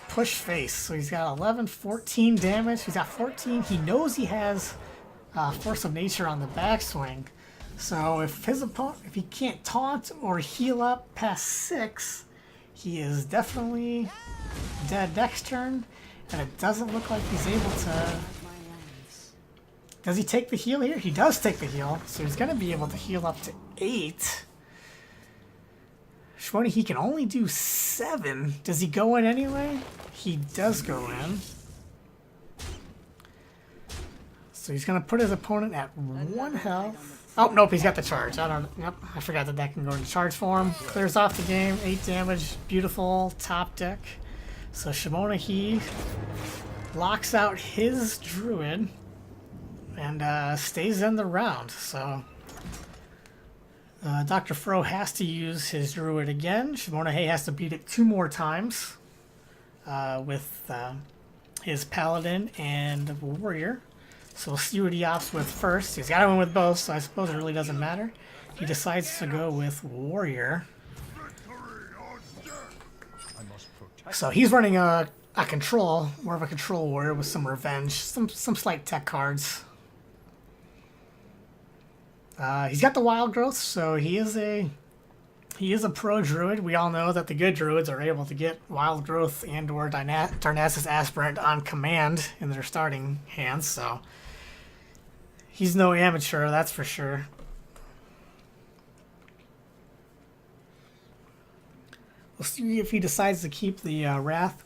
push face. So he's got 11, 14 damage. He's got 14. He knows he has Force of Nature on the backswing. So if his opponent, if he can't taunt or heal up past 6, he is definitely dead next turn. And it doesn't look like he's able to. Does he take the heal here? He does take the heal. So he's going to be able to heal up to 8. Shwoni, he can only do 7. Does he go in anyway? He does go in. So he's going to put his opponent at 1 health. Oh, nope, he's got the charge. Yep, I forgot that can go into charge form. Clears off the game, 8 damage. Beautiful top deck. So Shimonahi locks out his Druid and stays in the round. So Dr. Fro has to use his Druid again. Shimonahi has to beat it 2 more times with his Paladin and Warrior. So we'll see what he opts with first. He's got to win with both, so I suppose it really doesn't matter. He decides to go with Warrior. So he's running a control, more of a control warrior with some revenge, some slight tech cards. He's got the wild growth, so he is a pro druid. We all know that the good druids are able to get wild growth and or Darnassus Aspirant on command in their starting hands, so he's no amateur, that's for sure. We'll see if he decides to keep the Wrath.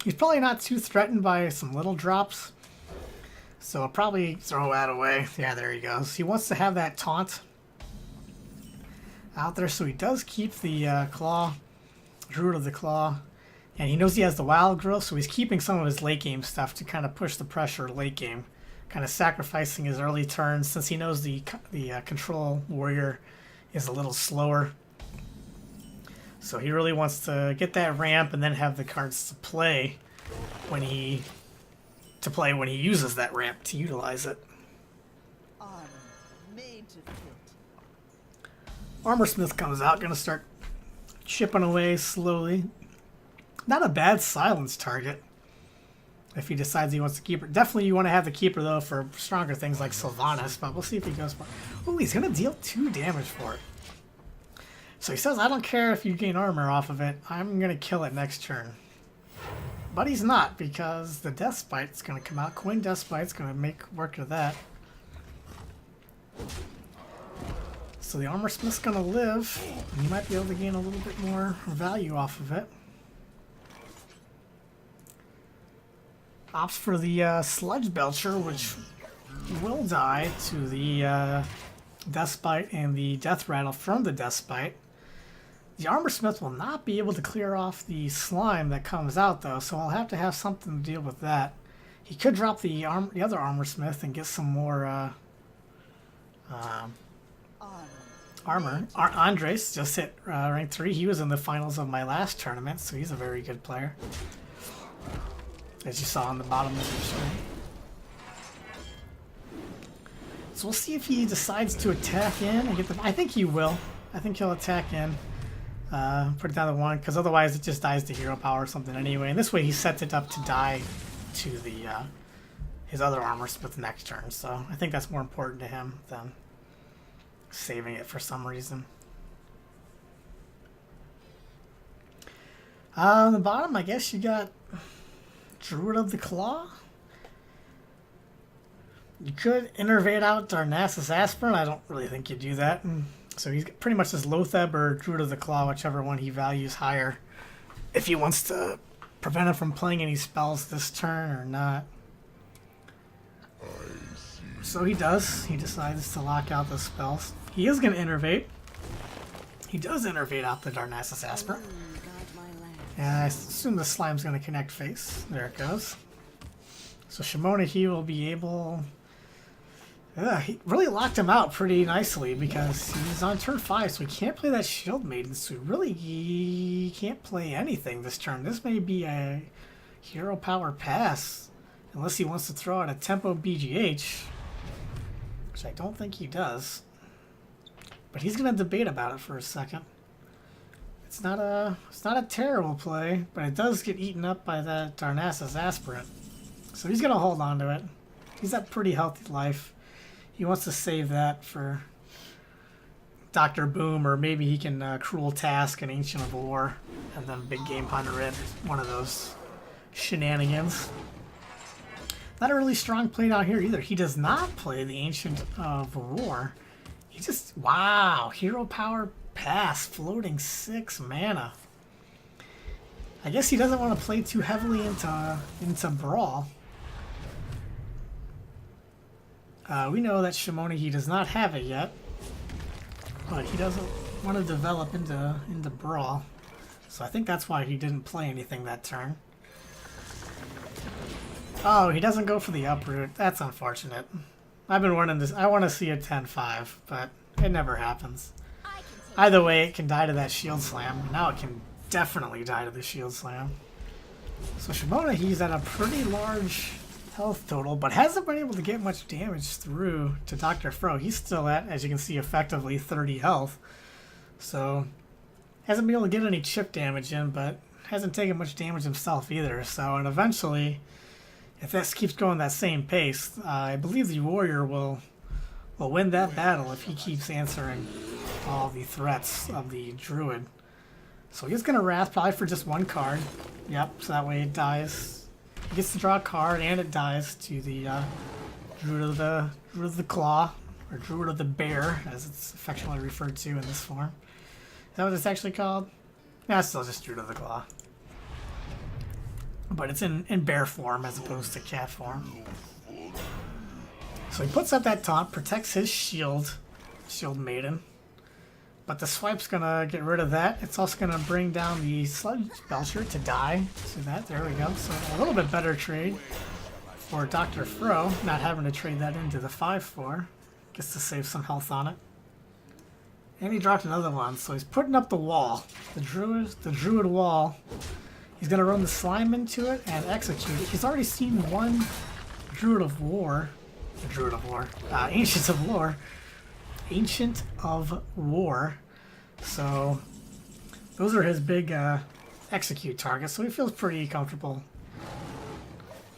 He's probably not too threatened by some little drops, so I'll probably throw that away. Yeah, there he goes. He wants to have that taunt out there, so he does keep the Claw, Druid of the Claw. And he knows he has the wild growth, so he's keeping some of his late game stuff to kind of push the pressure late game. Kind of sacrificing his early turns since he knows the control warrior is a little slower. So he really wants to get that ramp and then have the cards to play when he uses that ramp to utilize it. Armor Smith comes out, gonna start chipping away slowly. Not a bad silence target if he decides he wants to keep her. Definitely you want to have the keeper though for stronger things like Sylvanas, but we'll see if he goes for it. Oh, he's gonna deal 2 damage for it. So he says, I don't care if you gain armor off of it, I'm gonna kill it next turn. But he's not, because the Death Spite's gonna come out. Coin Death Spite's gonna make work of that. So the Armor Smith's gonna live, and you might be able to gain a little bit more value off of it. Opts for the Sludge Belcher, which will die to the Death Spite and the Death Rattle from the Death Spite. The Armor Smith will not be able to clear off the slime that comes out, though, so I'll have to have something to deal with that. He could drop the other Armor Smith and get some more armor. Andres just hit rank 3. He was in the finals of my last tournament, so he's a very good player, as you saw on the bottom of the screen. So we'll see if he decides to attack in and get the... I think he will. I think he'll attack in. Put it down to 1, because otherwise it just dies to hero power or something anyway. And this way he sets it up to die to the his other Armor Smith next turn. So I think that's more important to him than saving it for some reason. On the bottom, I guess you got Druid of the Claw. You could innervate out Darnassus Aspirant. I don't really think you do that. So he's pretty much just Lotheb or Druid of the Claw, whichever one he values higher, if he wants to prevent him from playing any spells this turn or not. So he does. He decides to lock out the spells. He is going to innervate. He does innervate out the Darnassus Aspirant. And I assume the slime's going to connect face. There it goes. So Shimona, he will be able... he really locked him out pretty nicely because he's on turn 5, so he can't play that Shield Maiden, so he can't play anything this turn. This may be a hero power pass, unless he wants to throw out a Tempo BGH, which I don't think he does. But he's going to debate about it for a second. It's not a terrible play, but it does get eaten up by that Darnassus Aspirant. So he's going to hold on to it. He's at pretty healthy life. He wants to save that for Dr. Boom, or maybe he can Cruel Task and Ancient of War, and then Big Game Hunter it. One of those shenanigans. Not a really strong play down here either. He does not play the Ancient of War. He just, wow, hero power pass, floating 6 mana. I guess he doesn't want to play too heavily into Brawl. We know that Shimona, he does not have it yet, but he doesn't want to develop into Brawl, so I think that's why he didn't play anything that turn. Oh, he doesn't go for the uproot. That's unfortunate. I've been wanting this. I want to see a 10-5, but it never happens. Either way, it can die to that Shield Slam. Now it can definitely die to the Shield Slam. So Shimona, he's at a pretty large health total, but hasn't been able to get much damage through to Dr. Fro. He's still at, as you can see, effectively 30 health. So hasn't been able to get any chip damage in, but hasn't taken much damage himself either. So, and eventually, if this keeps going that same pace, I believe the warrior will win that battle if he keeps answering all the threats of the druid. So he's going to Wrath probably for just 1 card. Yep, so that way it dies. He gets to draw a card, and it dies to the Druid of the Claw, or Druid of the Bear, as it's affectionately referred to in this form. Is that what it's actually called? Yeah, it's still just Druid of the Claw. But it's in bear form as opposed to cat form. So he puts up that taunt, protects his Shield Maiden. But the swipe's gonna get rid of that. It's also gonna bring down the Sludge Belcher to die. See that? There we go. So a little bit better trade for Dr. Fro, not having to trade that into the 5/4. Gets to save some health on it. And he dropped another one, so he's putting up the wall. The druid wall. He's gonna run the slime into it and execute it. He's already seen one Druid of War. Ancient of Lore. Ancient of War. So those are his big execute targets, so he feels pretty comfortable.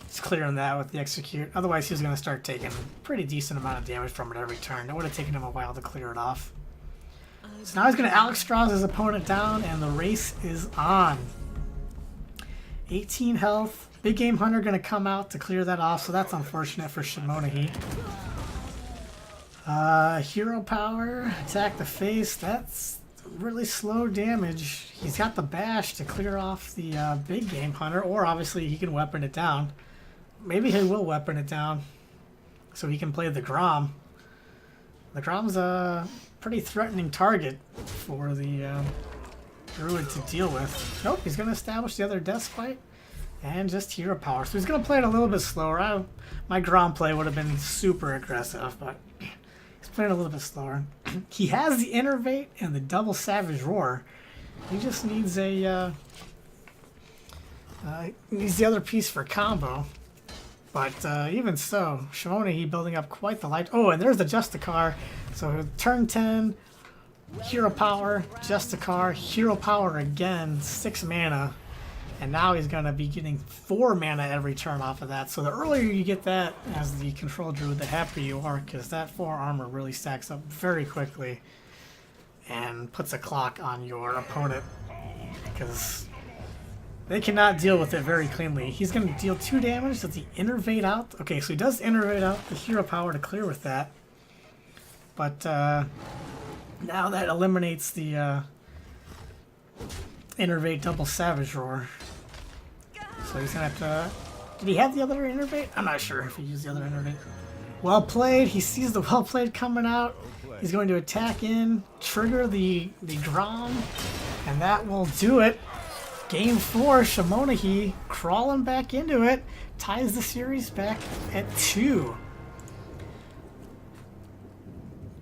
It's clearing that with the execute. Otherwise he's gonna start taking a pretty decent amount of damage from it every turn. It would have taken him a while to clear it off. So now he's gonna Alex Strauss his opponent down, and the race is on. 18 health. Big Game Hunter going to come out to clear that off, so that's unfortunate for Shimonahi. Hero Power, attack the face. That's really slow damage. He's got the bash to clear off the Big Game Hunter, or obviously he can weapon it down. Maybe he will weapon it down so he can play the Grom. The Grom's a pretty threatening target for the Druid to deal with. Nope, he's going to establish the other Death Spite and just Hero Power. So he's going to play it a little bit slower. My Grom play would have been super aggressive, but he's playing a little bit slower. He has the Innervate and the Double Savage Roar. He just needs a needs the other piece for combo. But even so, Shimonahi building up quite the light. Oh, and there's the Justicar. So turn 10, Hero Power, Justicar, Hero Power again, 6 mana. And now he's going to be getting 4 mana every turn off of that. So the earlier you get that as the control druid, the happier you are, because that 4 armor really stacks up very quickly and puts a clock on your opponent, because they cannot deal with it very cleanly. He's going to deal 2 damage. Does he Innervate out? Okay, so he does Innervate out the Hero Power to clear with that. But now that eliminates the Innervate Double Savage Roar. So he's going to have to... Did he have the other Innervate? I'm not sure if he used the other Innervate. Well played. He sees the well played coming out. He's going to attack in, trigger the Grom, and that will do it. Game 4, Shimonahi crawling back into it, ties the series back at 2.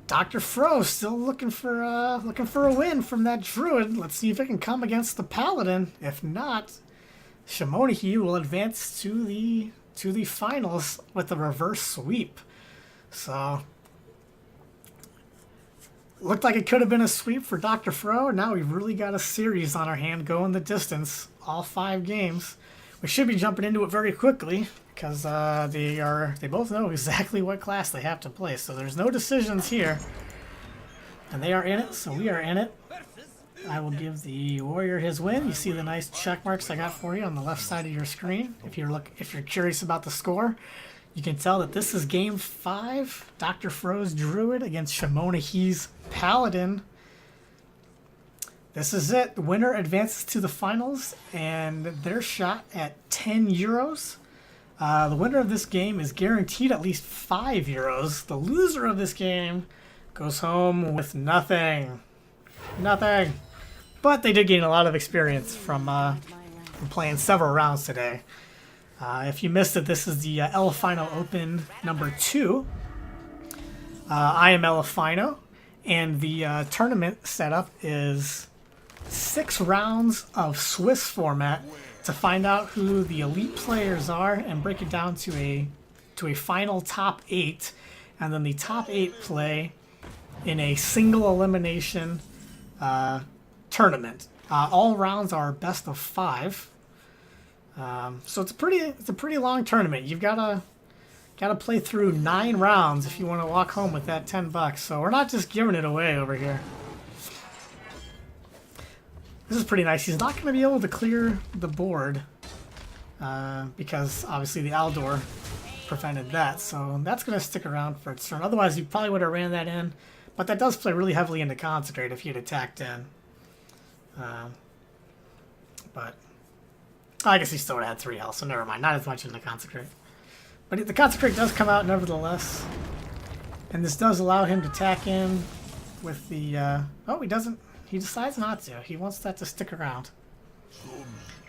Dr. Fro still looking for a win from that Druid. Let's see if it can come against the Paladin. If not, Shimonahi will advance to the finals with a reverse sweep. So looked like it could have been a sweep for Dr. Fro. Now we've really got a series on our hand going the distance, all 5 games. We should be jumping into it very quickly, because they both know exactly what class they have to play. So there's no decisions here, and they are in it, so we are in it. I will give the warrior his win. You see the nice check marks I got for you on the left side of your screen. If you're curious about the score, you can tell that this is game 5. Dr. Fro's Druid against Shimonahi's Paladin. This is it. The winner advances to the finals, and they're shot at 10 euros. The winner of this game is guaranteed at least 5 euros. The loser of this game goes home with nothing. Nothing. But they did gain a lot of experience from playing several rounds today. If you missed it, this is the Elephino Open number 2. I am Elephino, and the tournament setup is 6 rounds of Swiss format to find out who the elite players are and break it down to a final top 8, and then the top 8 play in a single elimination tournament. All rounds are best of 5. So it's a pretty long tournament. You've got to play through 9 rounds if you want to walk home with that $10. So we're not just giving it away over here. This is pretty nice. He's not going to be able to clear the board because obviously the Aldor prevented that. So that's going to stick around for its turn. Otherwise, you probably would have ran that in. But that does play really heavily into Consecrate if you'd attacked in. But I guess he still would have had 3 health, so never mind. Not as much in the Consecrate. But the Consecrate does come out nevertheless. And this does allow him to tack in with the... oh, he doesn't. He decides not to. He wants that to stick around.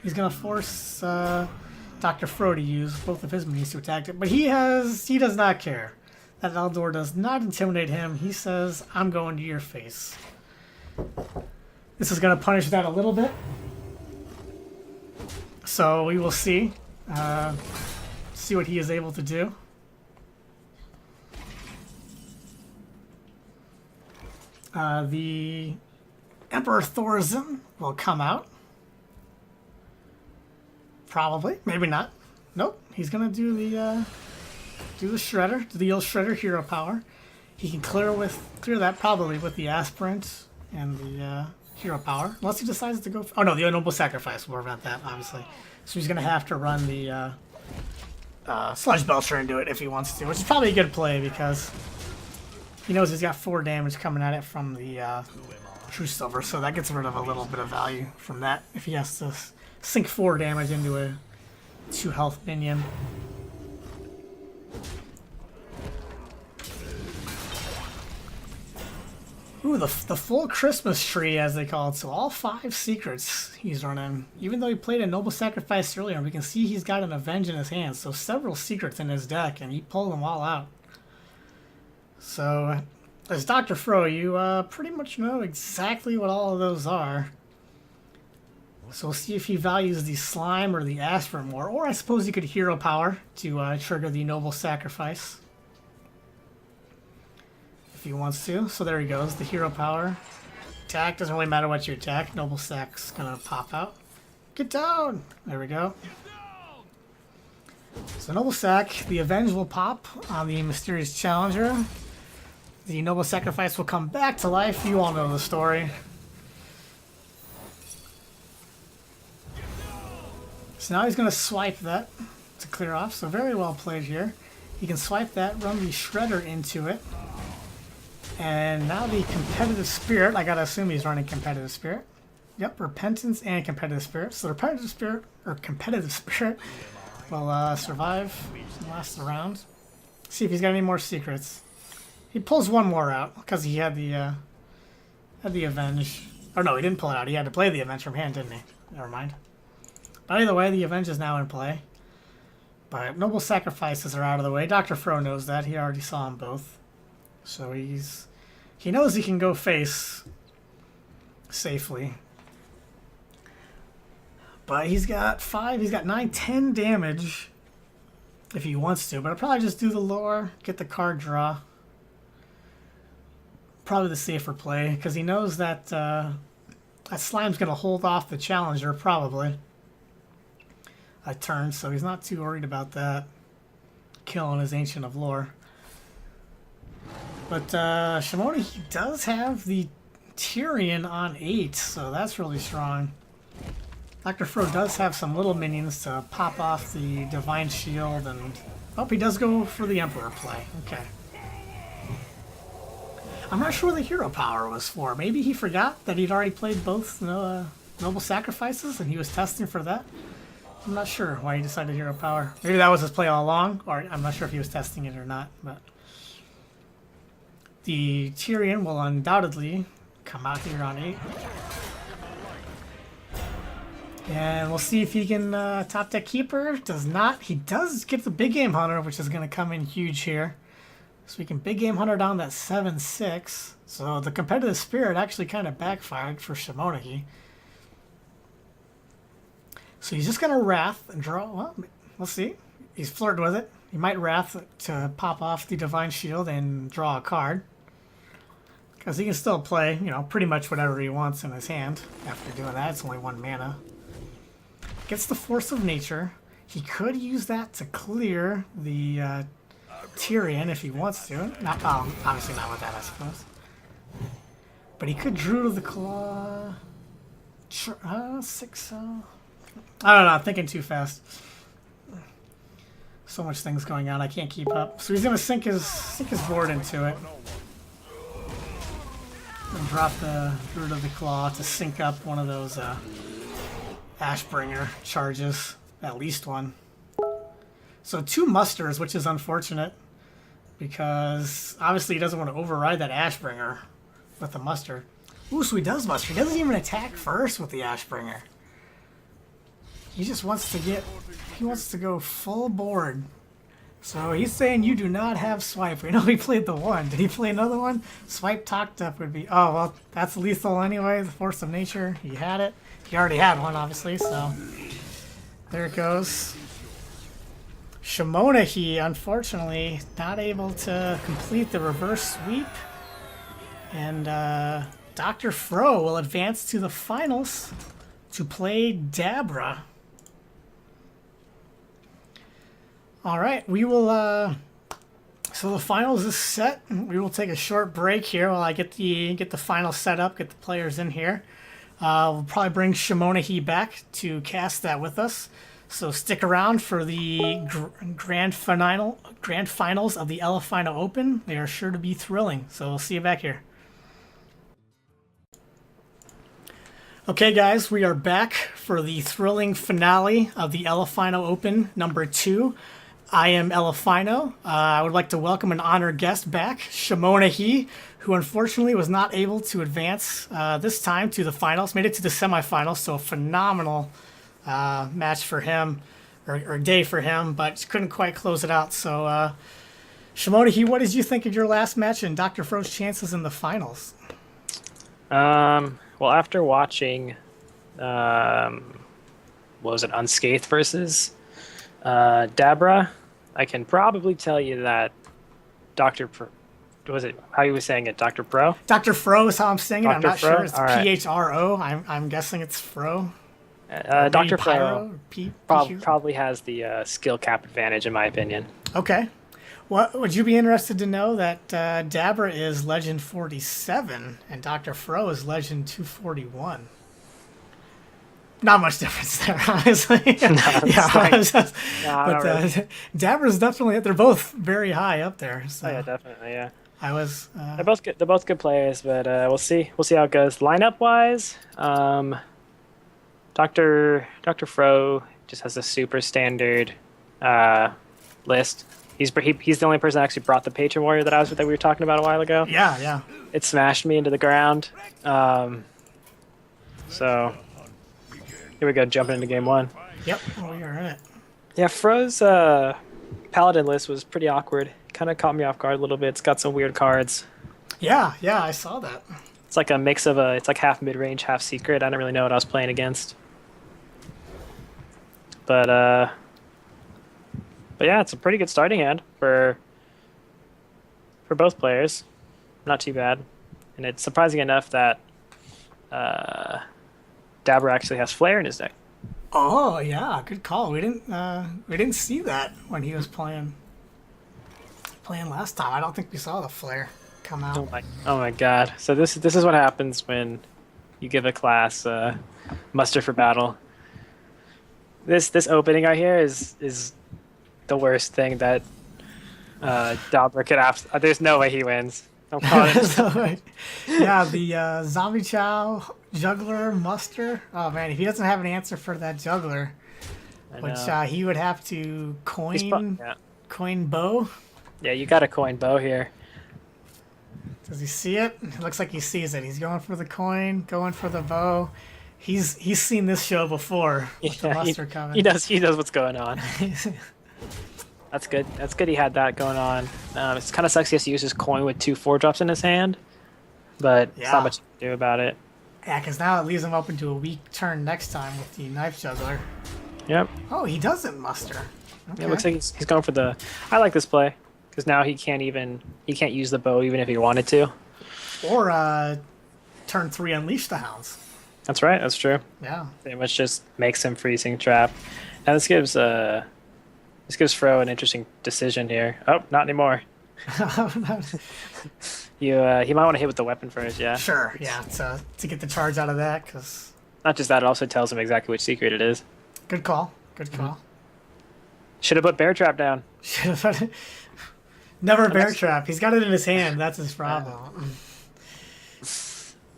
He's going to force Dr. Fro to use both of his minis to attack it. But he does not care. That Eldor does not intimidate him. He says, I'm going to your face. This is going to punish that a little bit. So we will see. See what he is able to do. The Emperor Thorzen will come out. Probably. Maybe not. Nope. He's going to do the Shredder. Do the old Shredder Hero Power. He can clear that probably with the Aspirant and the Hero Power. Unless he decides to go... oh no, the Noble Sacrifice will prevent that, obviously. So he's going to have to run the Sludge Belcher into it if he wants to. Which is probably a good play because he knows he's got 4 damage coming at it from the True Silver. So that gets rid of a little bit of value from that if he has to sink 4 damage into a 2 health minion. Ooh, the full Christmas tree, as they call it. So all 5 secrets he's running. Even though he played a Noble Sacrifice earlier, we can see he's got an Avenge in his hand. So several secrets in his deck, and he pulled them all out. So, as Dr. Fro, you pretty much know exactly what all of those are. So we'll see if he values the Slime or the Aspirin more. Or I suppose he could Hero Power to trigger the Noble Sacrifice. He wants to. So there he goes, the Hero Power. Attack, doesn't really matter what you attack. Noble Sac's gonna pop out. Get down! There we go. So Noble Sac, the Avenge will pop on the Mysterious Challenger. The Noble Sacrifice will come back to life. You all know the story. So now he's gonna swipe that to clear off. So very well played here. He can swipe that, run the Shredder into it. And now the Competitive Spirit, I gotta assume he's running Competitive Spirit. Yep, Repentance and Competitive Spirit. So Repetitive Spirit, or Competitive Spirit, will survive the last round. See if he's got any more secrets. He pulls one more out, because he had the Avenge. Or no, he didn't pull it out. He had to play the Avenge from hand, didn't he? Never mind. But either way, the Avenge is now in play. But Noble Sacrifices are out of the way. Dr. Fro knows that. He already saw them both. So he knows he can go face safely. But he's got 9, 10 damage if he wants to. But I'll probably just do the lore, get the card draw. Probably the safer play, because he knows that that Slime's going to hold off the Challenger, probably, a turn. So he's not too worried about that, killing his Ancient of Lore. But Shimona, he does have the Tyrion on 8, so that's really strong. Dr. Fro does have some little minions to pop off the Divine Shield, and... oh, he does go for the Emperor play. Okay. I'm not sure what the Hero Power was for. Maybe he forgot that he'd already played both Noble Sacrifices, and he was testing for that. I'm not sure why he decided Hero Power. Maybe that was his play all along, or I'm not sure if he was testing it or not, but... the Tyrion will undoubtedly come out here on 8. And we'll see if he can top deck Keeper. Does not. He does get the Big Game Hunter, which is going to come in huge here. So we can Big Game Hunter down that 7/6. So the Competitive Spirit actually kind of backfired for Shimonahi. So he's just going to Wrath and draw. Well, we'll see. He's flirting with it. He might Wrath to pop off the Divine Shield and draw a card. Because he can still play, you know, pretty much whatever he wants in his hand. After doing that, it's only 1 mana. Gets the Force of Nature. He could use that to clear the Tyrion if he wants to. Not, obviously not with that, I suppose. But he could Druid of the Claw. 6. I don't know, I'm thinking too fast. So much things going on, I can't keep up. So he's gonna sink his board into it. And drop the Druid of the Claw to sync up one of those Ashbringer charges. At least one. So 2 musters, which is unfortunate. Because obviously he doesn't want to override that Ashbringer with the muster. Ooh, so he does muster. He doesn't even attack first with the Ashbringer. He just wants to get... He wants to go full board. So he's saying you do not have swipe. We know he played the one. Did he play another one? Swipe talked up would be... Oh, well, that's lethal anyway. The force of nature. He had it. He already had one, obviously, so... There it goes. Shimona, he unfortunately not able to complete the reverse sweep. And Dr. Fro will advance to the finals to play Dabra. All right, we will. So the finals is set. We will take a short break here while I get the final set up, get the players in here. We'll probably bring Shimona back to cast that with us. So stick around for the grand finals of the Elephino Open. They are sure to be thrilling. So we'll see you back here. Okay, guys, we are back for the thrilling finale of the Elephino Open number 2. I am Elephino. I would like to welcome an honored guest back, Shimona, who unfortunately was not able to advance this time to the finals. Made it to the semifinals, so a phenomenal match for him, or day for him, but couldn't quite close it out. So, Shimona, what did you think of your last match and Dr. Fro's chances in the finals? Well, after watching, what was it, Unscathed versus Dabra, I can probably tell you that Dr. Pro, was it, how you were saying it, Dr. Pro? Dr. Fro is how I'm saying it. I'm not Fro? sure. It's Right. P-H-R-O. I'm guessing it's Fro. Dr. Pyro, Fro probably has the skill cap advantage, in my opinion. Okay. What would you be interested to know that Dabra is Legend 47 and Dr. Fro is Legend 241? Not much difference there, honestly. But Dabra's definitely, they're both very high up there. So. Oh, yeah, definitely, yeah. I was. They're both good. They're both good players, but we'll see. We'll see how it goes. Lineup wise, Dr. Fro just has a super standard list. He's the only person that actually brought the Patron Warrior that we were talking about a while ago. Yeah, yeah. It smashed me into the ground. So here we go, jumping into game 1. Yep, we are in it. Yeah, Fro's Paladin list was pretty awkward. Kind of caught me off guard a little bit. It's got some weird cards. Yeah, I saw that. It's like a mix of it's like half mid-range, half secret. I didn't really know what I was playing against. But yeah, it's a pretty good starting hand for both players. Not too bad. And it's surprising enough that Dabra actually has Flare in his deck. Oh yeah, good call. We didn't see that when he was playing last time. I don't think we saw the Flare come out. Oh my god. So this is what happens when you give a class muster for battle. This opening right here is the worst thing that Dabra could have. There's no way he wins. I'm calling it. Yeah, the Zombie Chow Juggler Muster. Oh man, if he doesn't have an answer for that Juggler, which he would have to coin Bow. Yeah, you got to coin Bow here. Does he see it? It looks like he sees it. He's going for the coin, going for the bow. He's seen this show before with the muster coming. He knows what's going on. That's good. That's good he had that going on. It's kind of sucks he has to use his coin with 2 4-drops in his hand, but it's not much to do about it. Yeah, because now it leaves him open to a weak turn next time with the Knife Juggler. Yep. Oh, he doesn't muster. Okay. It looks like he's going for the... I like this play, because now he can't use the bow even if he wanted to. Or turn 3 Unleash the Hounds. That's right, that's true. Yeah. Pretty much just makes him freezing trap. Now this gives Fro an interesting decision here. Oh, not anymore. He might want to hit with the weapon first, yeah. Sure, yeah, to get the charge out of that, because... Not just that, it also tells him exactly which secret it is. Good call, good call. Mm-hmm. Should have put Bear Trap down. Never Bear Trap. He's got it in his hand, that's his problem.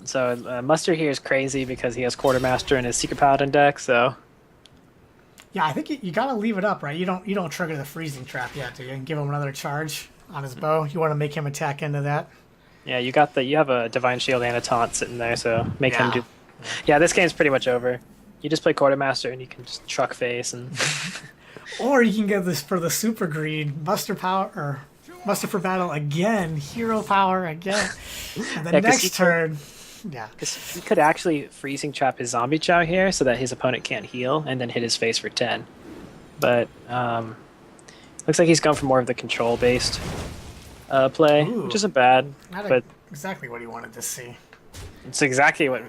So Muster here is crazy because he has Quartermaster in his Secret Paladin deck, so... Yeah, I think you gotta leave it up, right? You don't trigger the freezing trap yet, do you? And give him another charge on his bow. You want to make him attack into that. Yeah, you have a Divine Shield and a Taunt sitting there, so make him Yeah. do. Yeah, this game's pretty much over. You just play Quartermaster and you can just truck face and. Or you can get this for the super greed, muster power or muster for battle again, hero power again, and the Yeah, 'cause he next turn. Yeah. Because he could actually freezing trap his zombie chow here so that his opponent can't heal and then hit his face for 10. But looks like he's going for more of the control based play, Ooh. which isn't bad. Not But exactly what he wanted to see. it's exactly what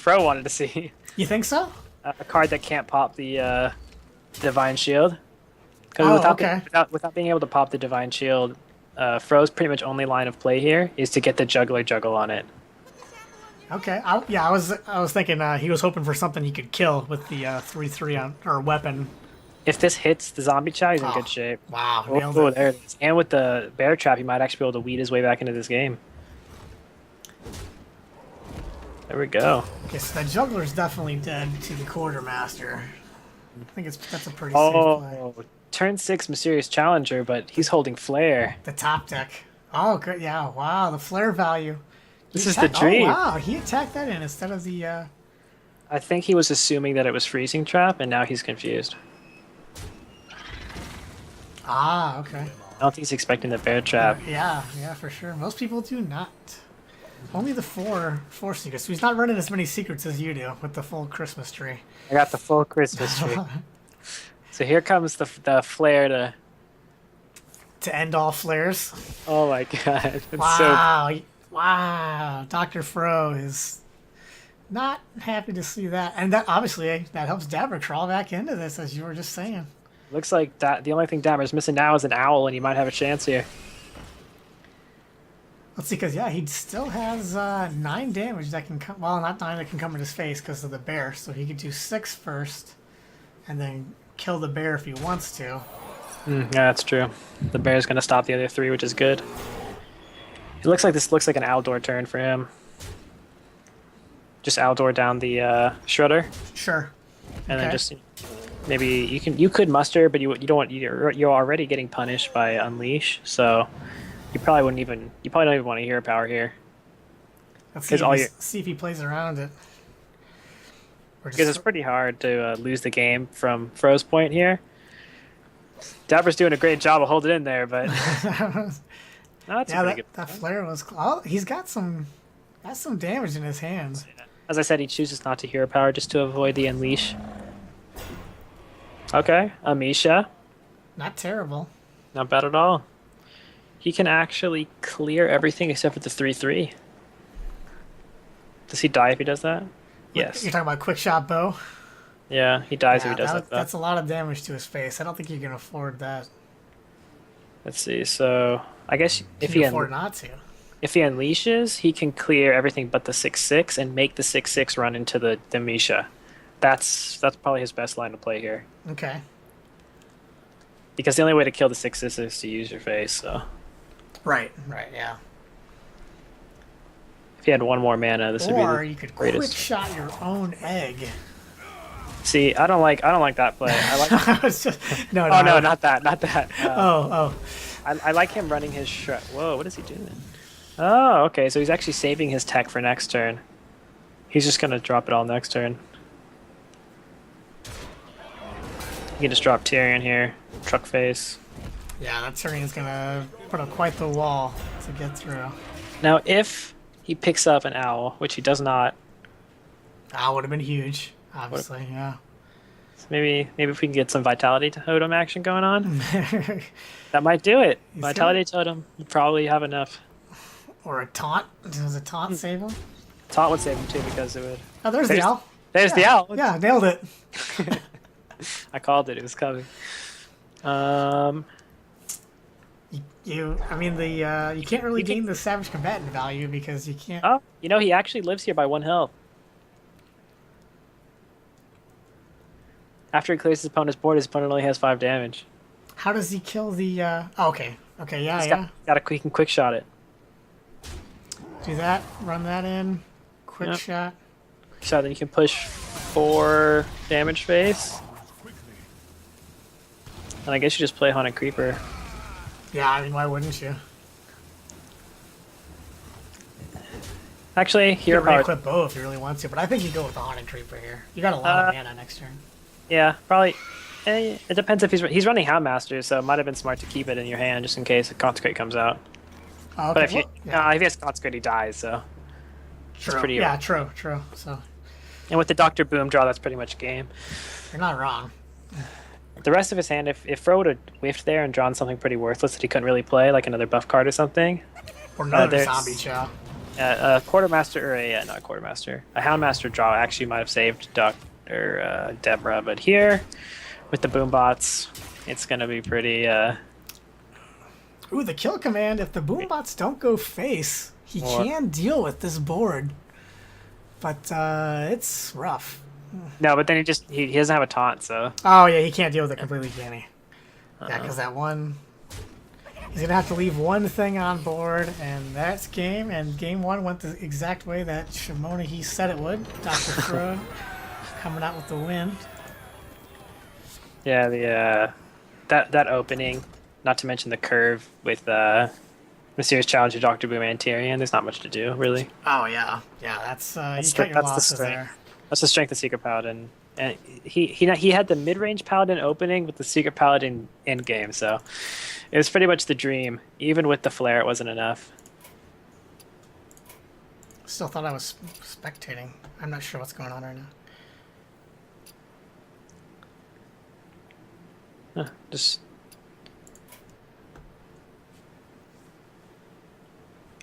Pro wanted to see. You think so? A card that can't pop the Divine Shield. Because Oh, okay. without being able to pop the Divine Shield, Fro's pretty much only line of play here is to get the Juggler Juggle on it. Okay. I was thinking he was hoping for something he could kill with the 3/3 on or weapon. If this hits the zombie chow, he's in Oh, good shape. Wow, nailed Oh, it. there it is. And with the bear trap, he might actually be able to weed his way back into this game. There we go. Okay, so the juggler's definitely dead to the quartermaster. I think that's a pretty safe play. Oh, turn 6 Mysterious Challenger, but he's holding Flare. The top deck. Oh, good. Yeah. Wow, the flare value. This He is the attacked- dream. Oh, wow, he attacked that in instead of the. I think he was assuming that it was Freezing Trap, and now he's confused. Ah, okay. I don't think he's expecting the bear trap. Yeah, for sure. Most people do not. Only the four secrets. So he's not running as many secrets as you do with the full Christmas tree. I got the full Christmas tree. So here comes the Flare to... To end all flares. Oh my god. It's Wow. Wow. Dr. Fro is not happy to see that. And that obviously that helps Dabber crawl back into this, as you were just saying. Looks like the only thing Dabber's missing now is an owl, and he might have a chance here. Let's see, because, yeah, he still has 9 damage that can come. Well, not 9 that can come in his face because of the bear. So he could do 6 first and then kill the bear if he wants to. Yeah, that's true. The bear's going to stop the other 3, which is good. It looks like this looks like an Aldor turn for him. Just Aldor down the Shredder, Sure. and Okay. then just maybe you could muster, but you don't want you're already getting punished by Unleash, so you probably don't even want to hero power here Let's see 'Cause if, all see if he plays around it. Or because it's pretty hard to lose the game from Fro's point here. Dapper's doing a great job of holding in there, but no, that's a yeah, pretty that good. flare was. Oh, he's got some damage in his hands. As I said, he chooses not to hero power just to avoid the Unleash. Okay, Amisha. Not terrible. Not bad at all. He can actually clear everything except for the 3/3. Does he die if he does that? Yes. You're talking about quick shot bow. Yeah, he dies Yeah, if he does that. though. that's a lot of damage to his face. I don't think you can afford that. Let's see. So I guess if Can he you afford not to? if he unleashes, he can clear everything but the 6/6 and make the 6/6 run into the Misha. That's probably his best line to play here. Okay. Because the only way to kill the 6/6 is to use your face. So Right. Yeah. if he had one more mana, this would be Or the you could greatest. quick shot your own egg. See, I don't like that play. I like. It's just, no, Oh no, not that. Oh. I like him running his shred. Whoa, what is he doing? Oh, okay. So he's actually saving his tech for next turn. He's just gonna drop it all next turn. You can just drop Tyrion here, truck face. Yeah, that Tyrion's gonna put up quite the wall to get through. Now, if he picks up an owl, which he does not, Would have been huge, obviously. Yeah. so maybe if we can get some Vitality Totem action going on, that might do it. He's Vitality Totem, you probably have enough. Or a taunt. Does a taunt save him? Taunt would save him too because it would. Oh, there's the owl. There's the owl. Yeah, nailed it. I called it. It was coming. I mean, you can't really gain the Savage Combatant value because you can't. Oh, he actually lives here by 1 health. After he clears his opponent's board, his opponent only has 5 damage. How does he kill the? Oh, okay. Yeah. He can quick shot it. Do that. Run that in. Quick Yep. shot. So then you can push 4 damage face. And I guess you just play Haunted Creeper. Yeah, I mean, why wouldn't you? Actually, You hero can power. re-equip bow if you really want to, but I think you go with the Haunted Creeper here. You got a lot of mana next turn. Yeah, probably. It depends if he's running Houndmaster, so it might have been smart to keep it in your hand just in case a Consecrate comes out. Oh, But okay. if he has Consecrate, he dies. So true. pretty- Yeah, true. So and with the Doctor Boom draw, that's pretty much game. you're not wrong. The rest of his hand, if Fro would have whiffed there and drawn something pretty worthless that he couldn't really play, like another buff card or something, Or another there's- zombie chow. a Quartermaster or not a Quartermaster, a Houndmaster draw actually might have saved Dr. Deborah. But here, with the Boom Bots, it's gonna be pretty. Ooh, the kill command. If the boombots don't go face, he can deal with this board. But it's rough. No, but then he doesn't have a taunt, so Oh yeah, he can't deal with it completely, can he? Yeah, because that one. He's gonna have to leave one thing on board, and that's game. And game one went the exact way that Shimona he said it would. Dr. Fro coming out with the win. yeah, the that opening, not to mention the curve with Mysterious Challenge of Doctor Boom and Tyrion. There's not much to do really. Oh yeah, that's you cut your the losses strength. there. That's the strength of Secret Paladin, and he had the mid-range Paladin opening with the Secret Paladin end game, so it was pretty much the dream. Even with the flare, it wasn't enough. Still thought I was spectating. I'm not sure what's going on right now. Just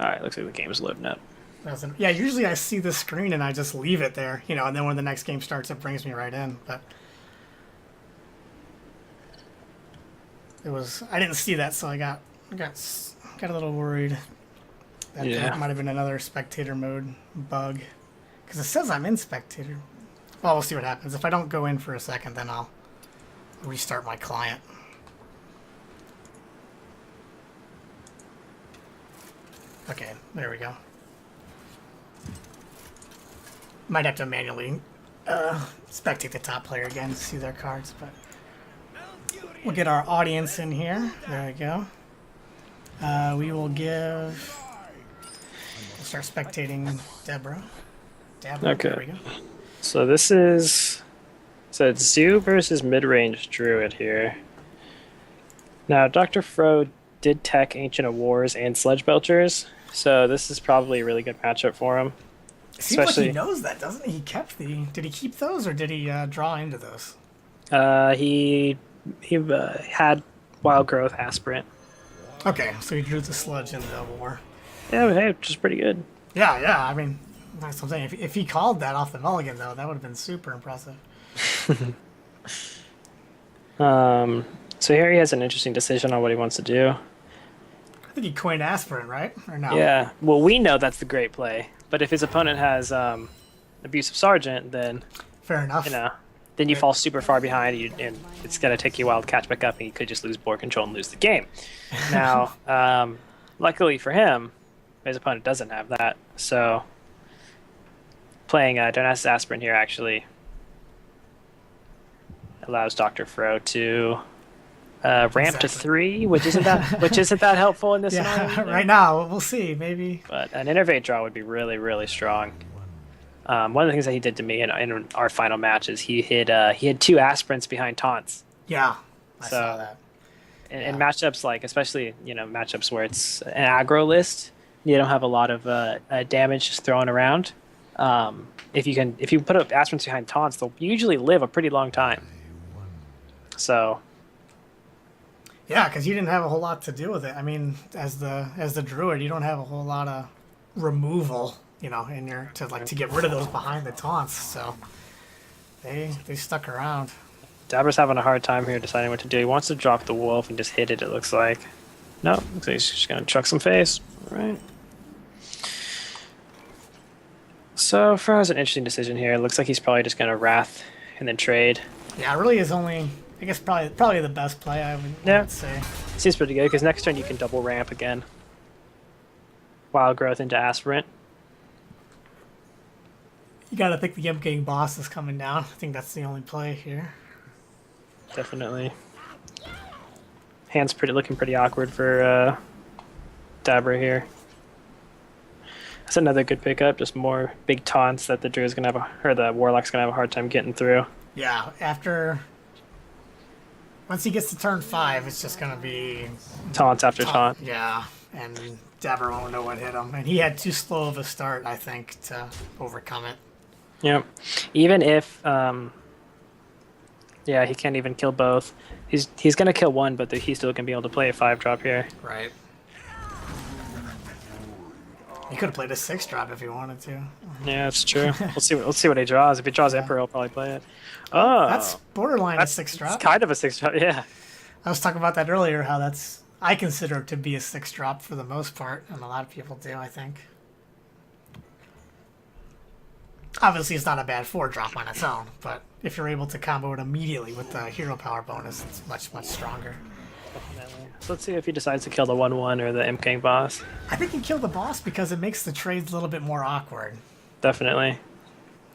all right. Looks like the game's loading up. Yeah, usually I see the screen and I just leave it there, and then when the next game starts, it brings me right in. But I didn't see that, so I got a little worried that there might have been another spectator mode bug, because it says I'm in spectator. Well, we'll see what happens. If I don't go in for a second, then I'll restart my client. Okay, there we go. Might have to manually spectate the top player again to see their cards, but we'll get our audience in here. There we go. We will we'll start spectating Deborah. Okay. There we go. So it's Zoo versus mid-range Druid here. Now, Dr. Fro did tech Ancient of Wars and Sledge Belchers, so this is probably a really good matchup for him. It seems like he knows that, doesn't he? Did he keep those, or did he draw into those? He had Wild Growth Aspirant. Okay, so he drew the sludge in the war. Yeah, hey, which is pretty good. Yeah. I mean, that's what I'm saying. If he called that off the mulligan, though, that would have been super impressive. So here he has an interesting decision on what he wants to do. I think he coined aspirin, right? Or no? Yeah, well, we know that's the great play, but if his opponent has Abusive Sergeant, then Fair enough. Then you fall super far behind, and it's going to take you a while to catch back up, and you could just lose board control and lose the game. Now, luckily for him, his opponent doesn't have that, so playing Darnassus Aspirin here actually allows Dr. Fro to ramp to 3, which isn't that helpful in this scenario. Right now, we'll see, maybe. But an Innervate draw would be really, really strong. One of the things that he did to me in our final match is he hid 2 aspirants behind taunts. Yeah, I saw that. In matchups especially matchups where it's an aggro list, you don't have a lot of damage just thrown around. If you put up aspirants behind taunts, they'll usually live a pretty long time. So. Yeah, because you didn't have a whole lot to do with it. I mean, as the druid, you don't have a whole lot of removal, in your to get rid of those behind the taunts. So they stuck around. Dabra's having a hard time here deciding what to do. He wants to drop the wolf and just hit it. It looks like. Nope, looks like he's just gonna chuck some face. All right. So Fro has an interesting decision here. It looks like he's probably just gonna wrath and then trade. Yeah, it really is only. I guess probably the best play I would say. Seems pretty good because next turn you can double ramp again. Wild Growth into Aspirant. You gotta think the Imp-King boss is coming down. I think that's the only play here. Definitely. Hand's looking pretty awkward for Dabra here. That's another good pickup. Just more big taunts that the druid's gonna have, or the warlock's gonna have a hard time getting through. Yeah, once he gets to turn 5, it's just gonna be Taunts after taunt. Yeah, and Dabber won't know what hit him, and he had too slow of a start, I think, to overcome it. Yep. Even if, yeah, he can't even kill both. He's gonna kill one, but he's still gonna be able to play a 5-drop here. Right. He could have played a 6-drop if he wanted to. Yeah, that's true. We'll see what he draws. If he draws Emperor, he'll probably play it. Oh, That's borderline that's a 6-drop. It's kind of a 6-drop. Yeah. I was talking about that earlier, how I consider it to be a 6-drop for the most part, and a lot of people do, I think. Obviously, it's not a bad 4-drop on its own, but if you're able to combo it immediately with the hero power bonus, it's much, much stronger. Definitely. So let's see if he decides to kill the 1/1 or the Imp King boss. I think he killed the boss because it makes the trades a little bit more awkward. Definitely.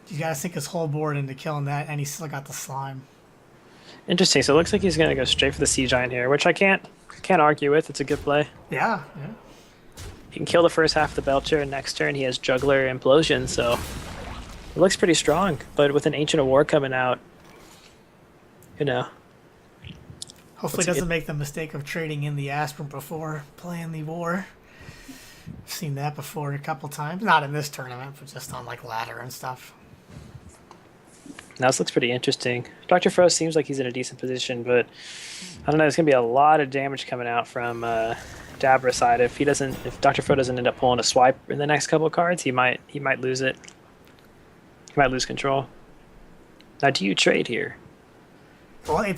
You gotta sink his whole board into killing that, and he's still got the slime. Interesting. So it looks like he's gonna go straight for the Sea Giant here, which I can't argue with. It's a good play. Yeah. He can kill the first half of the Belcher, and next turn he has Juggler Implosion, so it looks pretty strong. But with an Ancient of War coming out, you know. Hopefully doesn't make the mistake of trading in the Aspirin before playing the War. I've seen that before a couple times. Not in this tournament, but just on like ladder and stuff. Now this looks pretty interesting. Dr. Frost seems like he's in a decent position, but I don't know. There's gonna be a lot of damage coming out from Dabra's side. If Dr. Fro doesn't end up pulling a swipe in the next couple of cards, he might lose it. He might lose control. Now, do you trade here? Well,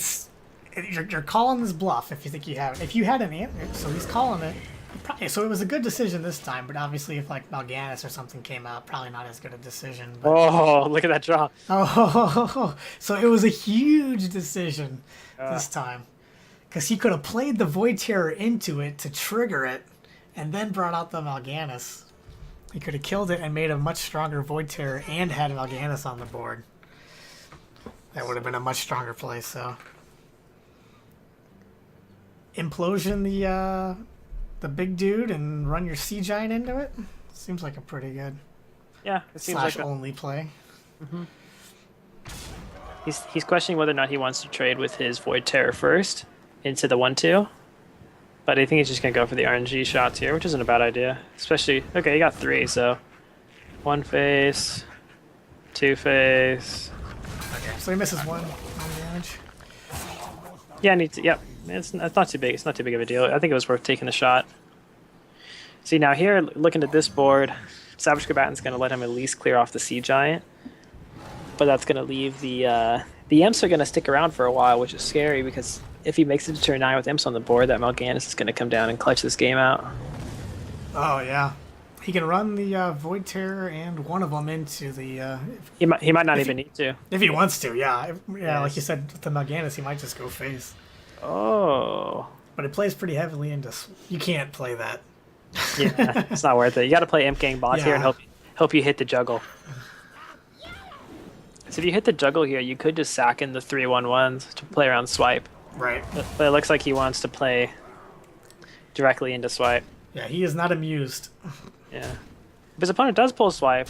you're calling this bluff if you think you have it. If you had an answer, so he's calling it. So it was a good decision this time, but obviously if like Mal'Ganis or something came out, probably not as good a decision. But... Oh, look at that draw. Oh, so it was a huge decision this time. Because he could have played the Void Terror into it to trigger it, and then brought out the Mal'Ganis. He could have killed it and made a much stronger Void Terror and had Mal'Ganis on the board. That would have been a much stronger play, so... Implosion the big dude and run your Sea Giant into it? Seems like a pretty good Yeah, it seems slash like only play. he's questioning whether or not he wants to trade with his Void Terror first into the 1/2. But I think he's just gonna go for the RNG shots here, which isn't a bad idea. Especially okay, he got 3, so 1 face, 2 face. Okay, so he misses one damage. Yeah, yep. It's not too big. It's not too big of a deal. I think it was worth taking the shot. See, now here, looking at this board, Savage Combatant's going to let him at least clear off the Sea Giant. But that's going to leave the Imps are going to stick around for a while, which is scary because if he makes it to turn 9 with Imps on the board, that Mal'Ganis is going to come down and clutch this game out. Oh, yeah. He can run the Void Terror and one of them into the... He might not even need to. If he wants to, yeah. Yeah, like you said, with the Mal'Ganis, he might just go face. Oh. But it plays pretty heavily into... You can't play that. Yeah, it's not worth it. You got to play Imp Gang boss here and hope you hit the juggle. So if you hit the juggle here, you could just sack in the 3/1/1s to play around swipe. Right. But it looks like he wants to play directly into swipe. Yeah, he is not amused. Yeah. If his opponent does pull swipe,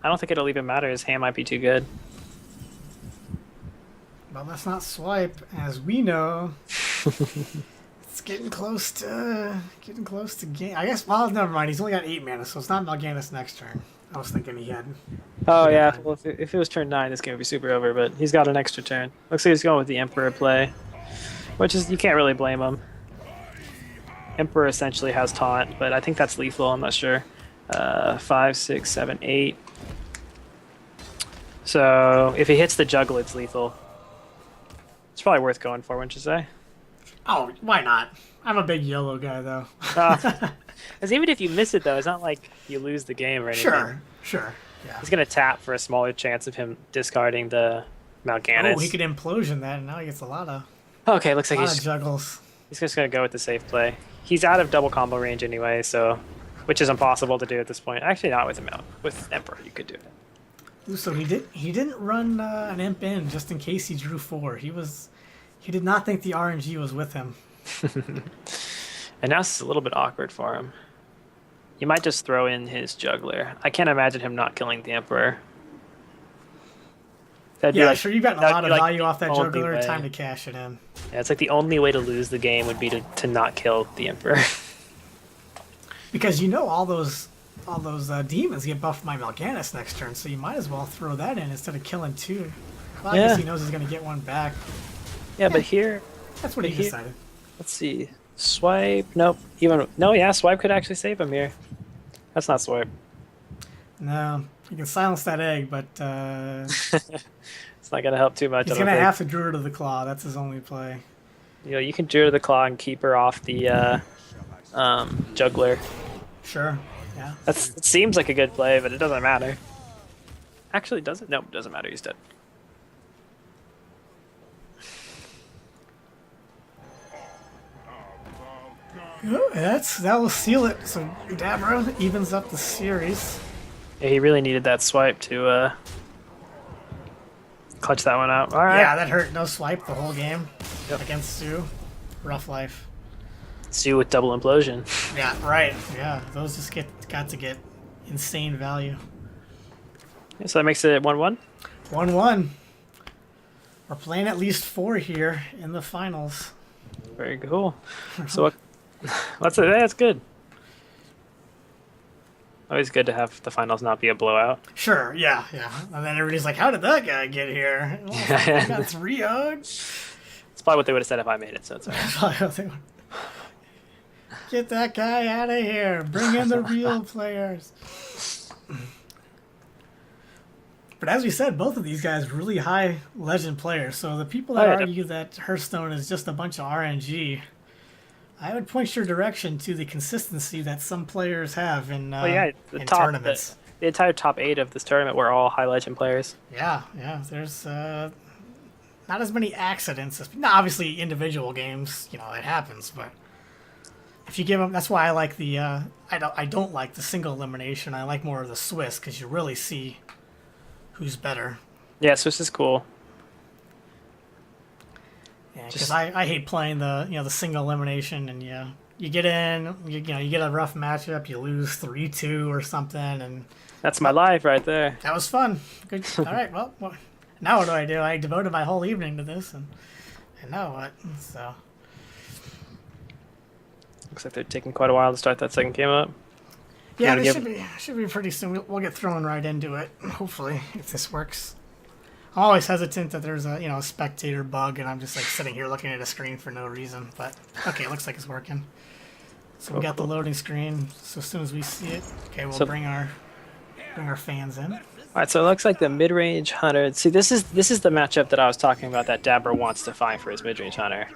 I don't think it'll even matter. His hand might be too good. Well, that's not swipe, as we know. It's getting close to game. I guess. Well, never mind. He's only got 8 mana, so it's not Mal'Ganis next turn. I was thinking he had. Oh yeah. Well, if it was turn 9, this game would be super over. But he's got an extra turn. Looks like he's going with the Emperor play, which is you can't really blame him. Emperor essentially has taunt, but I think that's lethal. I'm not sure. 5, 6, 7, 8. So if he hits the juggle, it's lethal. It's probably worth going for, wouldn't you say? Oh, why not? I'm a big yellow guy, though. Because even if you miss it, though, it's not like you lose the game or anything. Sure. Yeah. He's going to tap for a smaller chance of him discarding the Mal'Ganis. Oh, he could implosion that, and now he gets a lot of Okay, looks like of juggles. he's just going to go with the safe play. He's out of double combo range anyway, so which is impossible to do at this point. Actually, not with him out. With Emperor, you could do it. Ooh, so he didn't run an imp in just in case he drew 4. He did not think the RNG was with him. And now it's a little bit awkward for him. He might just throw in his juggler. I can't imagine him not killing the Emperor. That'd be Yeah, like, sure. You've gotten a that'd lot be of like value the off that only juggler. way. Time to cash it in. Yeah, it's like the only way to lose the game would be to not kill the Emperor. Because all those demons get buffed by Mal'Ganis next turn, so you might as well throw that in instead of killing two. Well, I guess he knows he's going to get one back. Yeah, but here, That's what he decided. let's see. Swipe. Nope. Yeah, swipe could actually save him here. That's not swipe. No, you can silence that egg, but It's not gonna help too much. he's I don't going to think. have to Druid of the Claw. That's his only play. You can Druid of the Claw and keep her off the juggler. Sure. Yeah. It seems like a good play, but it doesn't matter. Actually, does it? Nope, it doesn't matter. He's dead. Oh, that will seal it. So Dabra evens up the series. Yeah, he really needed that swipe to clutch that one out. All right. Yeah, that hurt. No swipe the whole game Yep. against Sue. Rough life. Sue with double implosion. Yeah, right. Yeah, those just got to get insane value. Yeah, so that makes it 1-1. 1-1. We're playing at least 4 here in the finals. Very cool. So what? That's good. Always good to have the finals not be a blowout. Sure, yeah. And then everybody's like, how did that guy get here? Well, he got 3 odds. It's probably what they would have said if I made it. So it's all right. Get that guy out of here. Bring in the real players. But as we said, both of these guys really high legend players. So the people that argue that Hearthstone is just a bunch of RNG, I would point your direction to the consistency that some players have in tournaments. The entire top 8 of this tournament were all high legend players. Yeah. There's not as many accidents. Now, obviously, individual games, it happens. But if you give them, that's why I like the. I don't like the single elimination. I like more of the Swiss because you really see who's better. Yeah, Swiss is cool. Yeah, because I hate playing the single elimination, and you get in, you get a rough matchup, you lose 3-2 or something, and That's my life right there. that was fun. Good. All right, well, now what do? I devoted my whole evening to this, and now what? So Looks like they're taking quite a while to start that second game up. yeah, Gotta it should be pretty soon. We'll get thrown right into it. Hopefully, if this works. I'm always hesitant that there's a spectator bug, and I'm just like sitting here looking at a screen for no reason. But okay, it looks like it's working. So we got the loading screen. So as soon as we see it, okay, we'll bring our fans in. All right, so it looks like the mid-range hunter. See, this is the matchup that I was talking about that Dabber wants to find for his mid-range hunter.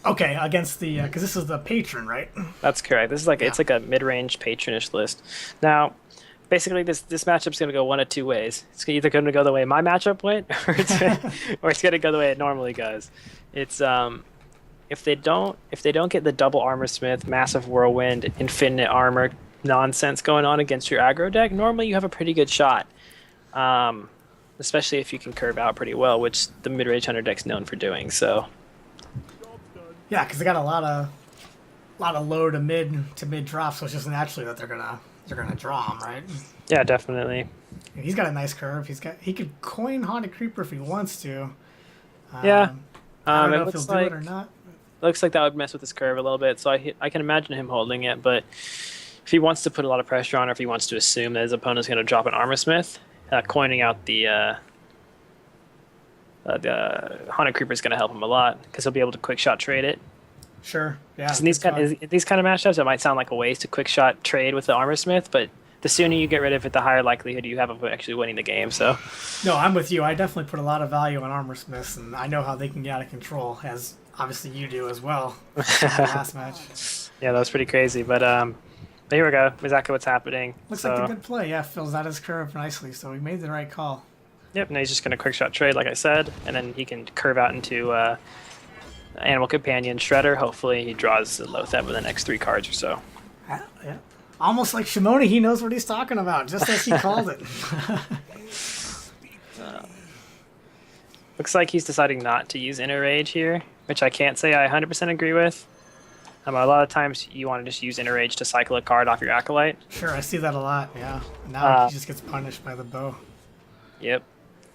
Okay, against the because this is the patron, right? That's correct. This is it's like a mid-range patronish list. Now, basically, this matchup's going to go one of two ways. It's either going to go the way my matchup went, or it's going to go the way it normally goes. It's if they don't get the double armor smith, massive whirlwind, infinite armor nonsense going on against your aggro deck, normally you have a pretty good shot. Especially if you can curve out pretty well, which the mid-range hunter deck's known for doing. So. Yeah, because they got a lot of low to mid drops, so it's just naturally that they're gonna draw him, right? Yeah, definitely. He's got a nice curve. He could coin Haunted Creeper if he wants to. Yeah. I don't know it if he'll looks do it or not. Looks like that would mess with his curve a little bit, so I can imagine him holding it. But if he wants to put a lot of pressure on, or if he wants to assume that his opponent's going to drop an armor smith, coining out the Haunted Creeper is going to help him a lot because he'll be able to quick shot trade it. Sure. Yeah. In these kind of matchups, it might sound like a waste to quick shot trade with the armor smith, but the sooner you get rid of it, the higher likelihood you have of actually winning the game. So. No, I'm with you. I definitely put a lot of value on armor smiths, and I know how they can get out of control, as obviously you do as well. In the last match. Yeah, that was pretty crazy, but here we go. Exactly what's happening. Looks like a good play. Yeah, fills out his curve nicely, so he made the right call. Yep, now he's just going to quick shot trade, like I said, and then he can curve out into Animal Companion Shredder. Hopefully he draws the Lotheb with the next 3 cards or so. Yeah. Almost like Shimoni, he knows what he's talking about, just as he called it. Looks like he's deciding not to use Inner Rage here, which I can't say I 100% agree with. A lot of times you want to just use Inner Rage to cycle a card off your Acolyte. Sure, I see that a lot. Yeah. And now Uh, he just gets punished by the bow. Yep.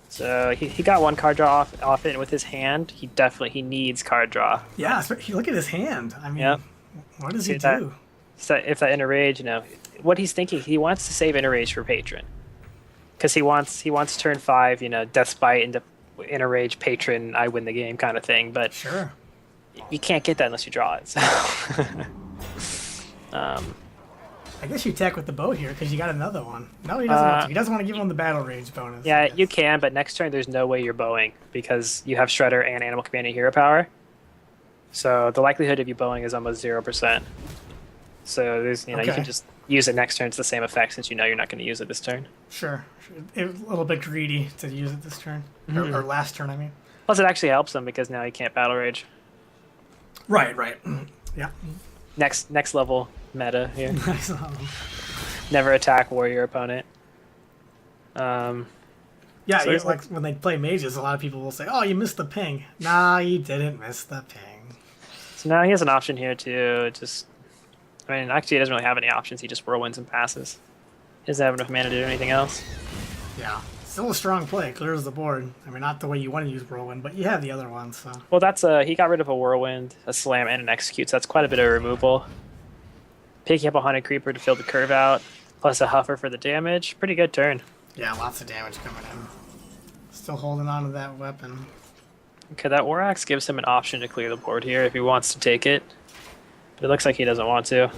So he got one card draw off it, and with his hand, he needs card draw. Yeah, look at his hand. I mean, Yep. what does he That- do? So if that Inner Rage, what he's thinking, he wants to save Inner Rage for Patron, because he wants turn 5, Death Spite into Inner Rage Patron, I win the game kind of thing. But Sure. you can't get that unless you draw it. So. I guess you attack with the bow here because you got another one. No, he doesn't want to. He doesn't want to give him the battle rage bonus. Yeah, I guess. you can, but next turn there's no way you're bowing because you have Shredder and Animal Command and Hero Power. So the likelihood of you bowing is almost 0%. So there's you Okay. can just use it next turn. It's the same effect since you know you're not going to use it this turn. Sure. It was a little bit greedy to use it this turn. Or last turn, I mean. Plus it actually helps him because now he can't battle rage. Right, right. Yeah. Next level meta here. Nice. Never attack warrior opponent. Yeah, So it's like when they play mages, a lot of people will say, "Oh, you missed the ping." Nah, you didn't miss the ping. So now he has an option here to just. I mean, actually, he doesn't really have any options. He just whirlwinds and passes. He doesn't have enough mana to do anything else. Yeah, still a strong play. Clears the board. I mean, not the way you want to use whirlwind, but you have the other ones. So Well, he got rid of a whirlwind, a slam, and an execute. So that's quite a bit of removal. Picking up a haunted creeper to fill the curve out, plus a huffer for the damage. Pretty good turn. yeah, lots of damage coming in. Still holding on to that weapon. Okay, that War Axe gives him an option to clear the board here if he wants to take it. But it looks like he doesn't want to.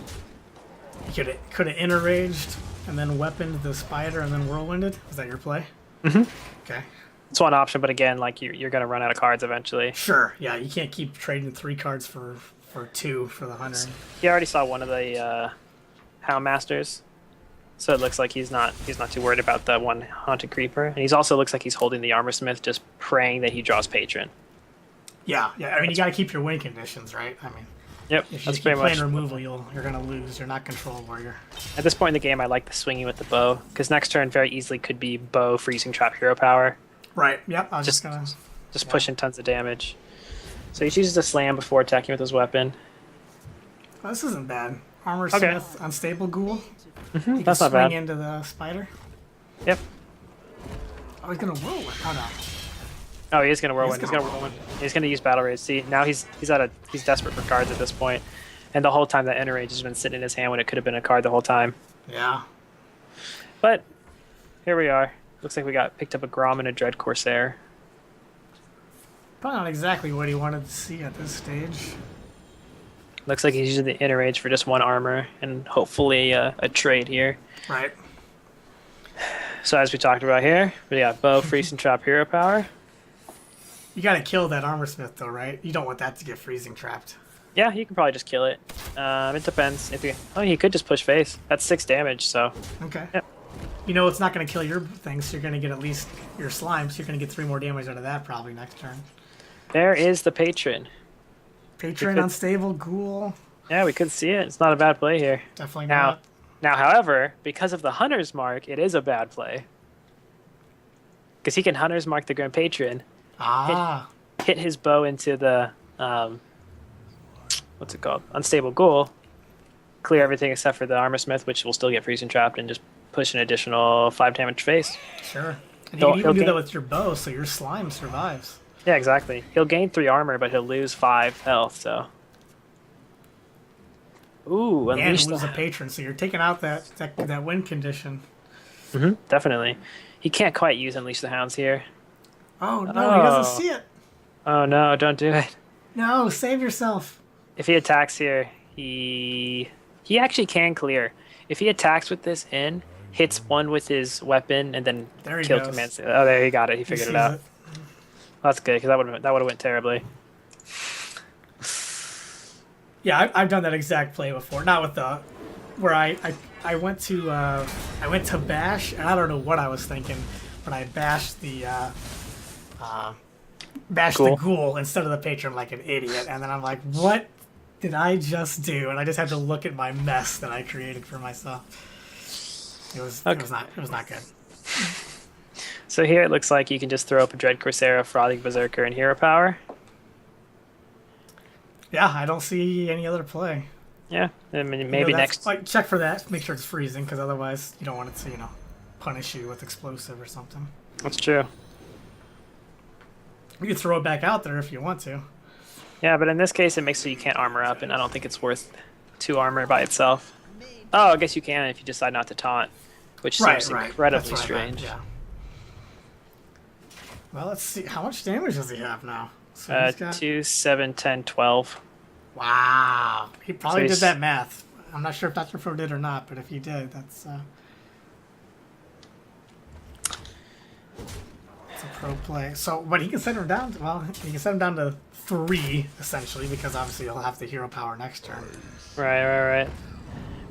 You could have inner raged and then weaponed the spider and then whirlwinded. Is that your play? Mhm. Okay. It's one option, but again, like you're going to run out of cards eventually. Sure. Yeah, you can't keep trading 3 cards for 2 for the hunter. He already saw one of the Hound Masters, so it looks like he's not too worried about the one haunted creeper. And he's also looks like he's holding the Armorsmith, just praying that he draws Patron. Yeah. I mean, you got to keep your win conditions, right? I mean, Yep, if you that's keep pretty playing much. removal, you're gonna lose. You're not control warrior. At this point in the game, I like the swinging with the bow because next turn very easily could be bow, freezing trap, hero power, Right. Yep. I was just Just- gonna. just Yeah. pushing tons of damage. So he chooses to slam before attacking with his weapon. Oh, this isn't bad. Armor Okay. Smith, unstable ghoul. You can That's not swing bad. into the spider. Yep. Oh, he's gonna whirlwind. Oh no. Oh, he is gonna whirlwind. He's He's gonna gonna whirlwind. He's gonna use battle rage. See, now he's desperate for cards at this point, and the whole time that Inner Rage has been sitting in his hand when it could have been a card the whole time. Yeah. But here we are. Looks like we got picked up a Grom and a Dread Corsair. Probably not exactly what he wanted to see at this stage. Looks like he's using the Inner Rage for just one armor and hopefully a trade here. Right. So as we talked about here, we got bow, freeze, and trap hero power. You gotta kill that armor smith though, right? You don't want that to get freezing trapped. Yeah, you can probably just kill it. It depends. He could just push face. That's 6 damage. So Okay. Yep. You know it's not gonna kill your things, so you're gonna get at least your slime, so you're gonna get 3 more damage out of that probably next turn. there is the patron. Patron, could- unstable, ghoul. Yeah, we could see it. It's not a bad play here. Definitely Now, not. however, because of the Hunter's Mark, it is a bad play. Because he can Hunter's Mark the Grand Patron, Ah. hit his bow into the what's it called? Unstable Ghoul, clear everything except for the Armor Smith, which will still get freezing trapped, and just push an additional 5 damage face. Sure. And you He'll- can even he'll do that gain- with your bow, so your slime survives. Yeah, exactly. He'll gain 3 armor, but he'll lose 5 health. So, ooh, And unleash lose the... a patron, so you're taking out that win condition. Definitely. He can't quite use Unleash the Hounds here. Oh no, he Oh. doesn't see it. Oh no, don't do it. No, save yourself. If he attacks here, he actually can clear. If he attacks with this in, hits one with his weapon, and then There he kill goes. commands. Oh, there he got it. He He figured it sees out. That's good because that would have went terribly. Yeah, I've done that exact play before. Not with the where I went to bash, and I don't know what I was thinking, but I bashed the Ghoul. ghoul instead of the patron like an idiot, and then I'm like, what did I just do? And I just had to look at my mess that I created for myself. It was not good. So here it looks like you can just throw up a Dread Corsair, Frothing Berserker, and Hero Power. Yeah, I don't see any other play. Yeah, I mean, You know, maybe that's- next. Like, check for that. Make sure it's freezing, because otherwise you don't want it to, punish you with explosive or something. That's true. You can throw it back out there if you want to. Yeah, but in this case, it makes so you can't armor up, and I don't think it's worth 2 armor by itself. Oh, I guess you can if you decide not to taunt, which seems incredibly That's what I meant, strange. yeah. Well, let's see. How much damage does he have now? So he's got... 2, 7, 10, 12. Wow. He probably So did he's- that math. I'm not sure if Dr. Fro did or not, but if he did, that's a pro play. So, but he can set him down. Well, he can set him down to 3 essentially, because obviously he'll have the hero power next turn. Right.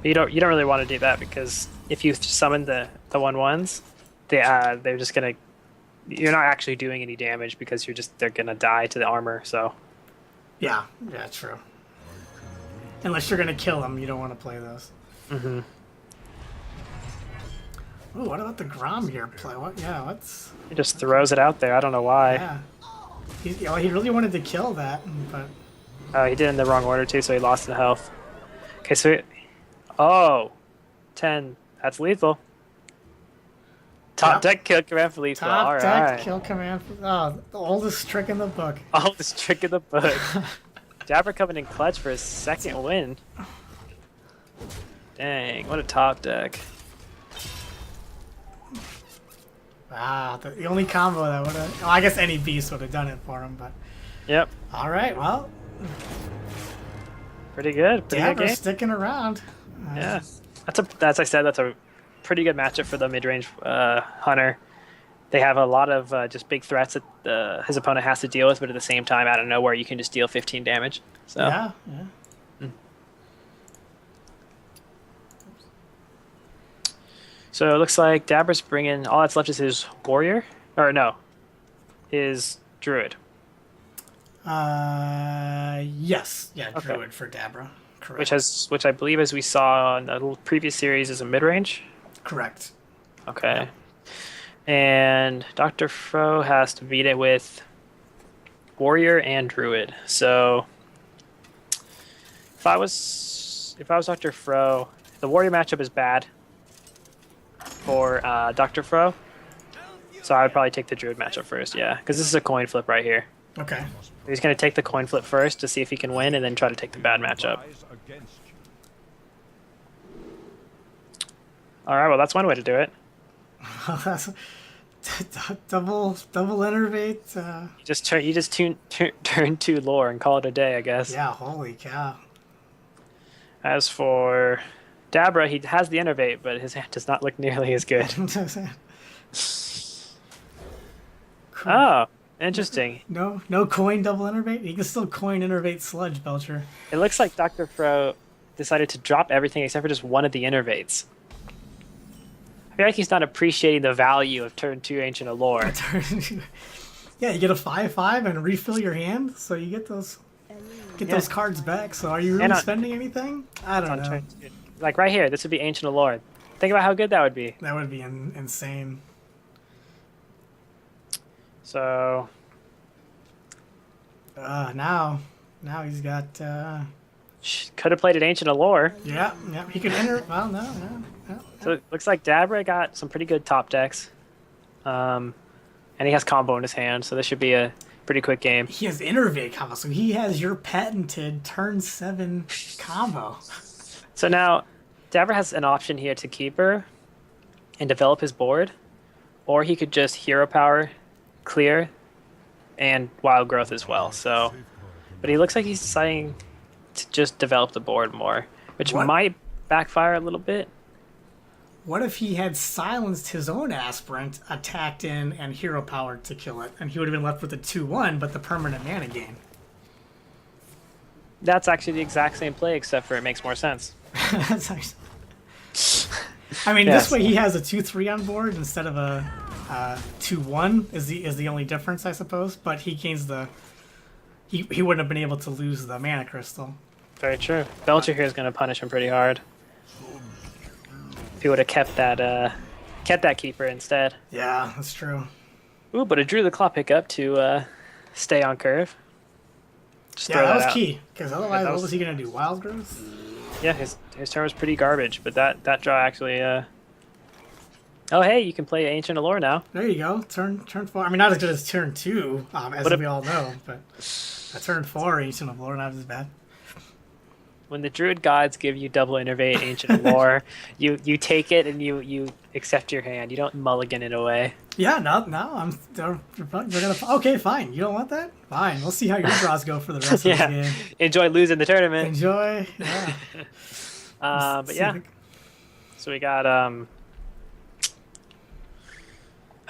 But you don't really want to do that because if you summon the 1/1s, they're just gonna. You're not actually doing any damage because they're gonna die to the armor. So. Yeah, true. Unless you're gonna kill him, you don't want to play those. Mm-hmm. Ooh, what about the Grom here play? What? Yeah, what's? He just throws it out there. I don't know why. Yeah. He really wanted to kill that, but. Oh, he did it in the wrong order too, so he lost the health. Okay, so. Oh, 10. That's lethal. Top Yep. deck kill command for lethal. Top All deck right. kill command. Oh, the oldest trick in the book. Oh, this trick in the book. Jabber coming in clutch for his second win. Dang, what a top deck. Ah, the only combo that would have. Well, I guess any beast would have done it for him, but. Yep, All right, well, pretty good. Pretty good Dabber's game. sticking around. Yeah, as I said, that's a pretty good matchup for the mid-range hunter. They have a lot of just big threats that his opponent has to deal with, but at the same time, out of nowhere, you can just deal 15 damage. So Yeah. So it looks like Dabber's bringing all that's left is his warrior, or no, his druid. Yes. Yeah, Okay. Druid for Dabra. Correct. Which I believe, as we saw in the previous series, is a mid-range. Correct. Okay. And Dr. Fro has to beat it with warrior and druid. So if I was Dr. Fro, the warrior matchup is bad for Dr. Fro. So I would probably take the druid matchup first, yeah, because this is a coin flip right here. Okay. He's going to take the coin flip first to see if he can win, and then try to take the bad matchup. All right, well, that's one way to do it. That's double innervate. You just turn 2 lore and call it a day, I guess. Yeah, holy cow. As for Dabra, he has the innervate, but his hand does not look nearly as good. Cool. Oh, interesting. No coin double innervate? He can still coin innervate Sludge Belcher. It looks like Dr. Fro decided to drop everything except for just one of the innervates. I feel like he's not appreciating the value of turn 2 Ancient Allure. Yeah, you get a 5/5 and refill your hand, so you get those those cards back. So are you really And spending anything? I don't On know. turn 2. Like right here, this would be Ancient Allure. Think about how good that would be. That would be insane. So Now he's got. could have played an Ancient Allure. Yeah. He could enter. Well, no. So it looks like Dabra got some pretty good top decks. And he has combo in his hand, so this should be a pretty quick game. He has innervate combo, so he has your patented turn 7 combo. So now, Dabra has an option here to keep her and develop his board, or he could just hero power, clear, and wild growth as well. So, but he looks like he's deciding to just develop the board more, which What? might backfire a little bit. What if he had silenced his own aspirant, attacked in, and hero powered to kill it, and he would have been left with a 2/1, but the permanent mana gain? That's actually the exact same play, except for it makes more sense. That's actually... I mean, Yes. this way he has a 2/3 on board instead of a 2/1 is the only difference, I suppose. But he gains the he wouldn't have been able to lose the mana crystal. Very true. Belcher here is going to punish him pretty hard. If he would have kept that keeper instead. Yeah, that's true. Ooh, but it drew the claw pickup to stay on curve. Just Yeah, throw that was out. key because otherwise, that what was- was he gonna do? Wild growth? Yeah, his turn was pretty garbage, but that draw actually. Oh hey, you can play Ancient Allure now. There you go. Turn 4. I mean, not as good as turn 2, as But we all know, but a turn 4 Ancient of Lore not as bad. When the Druid gods give you double innervate Ancient Allure, you take it and you accept your hand. You don't mulligan it away. Yeah, no, they're gonna. Okay, fine. You don't want that? Fine. We'll see how your draws go for the rest of Yeah, the game. enjoy losing the tournament. Enjoy. Yeah. But See yeah, the- so we got I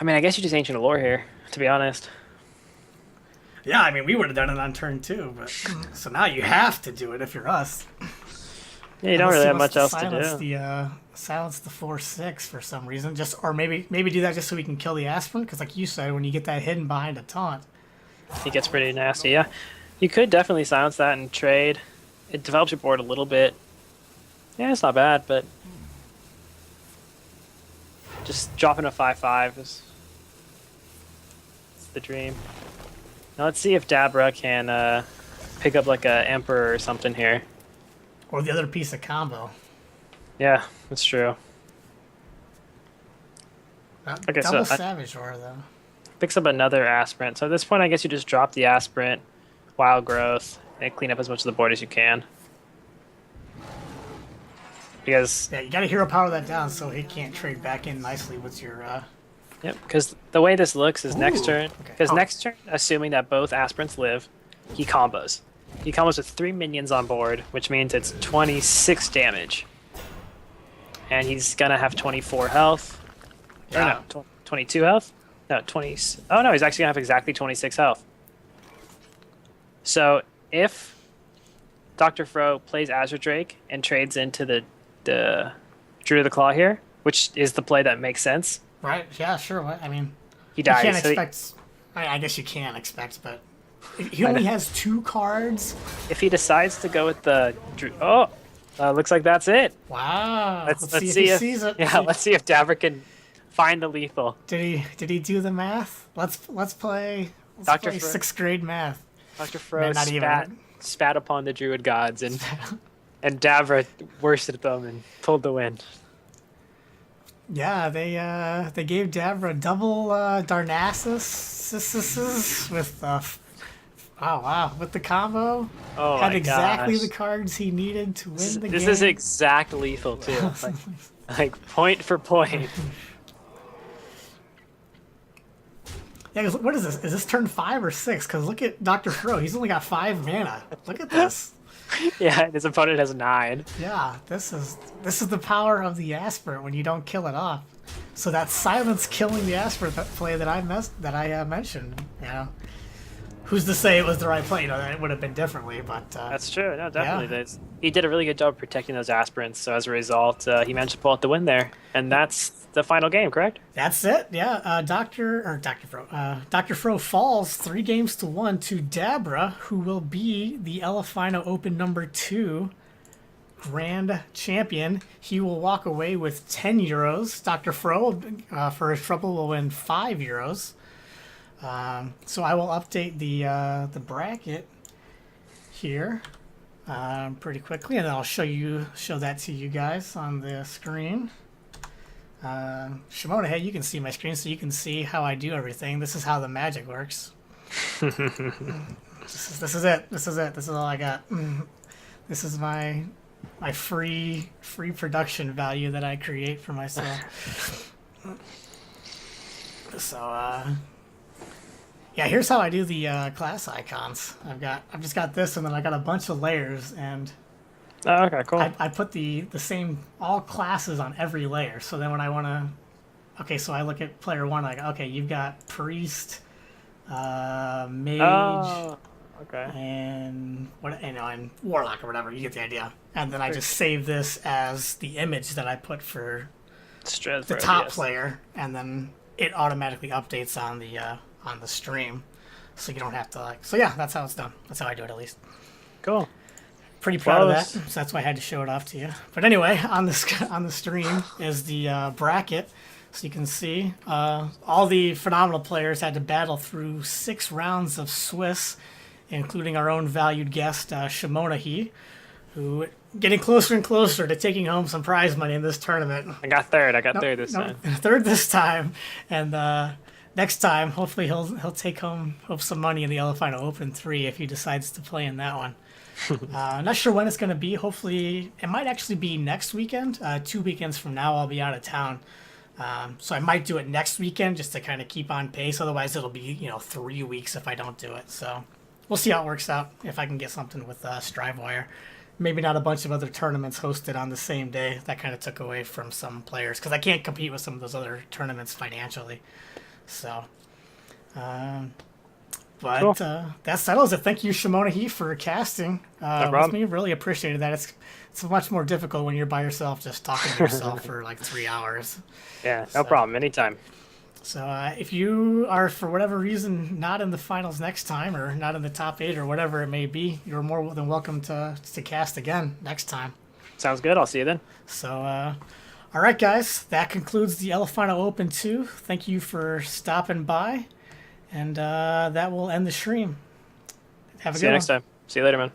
mean, I guess you just Ancient Allure here, to be honest. Yeah, I mean, we would have done it on turn 2, but so now you have to do it if you're us. Yeah, you don't really have much else to silence do. Silence the 4/6 for some reason, or maybe do that just so we can kill the aspirant. Because like you said, when you get that hidden behind a taunt, It gets pretty nasty. Yeah, you could definitely silence that and trade. It develops your board a little bit. Yeah, it's not bad, but just dropping a 5/5 is the dream. Now let's see if Dabra can pick up like a Emperor or something here. or the other piece of combo. Yeah, that's true. Okay, so Double I- Savage Roar though. Picks up another Aspirant. So at this point, I guess you just drop the Aspirant, Wild Growth, and clean up as much of the board as you can. Because Yeah, you got to hero power that down so he can't trade back in nicely with your. Yep, because the way this looks is next Ooh, turn. okay. Because Oh. next turn, assuming that both aspirants live, he combos. He combos with 3 minions on board, which means it's 26 damage. And he's gonna have 24 health. Or Yeah. no, 22 health? No, 20. Oh no, he's actually gonna have exactly 26 health. So if Dr. Fro plays Azure Drake and trades into the Druid of the Claw here, which is the play that makes sense, Right? Yeah, sure. What I mean, he you dies. can't So he- expect. I guess you can expect, but he only has 2 cards. if he decides to go with the looks like that's it. Wow. Let's see if see he if sees it. yeah, let's see if Dabra can find the lethal. Did he do the math? Let's play. Let's Dr. play Fro- 6th grade math. Dr. Fro Man, not spat upon the Druid gods and Dabra worsted them and pulled the win. Yeah, they gave Dabra double Darnassus with with the combo. Oh Had my exactly gosh. the cards he needed to win the game. This is exact lethal too. like point for point. Yeah, 'cause what is this? Is this turn 5 or 6? Because look at Dr. Fro. He's only got 5 mana. Look at this. Yeah, and his opponent has 9. Yeah, this is the power of the aspirant when you don't kill it off. So that silence killing the aspirant play that I mentioned, you know, who's to say it was the right play? You know, it would have been differently, but That's true. No, definitely. Yeah. He did a really good job protecting those aspirants. So as a result, he managed to pull out the win there, and that's the final game. Correct? that's it. Yeah, Dr. Fro falls 3-1 to Dabra, who will be the Elephino Open number 2 grand champion. He will walk away with 10 euros. Dr. Fro, for his trouble, will win 5 euros. So I will update the bracket here pretty quickly, and then I'll show that to you guys on the screen. Shimona, hey, you can see my screen, so you can see how I do everything. This is how the magic works. This is it. This is all I got. This is my free production value that I create for myself. So yeah, here's how I do the class icons. I've just got this, and then I got a bunch of layers, and Oh, okay, cool. I put the same all classes on every layer. So then when I want to, okay, so I look at player 1, like, okay, you've got priest, mage, Oh, okay. and and warlock or whatever. You get the idea. And then I just save this as the image that I put for the top player, and then it automatically updates on the stream, so you don't have to So yeah, that's how it's done. That's how I do it, at least. Cool. Pretty proud of that, Close. so that's why I had to show it off to you. But anyway, on the stream is the bracket, so you can see all the phenomenal players had to battle through 6 rounds of Swiss including our own valued guest, Shimona He, who getting closer and closer to taking home some prize money in this tournament. I got third. I got third this time. Third this time, and next time, hopefully he'll take home some money in the Elephino Open 3 if he decides to play in that one. I'm not sure when it's going to be. Hopefully, it might actually be next weekend. 2 weekends from now, I'll be out of town. So I might do it next weekend just to kind of keep on pace. Otherwise, it'll be 3 weeks if I don't do it. So we'll see how it works out. If I can get something with Strivewire, maybe not a bunch of other tournaments hosted on the same day. That kind of took away from some players because I can't compete with some of those other tournaments financially. So, but cool. That settles it. Thank you, Shimona He, for casting. No With problem. me. Really appreciated that. It's much more difficult when you're by yourself, just talking to yourself for like 3 hours. Yeah, no problem. Anytime. So if you are, for whatever reason, not in the finals next time or not in the top 8 or whatever it may be, you're more than welcome to cast again next time. Sounds good. I'll see you then. So, all right, guys, that concludes the Elephino Open 2. Thank you for stopping by, and that will end the stream. Have a See good you one. next time. See you later, man.